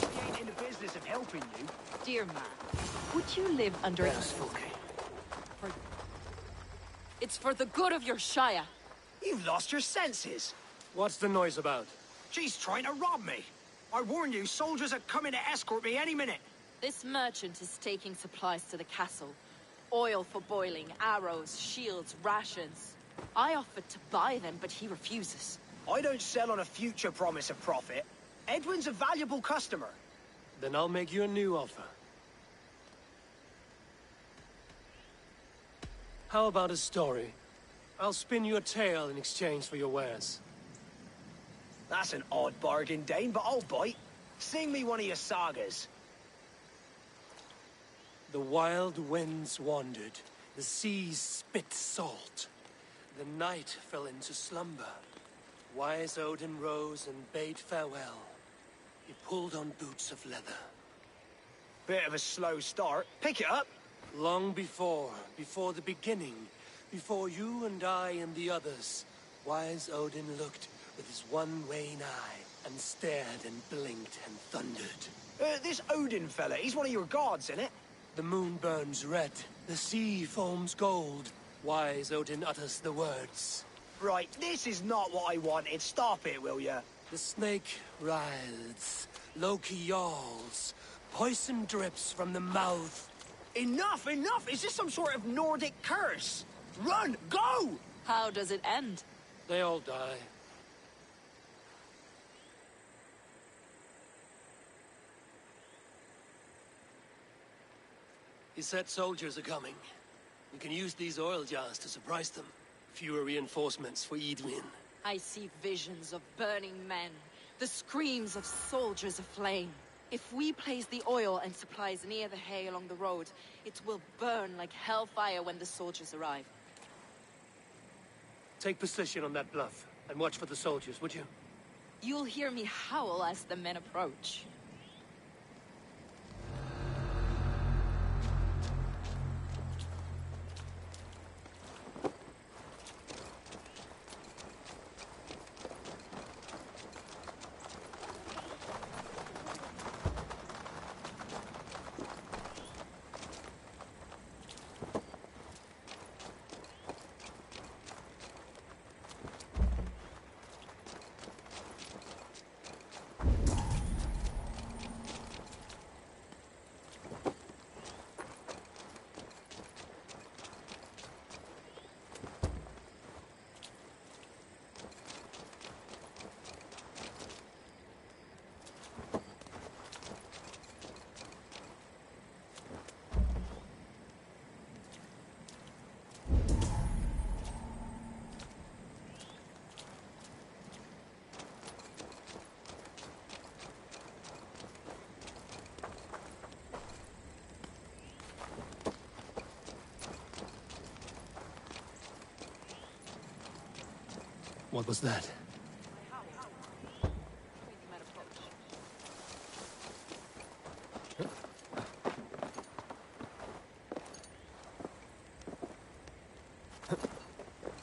Speaker 21: We ain't in the business of helping you.
Speaker 20: Dear man, would you live under a... It's for the good of your Shire.
Speaker 21: You've lost your senses.
Speaker 2: What's the noise about?
Speaker 21: She's trying to rob me. I warn you, soldiers are coming to escort me any minute.
Speaker 20: This merchant is taking supplies to the castle. Oil for boiling, arrows, shields, rations. I offered to buy them, but he refuses.
Speaker 21: I don't sell on a future promise of profit. Edwin's a valuable customer.
Speaker 2: Then I'll make you a new offer. How about a story? I'll spin you a tale in exchange for your wares.
Speaker 21: That's an odd bargain, Dane, but I'll bite. Sing me one of your sagas.
Speaker 2: The wild winds wandered, the seas spit salt. The night fell into slumber. Wise Odin rose and bade farewell. He pulled on boots of leather.
Speaker 21: Bit of a slow start. Pick it up.
Speaker 2: Long before the beginning, before you and I and the others, Wise Odin looked with his one wan eye and stared and blinked and thundered.
Speaker 21: This Odin fella, he's one of your gods, isn't it?
Speaker 2: The moon burns red, the sea foams gold. Wise Odin utters the words.
Speaker 21: Right, this is not what I wanted. Stop it, will ya?
Speaker 2: The snake writhes, Loki yawls, poison drips from the mouth.
Speaker 21: Enough, enough! Is this some sort of Nordic curse? Run! Go!
Speaker 20: How does it end?
Speaker 2: They all die. He said soldiers are coming. We can use these oil jars to surprise them. Fewer reinforcements for Edwin.
Speaker 20: I see visions of burning men, the screams of soldiers aflame. If we place the oil and supplies near the hay along the road, it will burn like hellfire when the soldiers arrive.
Speaker 2: Take position on that bluff, and watch for the soldiers, would you?
Speaker 20: You'll hear me howl as the men approach.
Speaker 2: What was that?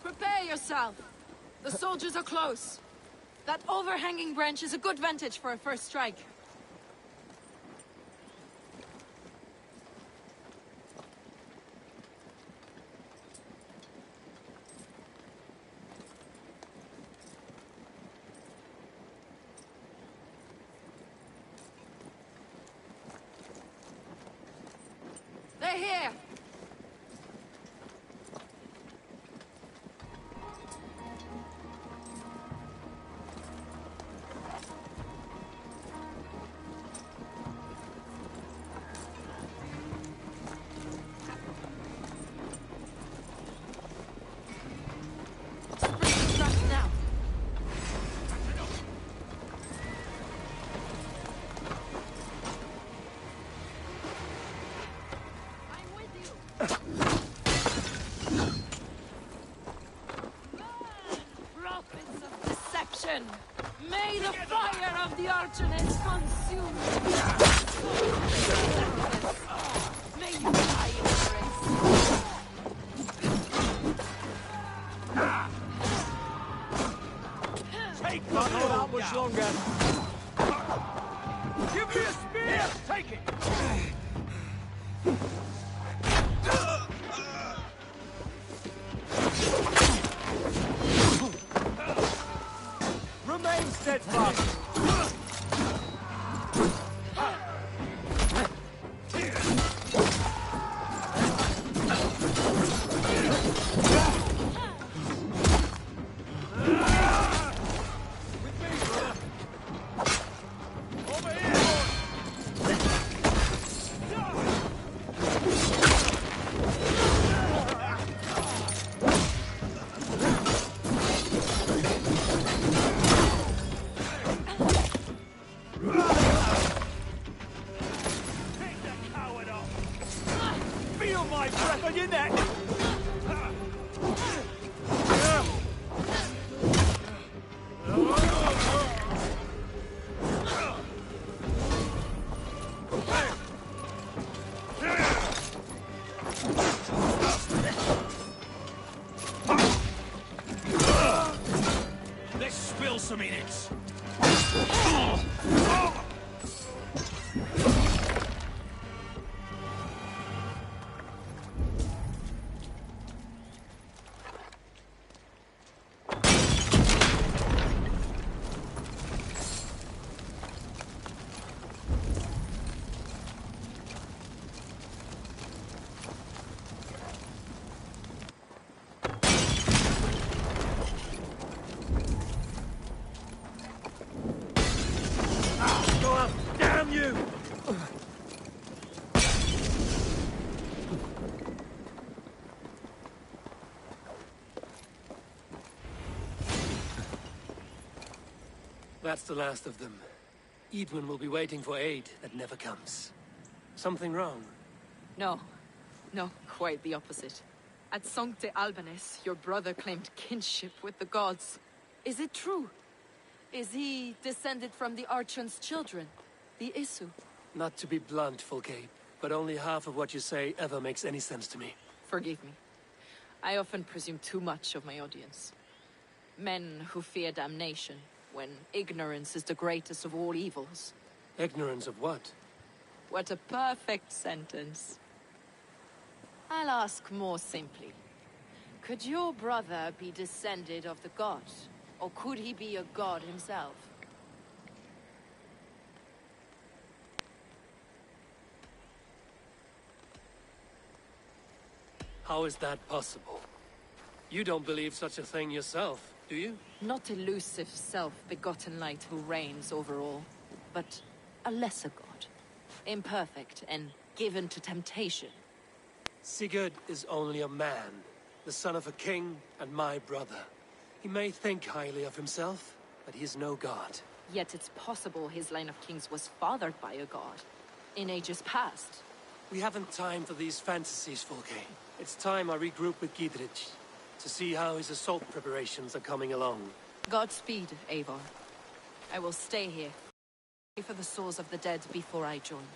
Speaker 20: Prepare yourself! The soldiers are close. That overhanging branch is a good vantage for a first strike. They're here! Archon! May the fire of the Archoness consume you! May you die in grace!
Speaker 18: Take not that much longer! Give me a spear! Take it! Remain steadfast! My breath on your neck! Let's spill some in it! Damn you!
Speaker 2: That's the last of them. Edwin will be waiting for aid that never comes. Something wrong?
Speaker 20: No. No, quite the opposite. At Sancte Albanus, your brother claimed kinship with the gods. Is it true? Is he descended from the Archon's children, the Isu?
Speaker 2: Not to be blunt, Fulcape, but only half of what you say ever makes any sense to me.
Speaker 20: Forgive me. I often presume too much of my audience. Men who fear damnation, when ignorance is the greatest of all evils.
Speaker 2: Ignorance of what?
Speaker 20: What a perfect sentence. I'll ask more simply. Could your brother be descended of the gods? Or could he be a god himself?
Speaker 2: How is that possible? You don't believe such a thing yourself, do you?
Speaker 20: Not elusive self-begotten light who reigns over all, but a lesser god. Imperfect and given to temptation.
Speaker 2: Sigurd is only a man, the son of a king and my brother. He may think highly of himself, but he is no god.
Speaker 20: Yet it's possible his line of kings was fathered by a god, in ages past.
Speaker 2: We haven't time for these fantasies, Fulke. It's time I regroup with Gidrich, to see how his assault preparations are coming along.
Speaker 20: Godspeed, Eivor. I will stay here, for the souls of the dead before I join you.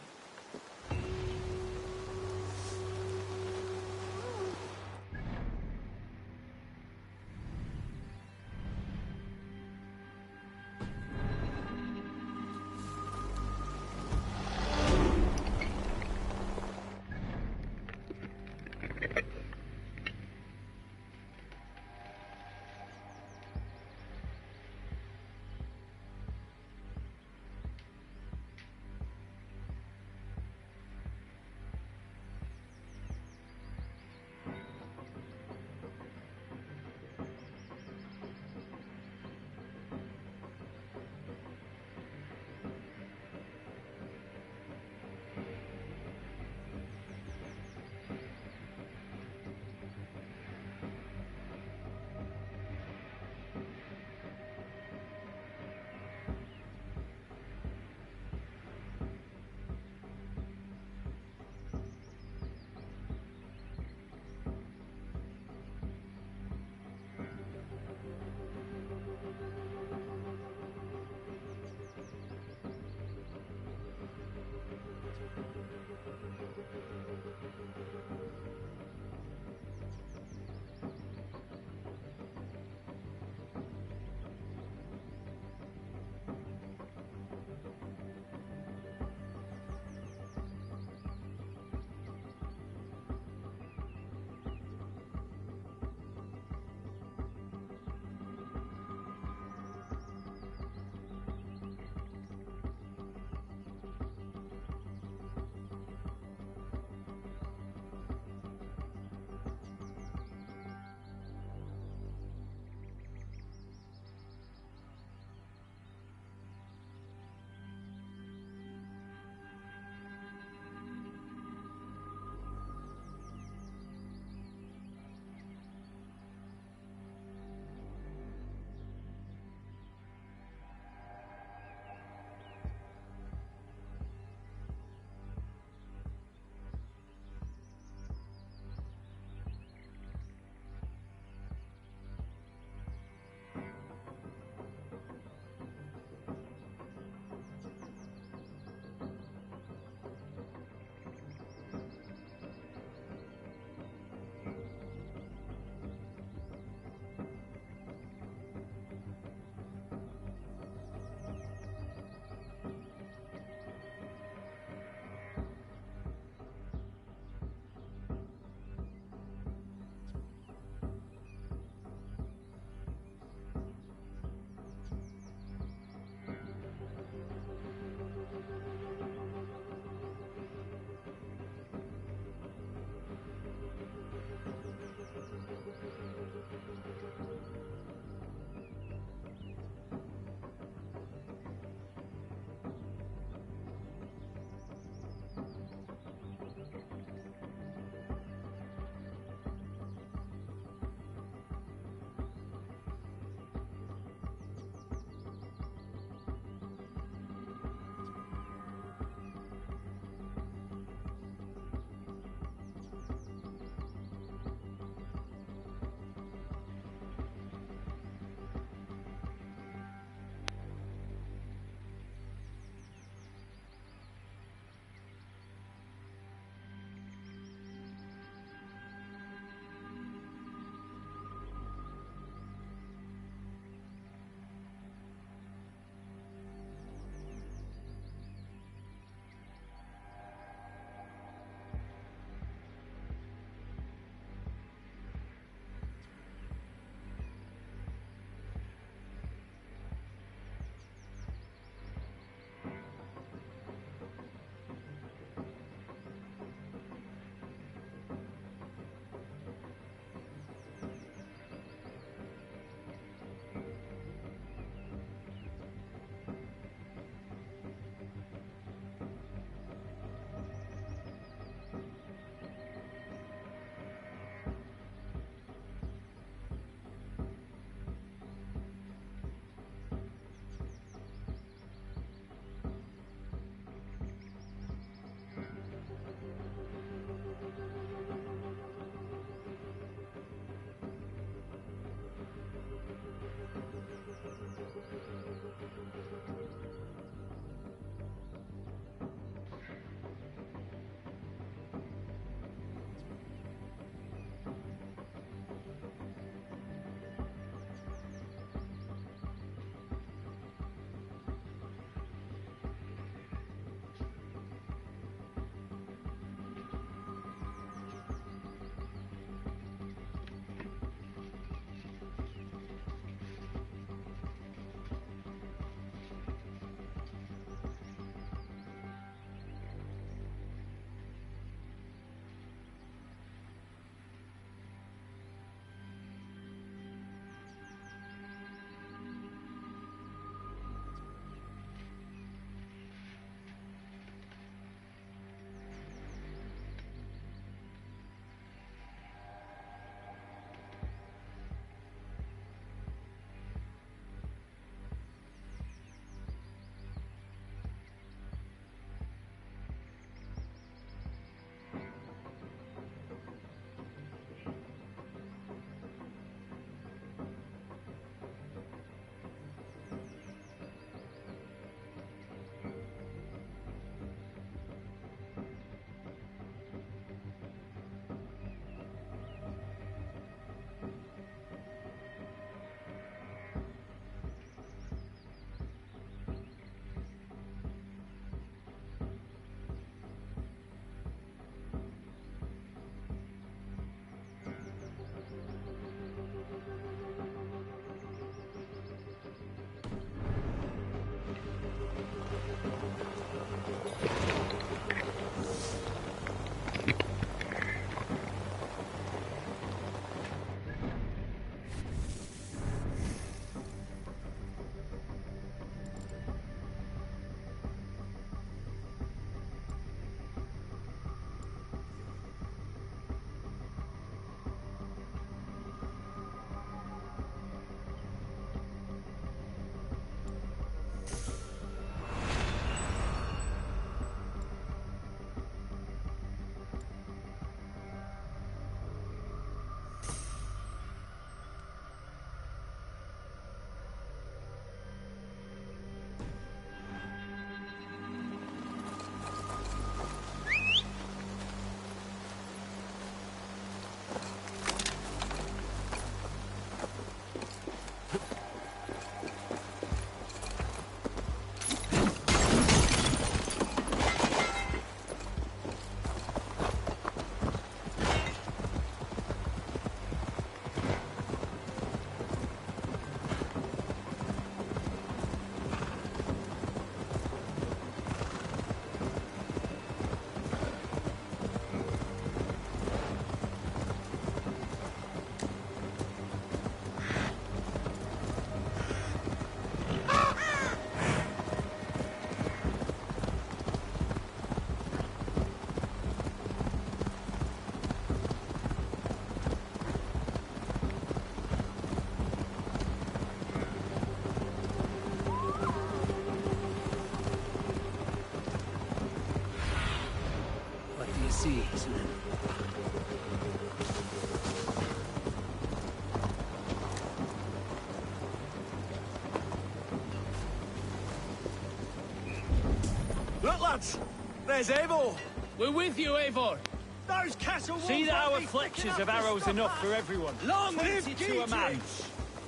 Speaker 18: lads! There's Eivor!
Speaker 17: We're with you, Eivor!
Speaker 18: Those castle walls. See that our flexures of arrows enough for everyone. Long live to a man!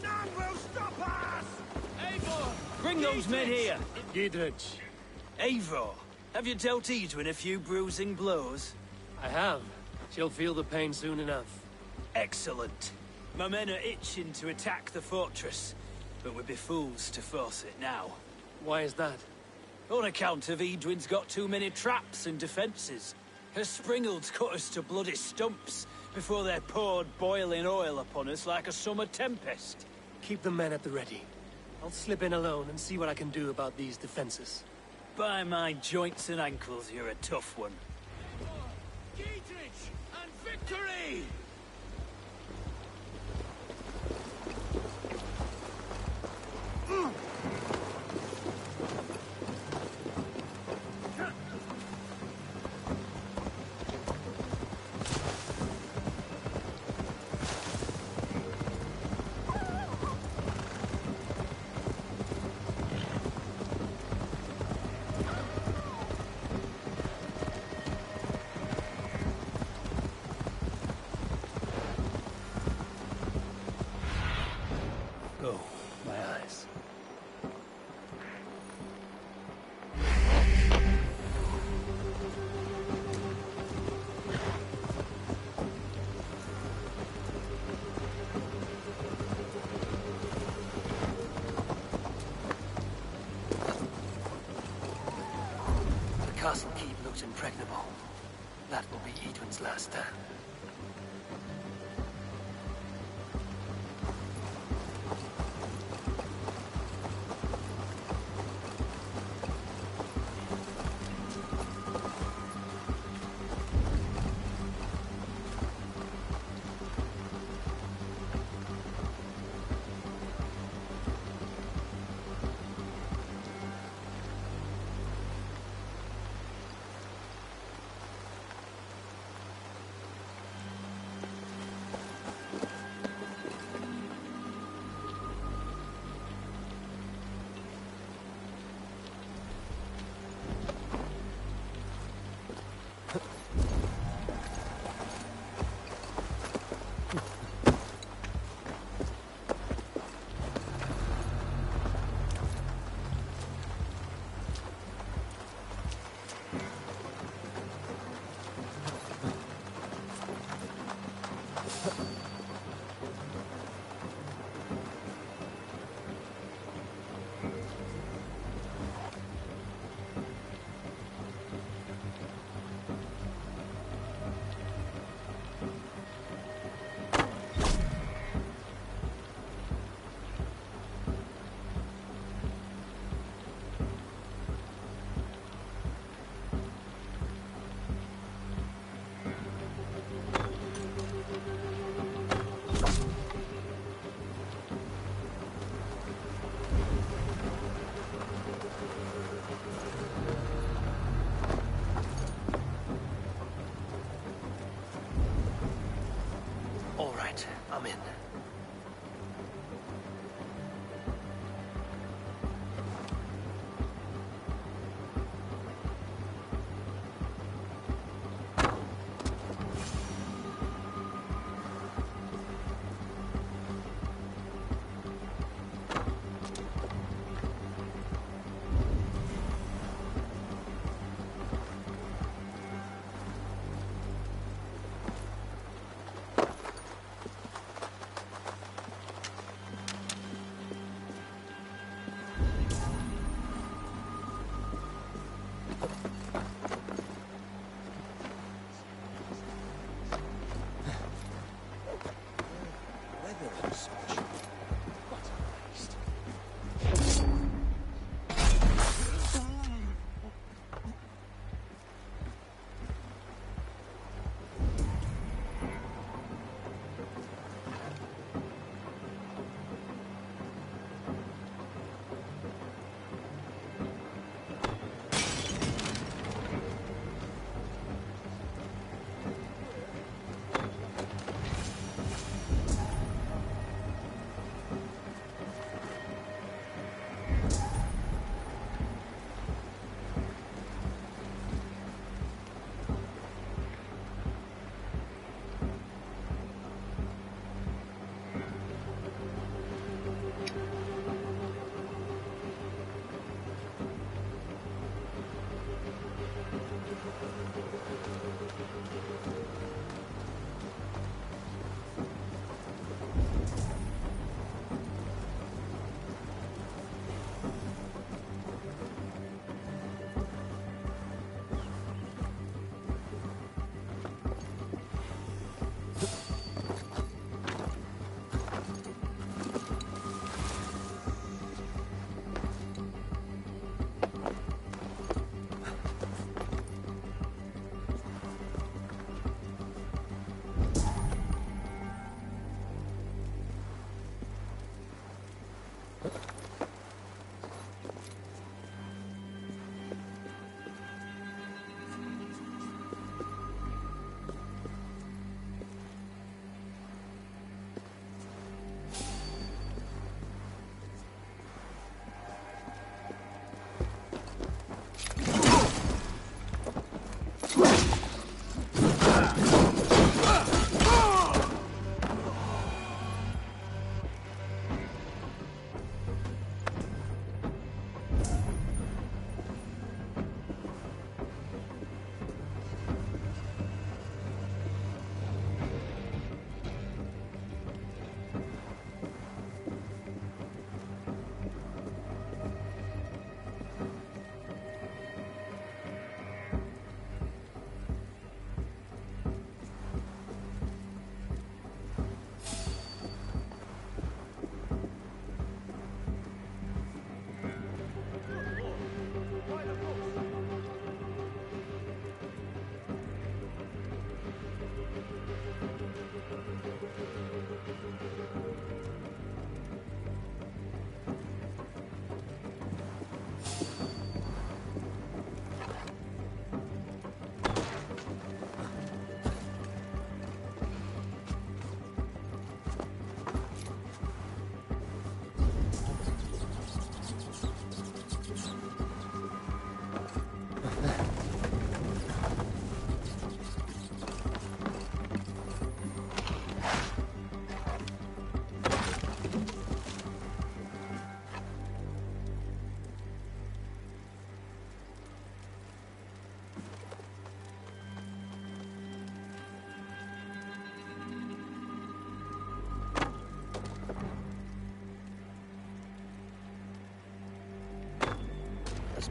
Speaker 13: None will stop us!
Speaker 17: Eivor!
Speaker 18: Bring those men here!
Speaker 17: Gidrich.
Speaker 18: Eivor, have you dealt Edwin a few bruising blows?
Speaker 2: I have. She'll feel the pain soon enough.
Speaker 18: Excellent. My men are itching to attack the fortress, but we'd be fools to force it now.
Speaker 2: Why is that?
Speaker 18: On account of Edwin's got too many traps and defences. Her springalds cut us to bloody stumps before they poured boiling oil upon us like a summer tempest.
Speaker 2: Keep the men at the ready. I'll slip in alone and see what I can do about these defences.
Speaker 18: By my joints and ankles, you're a tough one.
Speaker 17: Gidrich and victory!
Speaker 2: Go, my eyes. The castle keep looks impregnable. That will be Edwin's last stand. I'm in.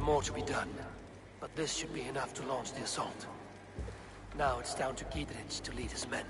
Speaker 2: more to be done, but this should be enough to launch the assault. Now it's down to Giedrich to lead his men.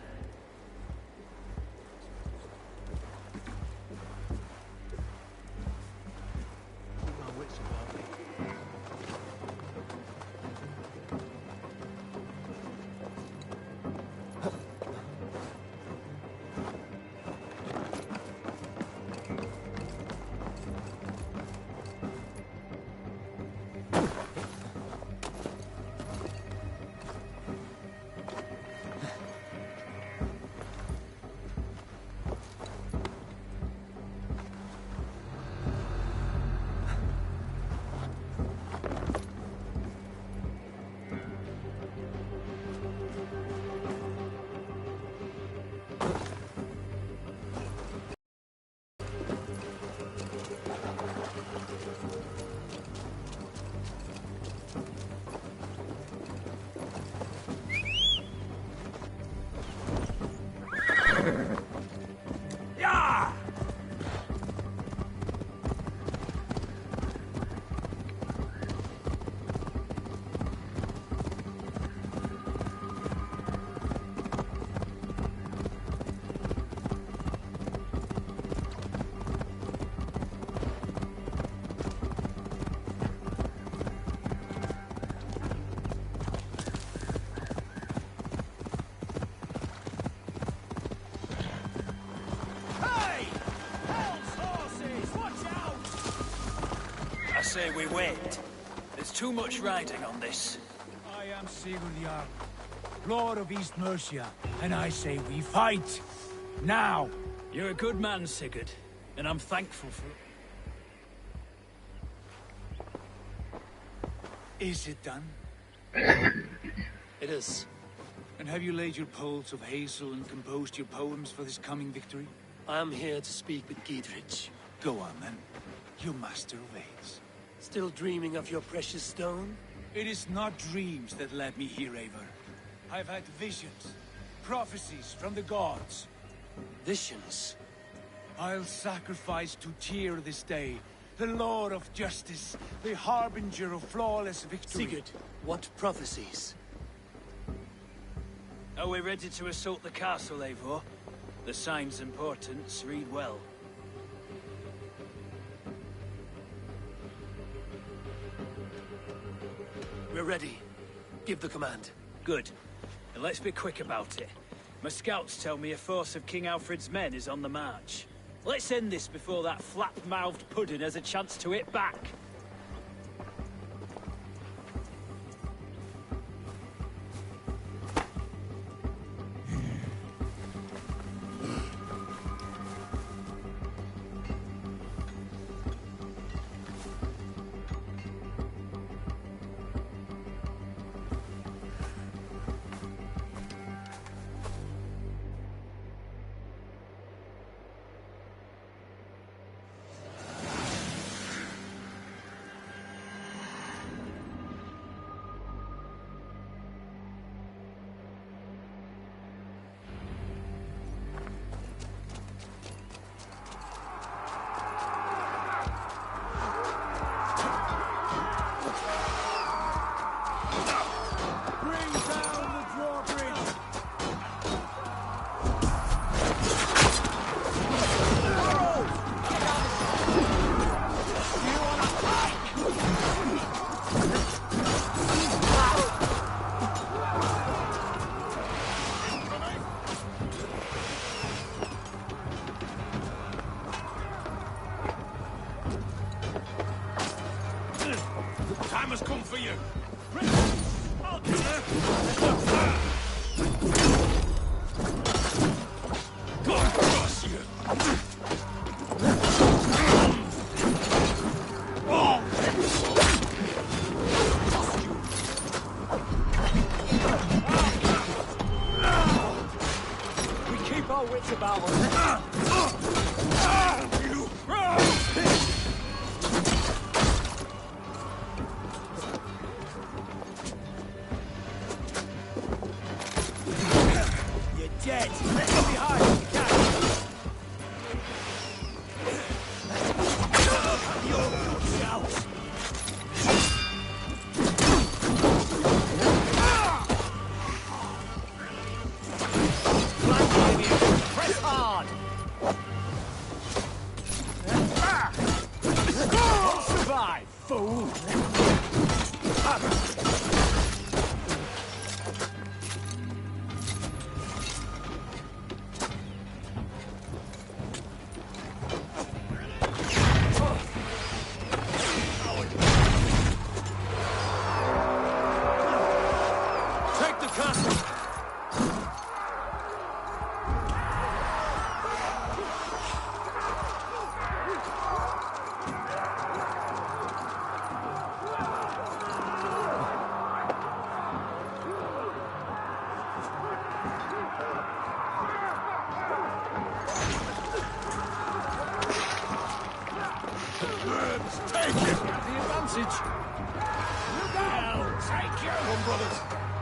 Speaker 18: I say we wait. There's too much riding on this.
Speaker 6: I am Sigurd Jarl, Lord of East Mercia, and I say we fight! Now!
Speaker 18: You're a good man, Sigurd, and I'm thankful for it.
Speaker 6: Is it done?
Speaker 2: It is.
Speaker 6: And have you laid your poles of hazel and composed your poems for this coming victory?
Speaker 2: I am here to speak with Giedrich.
Speaker 6: Go on, then. You master of aids.
Speaker 2: Still dreaming of your precious stone?
Speaker 6: It is not dreams that led me here, Eivor. I've had visions, prophecies from the gods.
Speaker 2: Visions?
Speaker 6: I'll sacrifice to Tyr this day, the Lord of Justice, the harbinger of flawless victory.
Speaker 2: Sigurd, what prophecies?
Speaker 18: Are we ready to assault the castle, Eivor? The sign's importance, read well.
Speaker 2: We're ready. Give the command.
Speaker 18: Good. And let's be quick about it. My scouts tell me a force of King Alfred's men is on the march. Let's end this before that flap-mouthed pudding has a chance to hit back.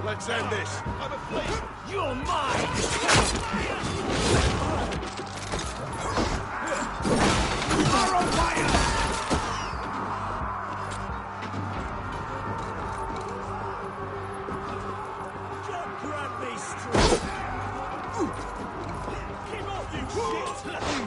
Speaker 19: Let's end this. I'm afraid
Speaker 18: you're mine. You're on fire. Don't grab me straight. Keep off, you shit.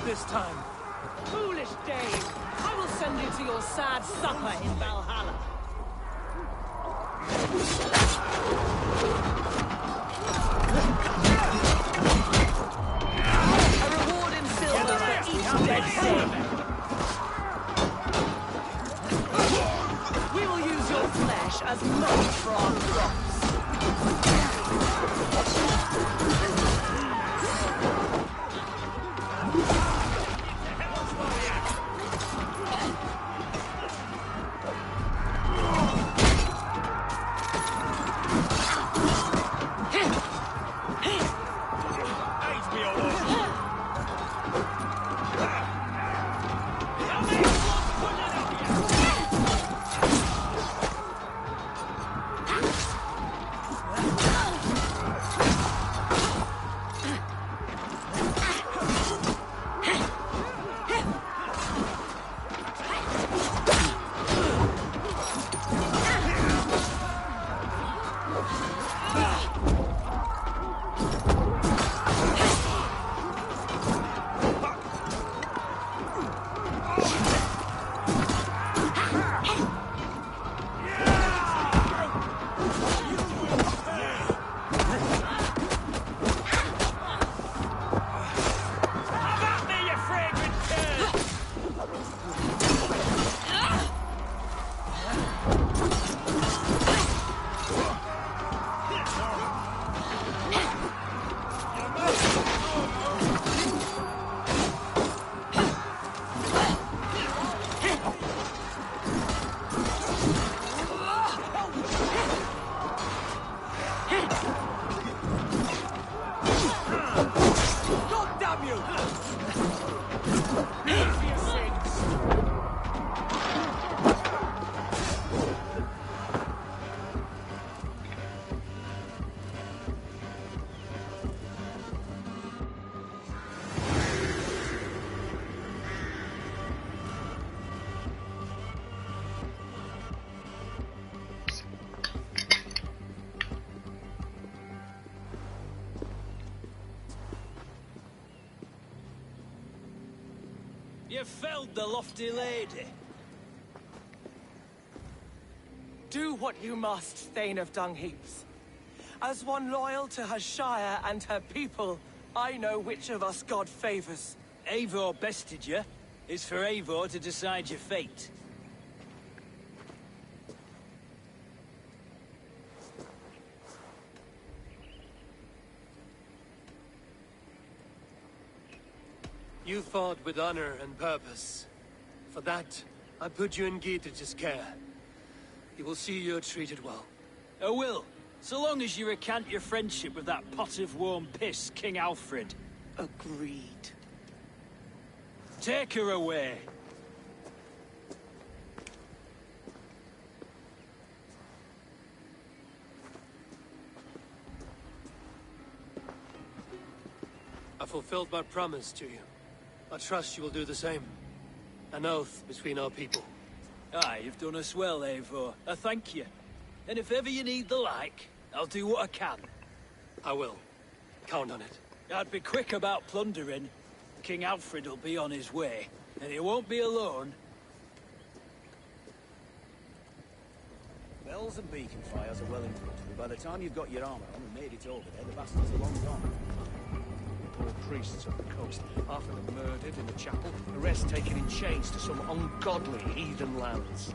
Speaker 8: This time. Foolish Dane! I will send you to your sad supper in Valhalla. A reward in silver for each dead sin. We will use your flesh as mulch for our crops.
Speaker 18: You felled the lofty lady.
Speaker 8: Do what you must, Thane of Dungheaps. As one loyal to her shire and her people, I know which of us God favors.
Speaker 18: Eivor bested you. It's for Eivor to decide your fate.
Speaker 2: You fought with honor and purpose. For that, I put you in Gidrich's care. You will see you're treated well.
Speaker 18: I will, so long as you recant your friendship with that pot of warm piss, King Alfred.
Speaker 8: Agreed.
Speaker 18: Take her away.
Speaker 2: I fulfilled my promise to you. I trust you will do the same. An oath between our people.
Speaker 18: Aye, you've done us well, Eivor. I thank you. And if ever you need the like, I'll do what I can.
Speaker 2: I will. Count on it.
Speaker 18: I'd be quick about plundering. King Alfred will be on his way, and he won't be alone.
Speaker 3: Bells and beacon fires are well and good, but by the time you've got your armor on and made it over there, the bastards are long gone.
Speaker 22: Poor priests on the coast, half of them murdered in the chapel, the rest taken in chains to some ungodly heathen lands.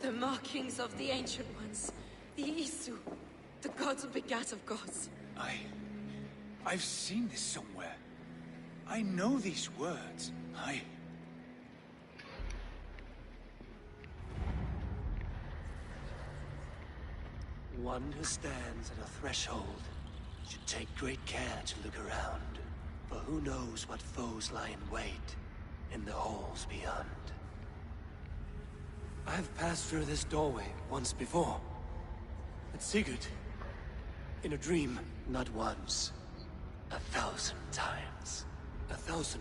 Speaker 23: The markings of the Ancient Ones. The Isu. The gods begat of gods.
Speaker 6: I've seen this somewhere. I know these words.
Speaker 2: One who stands at a threshold should take great care to look around. For who knows what foes lie in wait in the halls beyond. I've passed through this doorway once before. At Sigurd. In a dream, not once. 1,000 times. 1,000.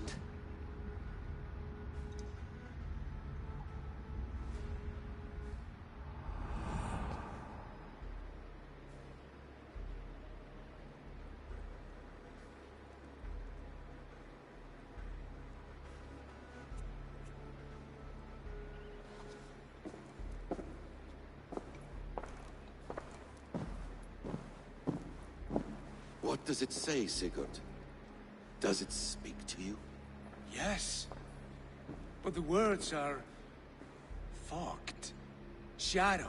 Speaker 7: What does it say, Sigurd? Does it speak to you?
Speaker 6: Yes. But the words are fogged, shadowed.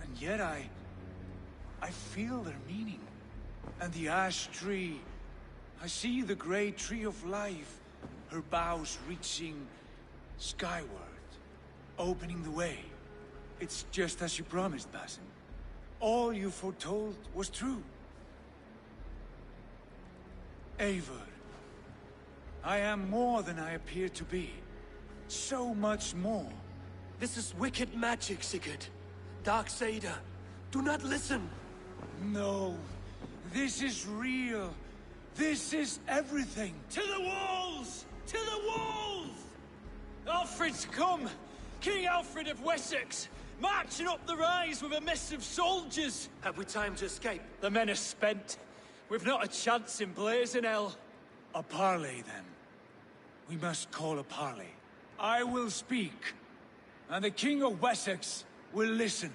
Speaker 6: And yet I feel their meaning. And the ash tree, I see the great tree of life, her boughs reaching skyward, opening the way. It's just as you promised, Basim. All you foretold was true. Eivor, I am more than I appear to be. So much more.
Speaker 2: This is wicked magic, Sigurd. Darksader, do not listen.
Speaker 6: No, this is real. This is everything.
Speaker 18: To the walls! To the walls! Alfred's come! King Alfred of Wessex! Marching up the rise with a mess of soldiers!
Speaker 2: Have we time to escape?
Speaker 18: The men are spent. We've not a chance in blazing hell.
Speaker 6: A parley, then. We must call a parley. I will speak, and the King of Wessex will listen.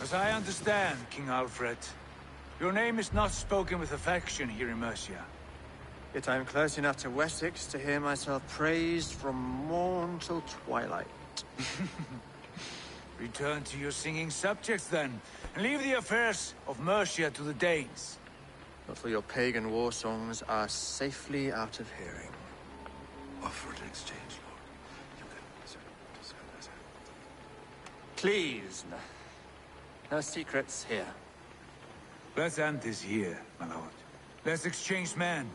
Speaker 6: As I understand, King Alfred, your name is not spoken with affection here in Mercia.
Speaker 5: Yet I am close enough to Wessex to hear myself praised from morn till twilight.
Speaker 6: Return to your singing subjects, then, and leave the affairs of Mercia to the Danes.
Speaker 5: Not till your pagan war songs are safely out of hearing.
Speaker 7: Offer to exchange, Lord.
Speaker 5: Please, no secrets here.
Speaker 6: Let's end this here, my lord. Let's exchange men.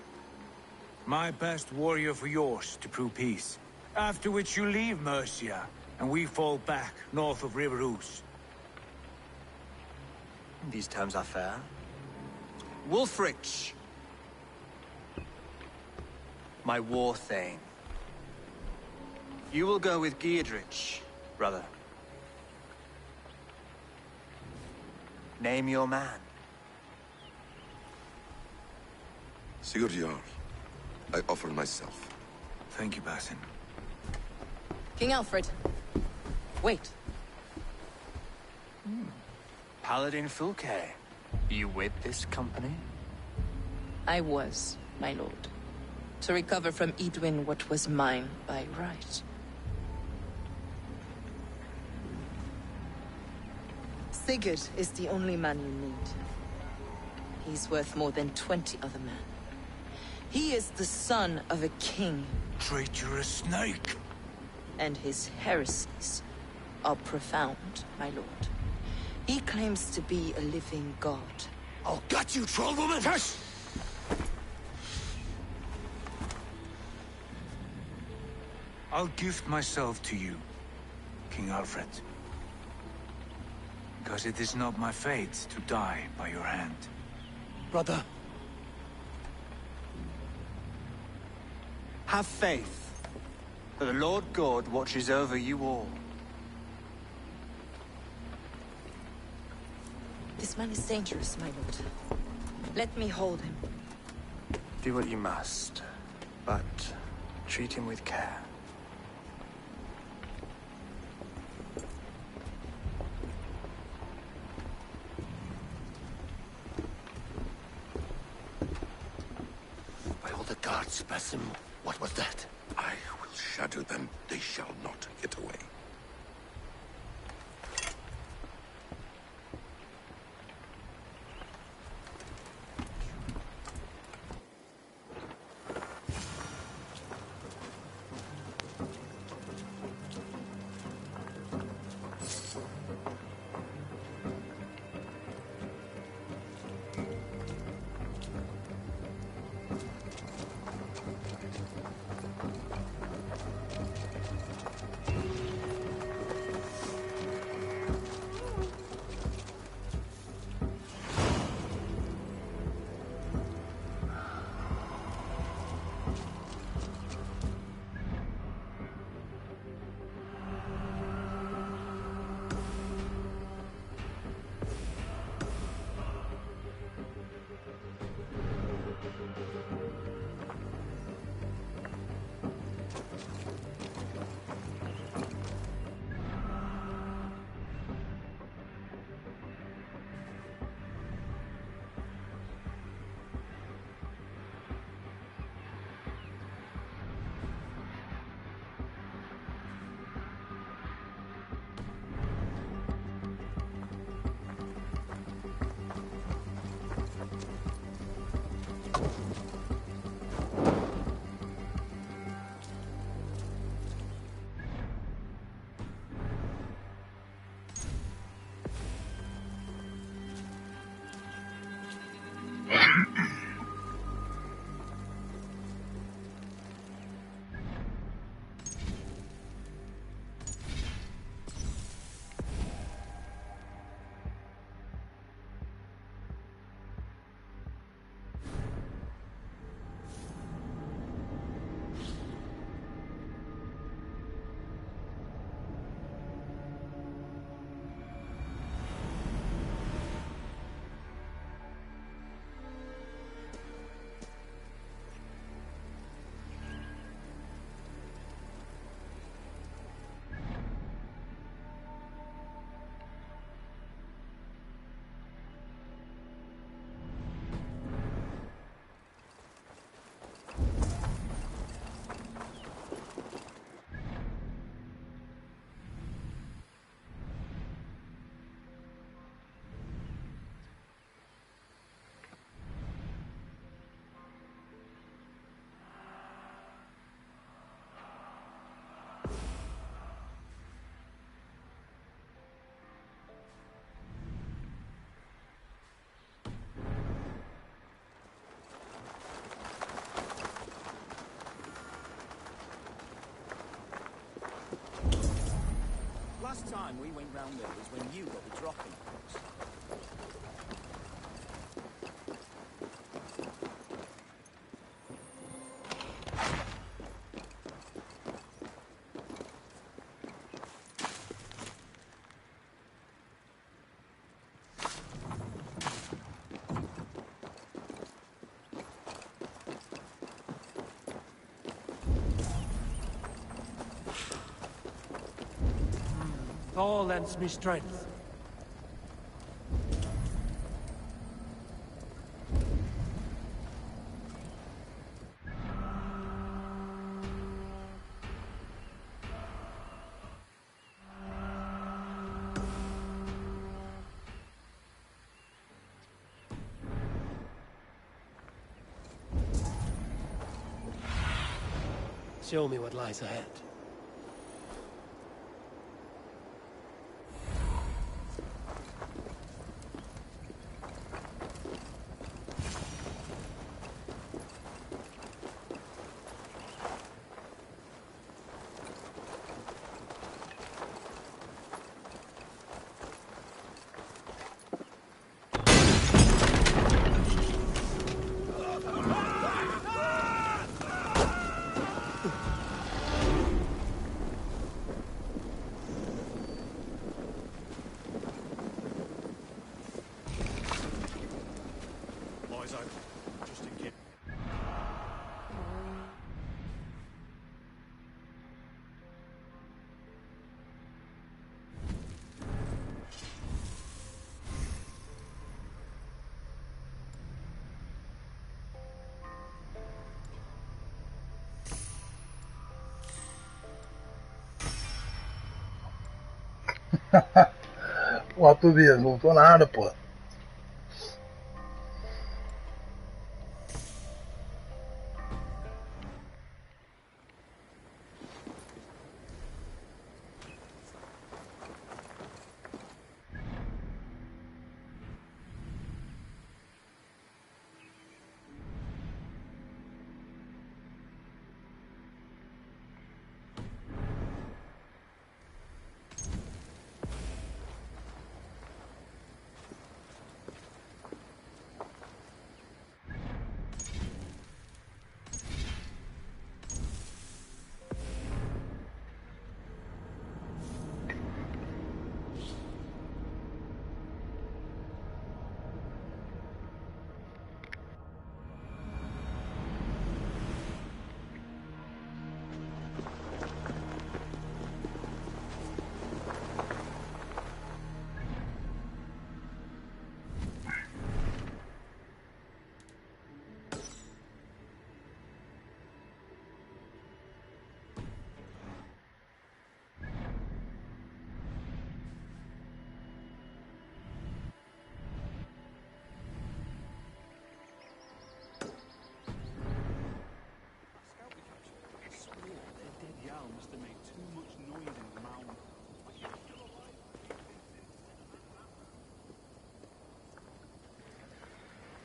Speaker 6: My best warrior for yours to prove peace. After which you leave Mercia, and we fall back north of River Ouse.
Speaker 5: These terms are fair. Wulfrich, my war thane. You will go with Geodrich, brother. Name your man.
Speaker 7: Sigurd Jarl, I offer myself.
Speaker 6: Thank you, Basin.
Speaker 20: King Alfred. Wait.
Speaker 5: Paladin Fulke, you with this company?
Speaker 20: I was, my lord. To recover from Edwin what was mine by right. Sigurd is the only man you need. He's worth more than 20 other men. He is the son of a king.
Speaker 6: Traitorous snake!
Speaker 20: And his heresies are profound, my lord. He claims to be a living god.
Speaker 6: I'll gut you, troll woman! Hush! I'll gift myself to you, King Alfred. Because it is not my fate to die by your hand.
Speaker 21: Brother.
Speaker 5: Have faith, for the Lord God watches over you all.
Speaker 20: This man is dangerous, my lord. Let me hold him.
Speaker 5: Do what you must, but treat him with care.
Speaker 17: By all the gods, Basim, what was that?
Speaker 7: I will shatter them. They shall not get away.
Speaker 3: last time we went round there was when you got the drop in us.
Speaker 2: Thor lends me strength. Show me what lies ahead.
Speaker 1: Pô, Tobias, não voltou nada, pô.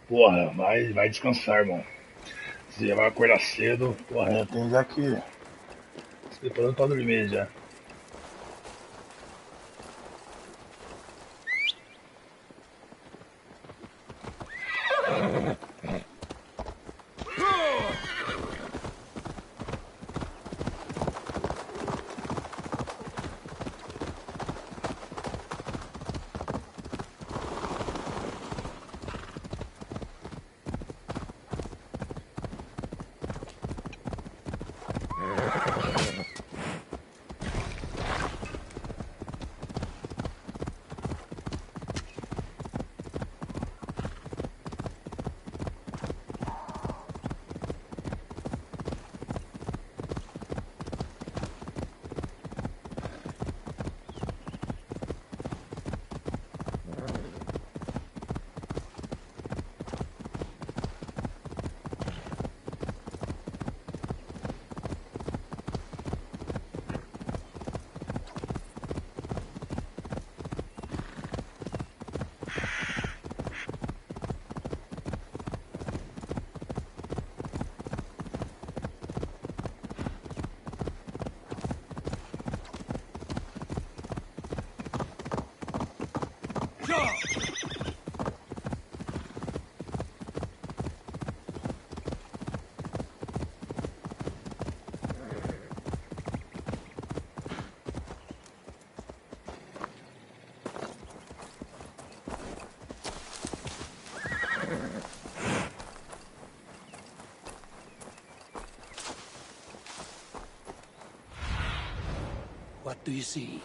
Speaker 1: Porra, vai descansar, irmão. Você já vai acordar cedo. Porra, já tem já que se preparando pra dormir já.
Speaker 2: do you see?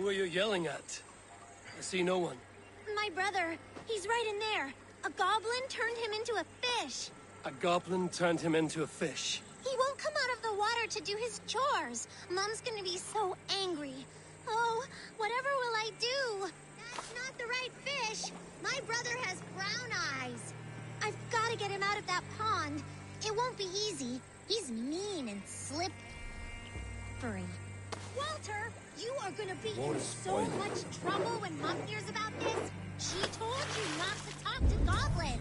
Speaker 2: Who are you yelling at? I see no one.
Speaker 16: My brother. He's right in there. A goblin turned him into a fish.
Speaker 2: A goblin turned him into a fish.
Speaker 16: He won't come out of the water to do his chores. Mom's gonna be so angry. Oh, whatever will I do? That's not the right fish. My brother has brown eyes. I've got to get him out of that pond. It won't be easy. He's mean and slippery. Walter,
Speaker 9: You are gonna be
Speaker 17: What
Speaker 9: in
Speaker 17: a
Speaker 9: so
Speaker 17: spoiler.
Speaker 9: much trouble when Mom hears about this. She told you not to talk to goblins.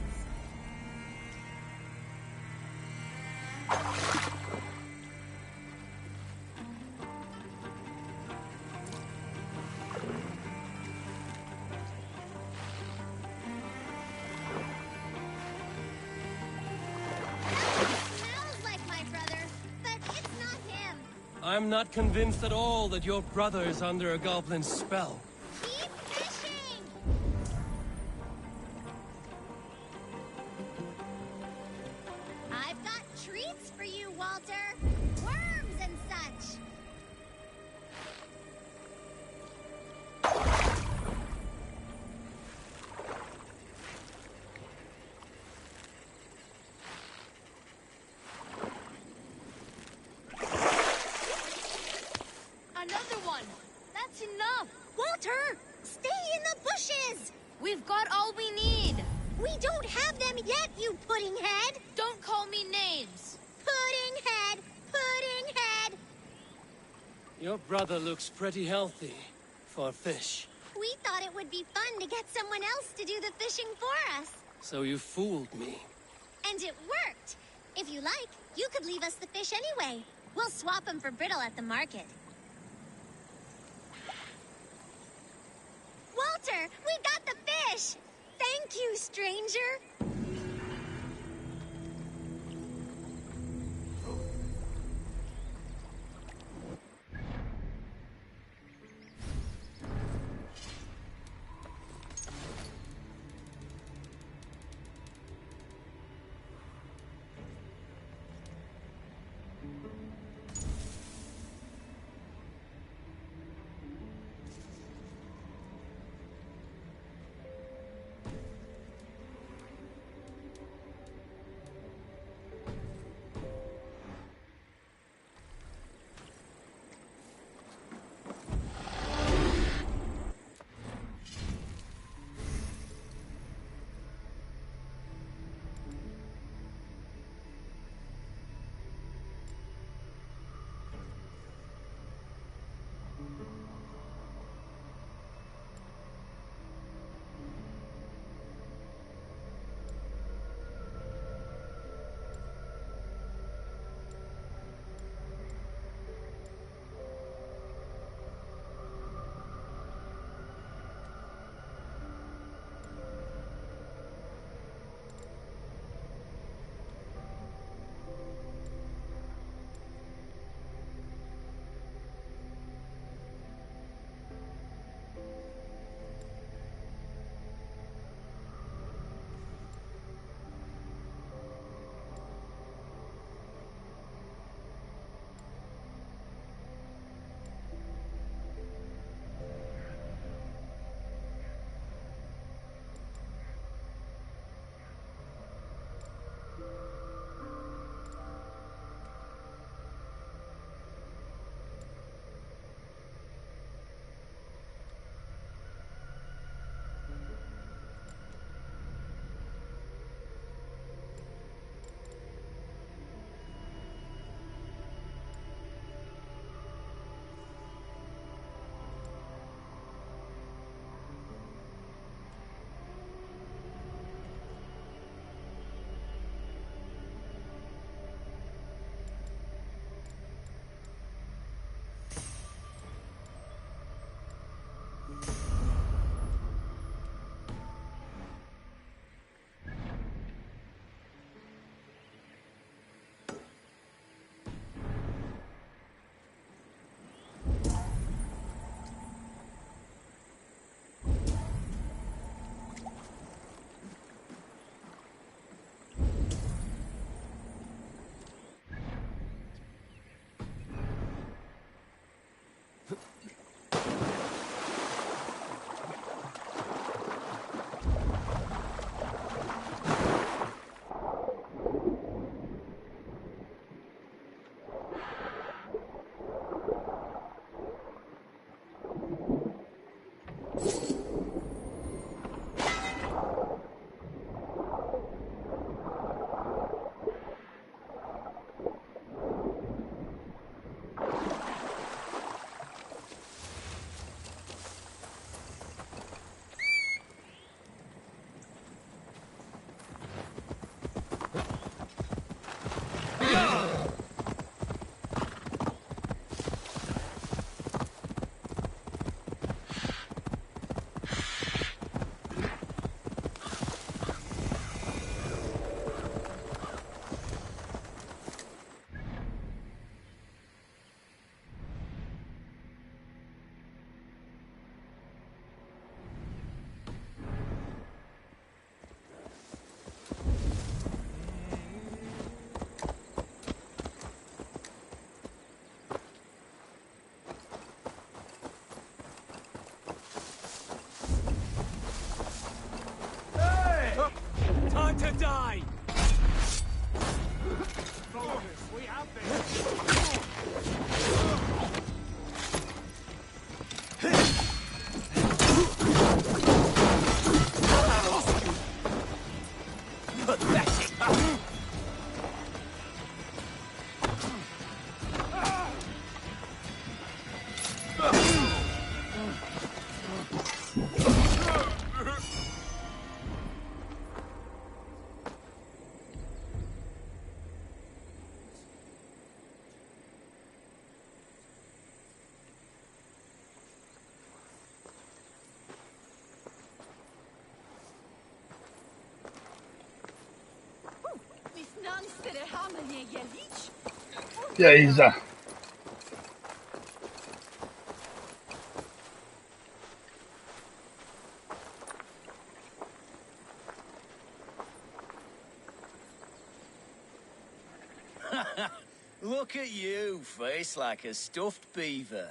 Speaker 9: Smells like my brother, but it's not him.
Speaker 2: I'm not convinced at all that your brother is under a goblin's spell.
Speaker 9: Keep fishing! I've got treats for you, Walter. Worms and such.
Speaker 15: Another one! That's enough!
Speaker 9: Walter! Stay in the bushes!
Speaker 15: We've got all we need!
Speaker 9: We don't have them yet, you pudding head!
Speaker 15: Don't call me names!
Speaker 9: Pudding head! Pudding head!
Speaker 2: Your brother looks pretty healthy for a fish.
Speaker 9: We thought it would be fun to get someone else to do the fishing for us.
Speaker 2: So you fooled me.
Speaker 9: And it worked. If you like, you could leave us the fish anyway. We'll swap them for brittle at the market. Walter, we got the fish! Thank you, stranger!
Speaker 1: E aí, Isa?
Speaker 18: Look at you, face like a stuffed beaver.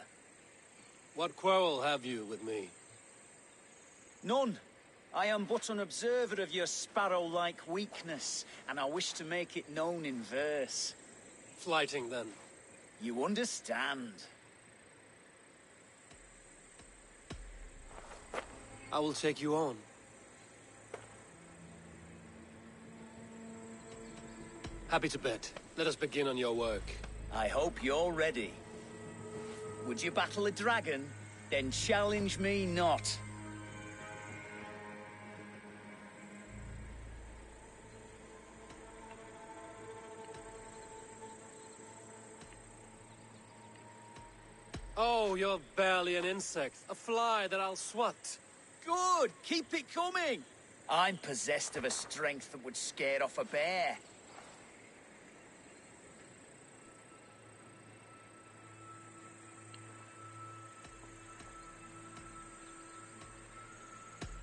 Speaker 2: What quarrel have you with me?
Speaker 18: None. I am but an observer of your sparrow-like weakness, and I wish to make it known in verse.
Speaker 2: Flighting, then.
Speaker 18: You understand.
Speaker 2: I will take you on. Happy to bet. Let us begin on your work.
Speaker 18: I hope you're ready. Would you battle a dragon? Then challenge me not.
Speaker 2: Oh, you're barely an insect. A fly that I'll swat.
Speaker 18: Good! Keep it coming! I'm possessed of a strength that would scare off a bear.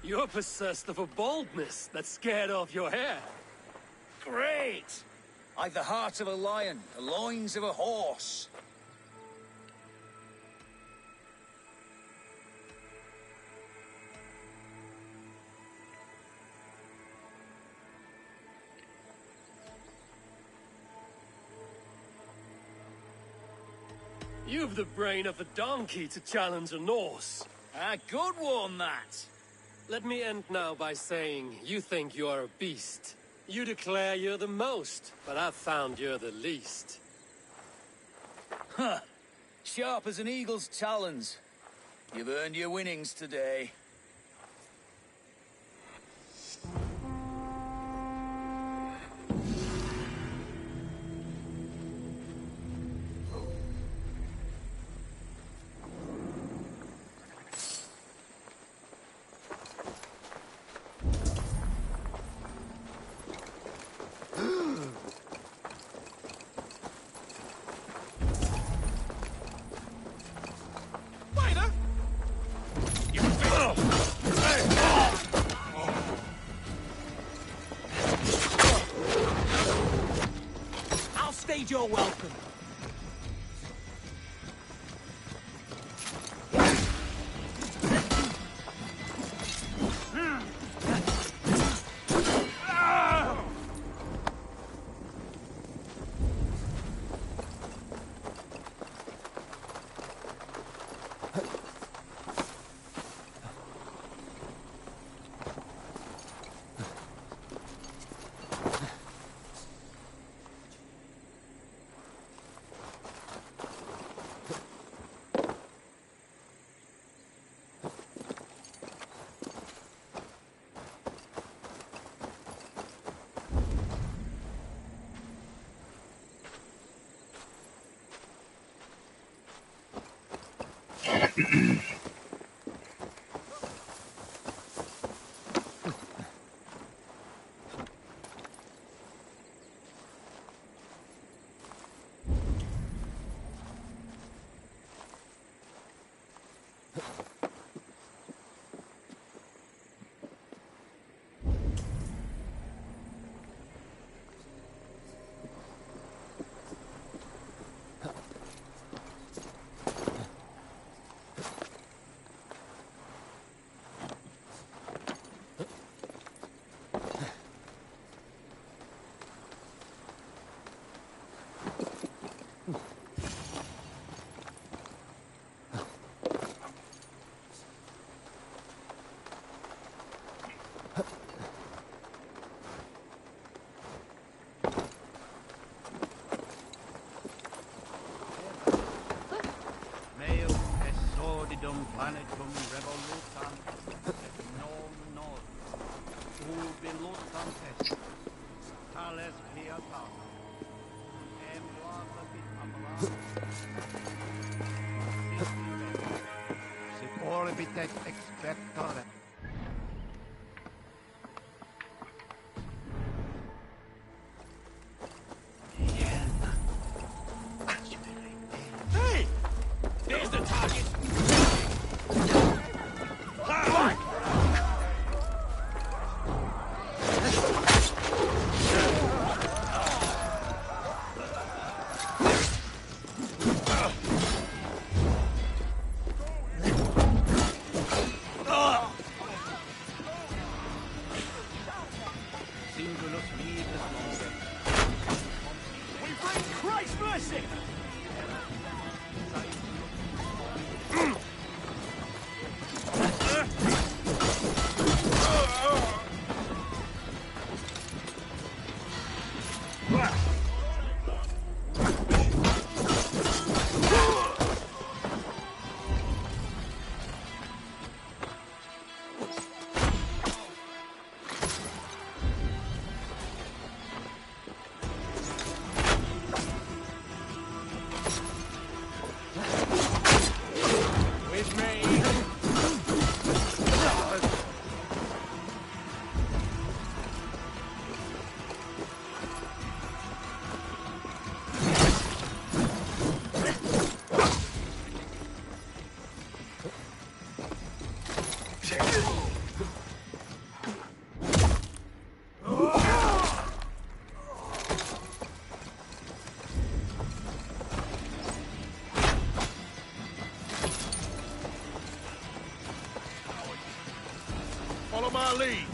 Speaker 2: You're possessed of a boldness that scared off your hair.
Speaker 18: Great! I've the heart of a lion, the loins of a horse.
Speaker 2: You've the brain of a donkey to challenge a Norse.
Speaker 18: A good one, that.
Speaker 2: Let me end now by saying, you think you're a beast. You declare you're the most, but I've found you're the least.
Speaker 18: Huh. Sharp as an eagle's talons. You've earned your winnings today.
Speaker 8: You're welcome.
Speaker 13: Planetum revolutam et non ubi lutam est tales pietas sit orbitet expectore.
Speaker 19: my lead.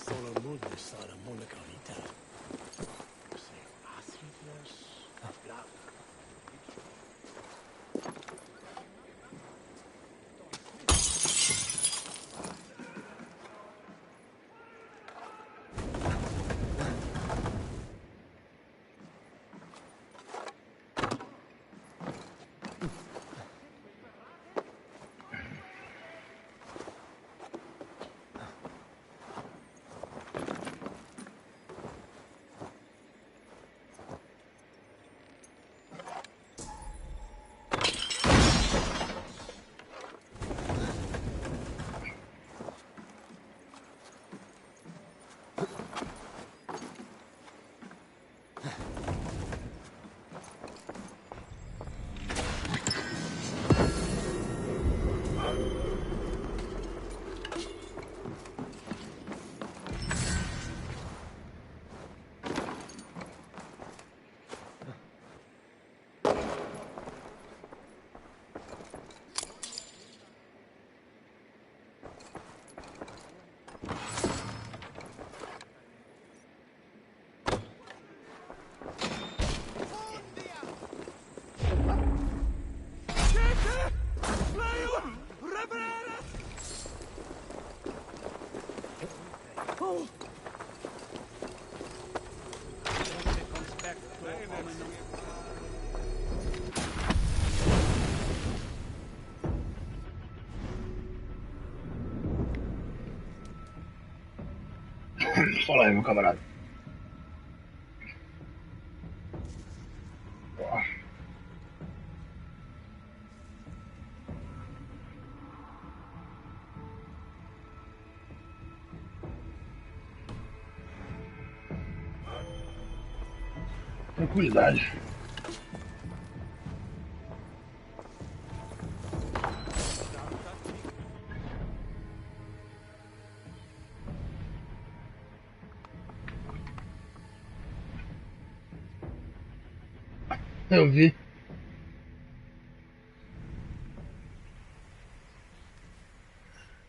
Speaker 19: Solo mudo sarà monica vita.
Speaker 1: Fala aí, meu camarada. Tranquilidade. Eu vi.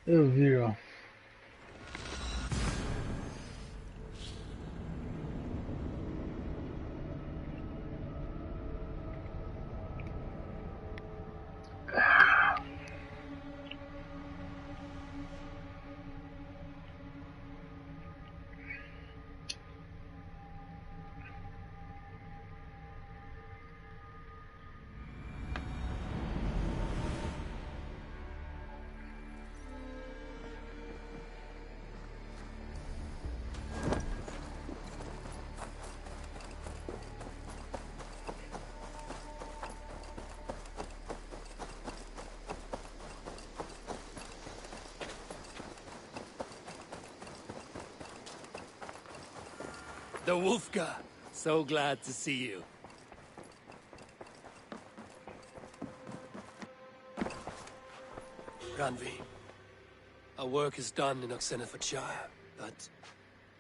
Speaker 1: Eu vi, ó.
Speaker 2: The Wolfgar. So glad to see you. Randvi, our work is done in Oxenfordshire, but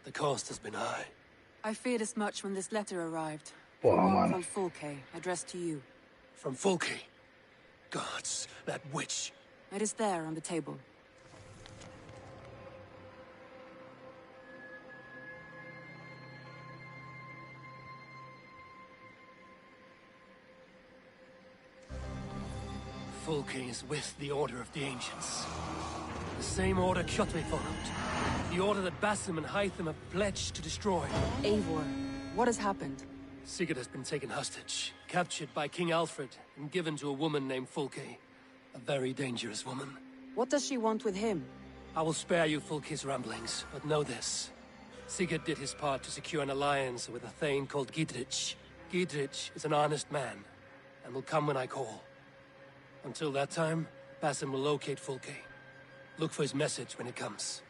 Speaker 2: the cost has been high.
Speaker 4: I feared as much when this letter arrived.
Speaker 1: Wow,
Speaker 4: From one
Speaker 1: man.
Speaker 4: called Fulke, addressed to you.
Speaker 2: From Fulke? Gods, that witch.
Speaker 4: It is there on the table.
Speaker 2: Fulke is with the Order of the Ancients. The same order Kjotve followed. The order that Basim and Hytham have pledged to destroy.
Speaker 4: Eivor, what has happened?
Speaker 2: Sigurd has been taken hostage, captured by King Alfred, and given to a woman named Fulke. A very dangerous woman.
Speaker 4: What does she want with him?
Speaker 2: I will spare you Fulke's ramblings, but know this. Sigurd did his part to secure an alliance with a thane called Gidrich. Gidrich is an honest man, and will come when I call. Until that time, Basim will locate Fulke. Look for his message when it comes.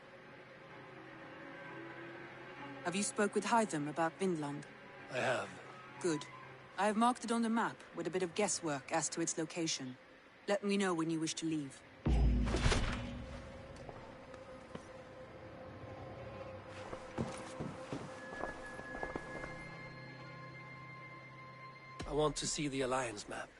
Speaker 4: Have you spoke with Hytham about Vinland?
Speaker 2: I have.
Speaker 4: Good. I have marked it on the map with a bit of guesswork as to its location. Let me know when you wish to leave.
Speaker 2: I want to see the Alliance map.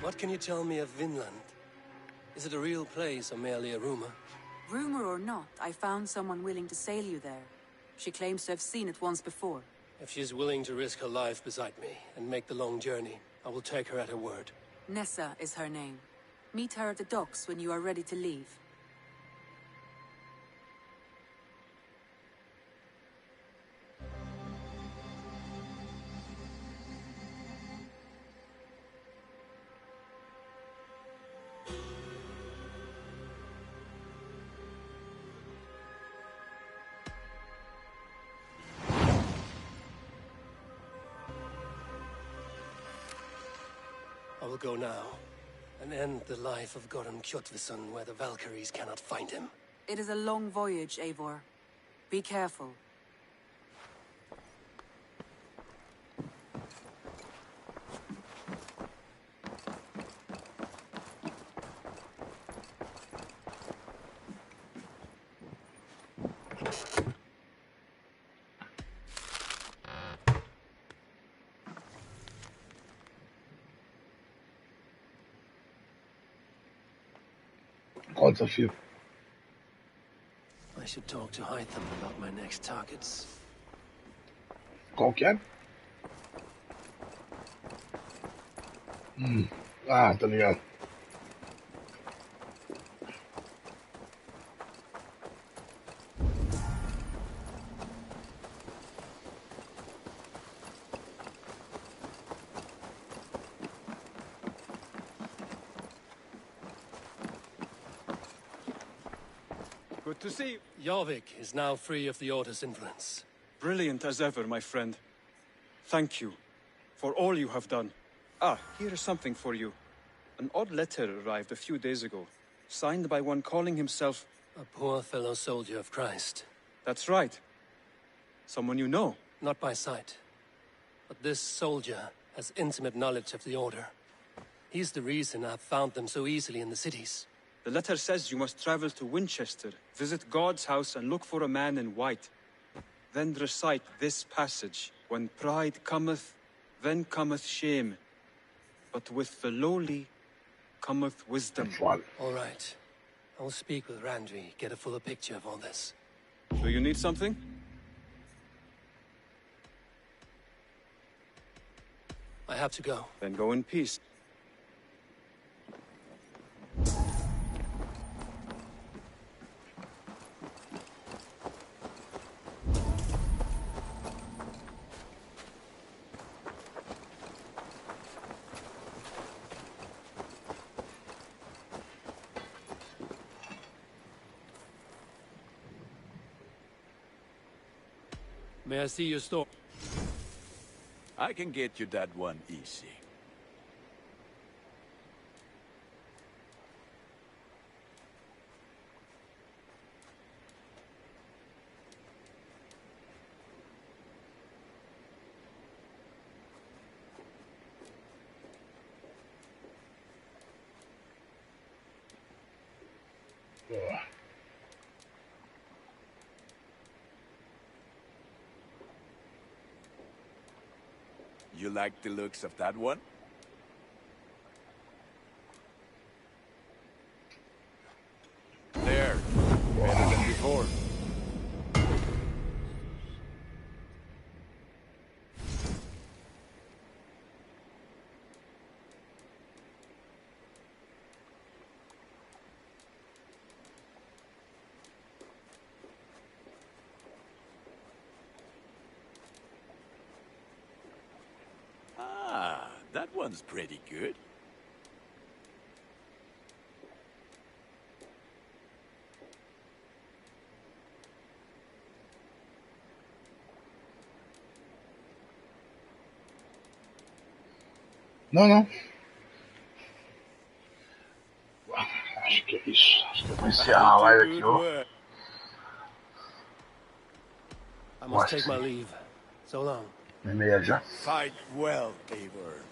Speaker 2: What can you tell me of Vinland? Is it a real place or merely a rumor?
Speaker 4: Rumor or not, I found someone willing to sail you there. She claims to have seen it once before.
Speaker 2: If she is willing to risk her life beside me and make the long journey, I will take her at her word.
Speaker 4: Nessa is her name. Meet her at the docks when you are ready to leave.
Speaker 2: I will go now, and end the life of Goran Kjotveson where the Valkyries cannot find him.
Speaker 4: It is a long voyage, Eivor. Be careful.
Speaker 1: Qual o desafio?
Speaker 2: I should talk to Hytham about my next targets.
Speaker 1: Qual que é? Ah, tá ligado.
Speaker 10: Good to see you.
Speaker 2: Jorvik is now free of the Order's influence.
Speaker 10: Brilliant as ever, my friend. Thank you for all you have done. Ah, here is something for you. An odd letter arrived a few days ago, signed by one calling himself...
Speaker 2: A poor fellow soldier of Christ.
Speaker 10: That's right. Someone you know.
Speaker 2: Not by sight. But this soldier has intimate knowledge of the Order. He's the reason I've found them so easily in the cities.
Speaker 10: The letter says you must travel to Winchester, visit God's house and look for a man in white. Then recite this passage. When pride cometh, then cometh shame. But with the lowly cometh wisdom.
Speaker 2: All right. I will speak with Randvi, get a fuller picture of all this.
Speaker 10: Do you need something?
Speaker 2: I have to go.
Speaker 10: Then go in peace.
Speaker 2: May I see your store?
Speaker 11: I can get you that one easy. You like the looks of that one? There. Better than before. That one's pretty good.
Speaker 1: Não. Acho que é isso. Acho que eu vou encerrar a live aqui, ó.
Speaker 2: I must take my leave. So long.
Speaker 1: Meia já.
Speaker 11: Fight well, Eivor.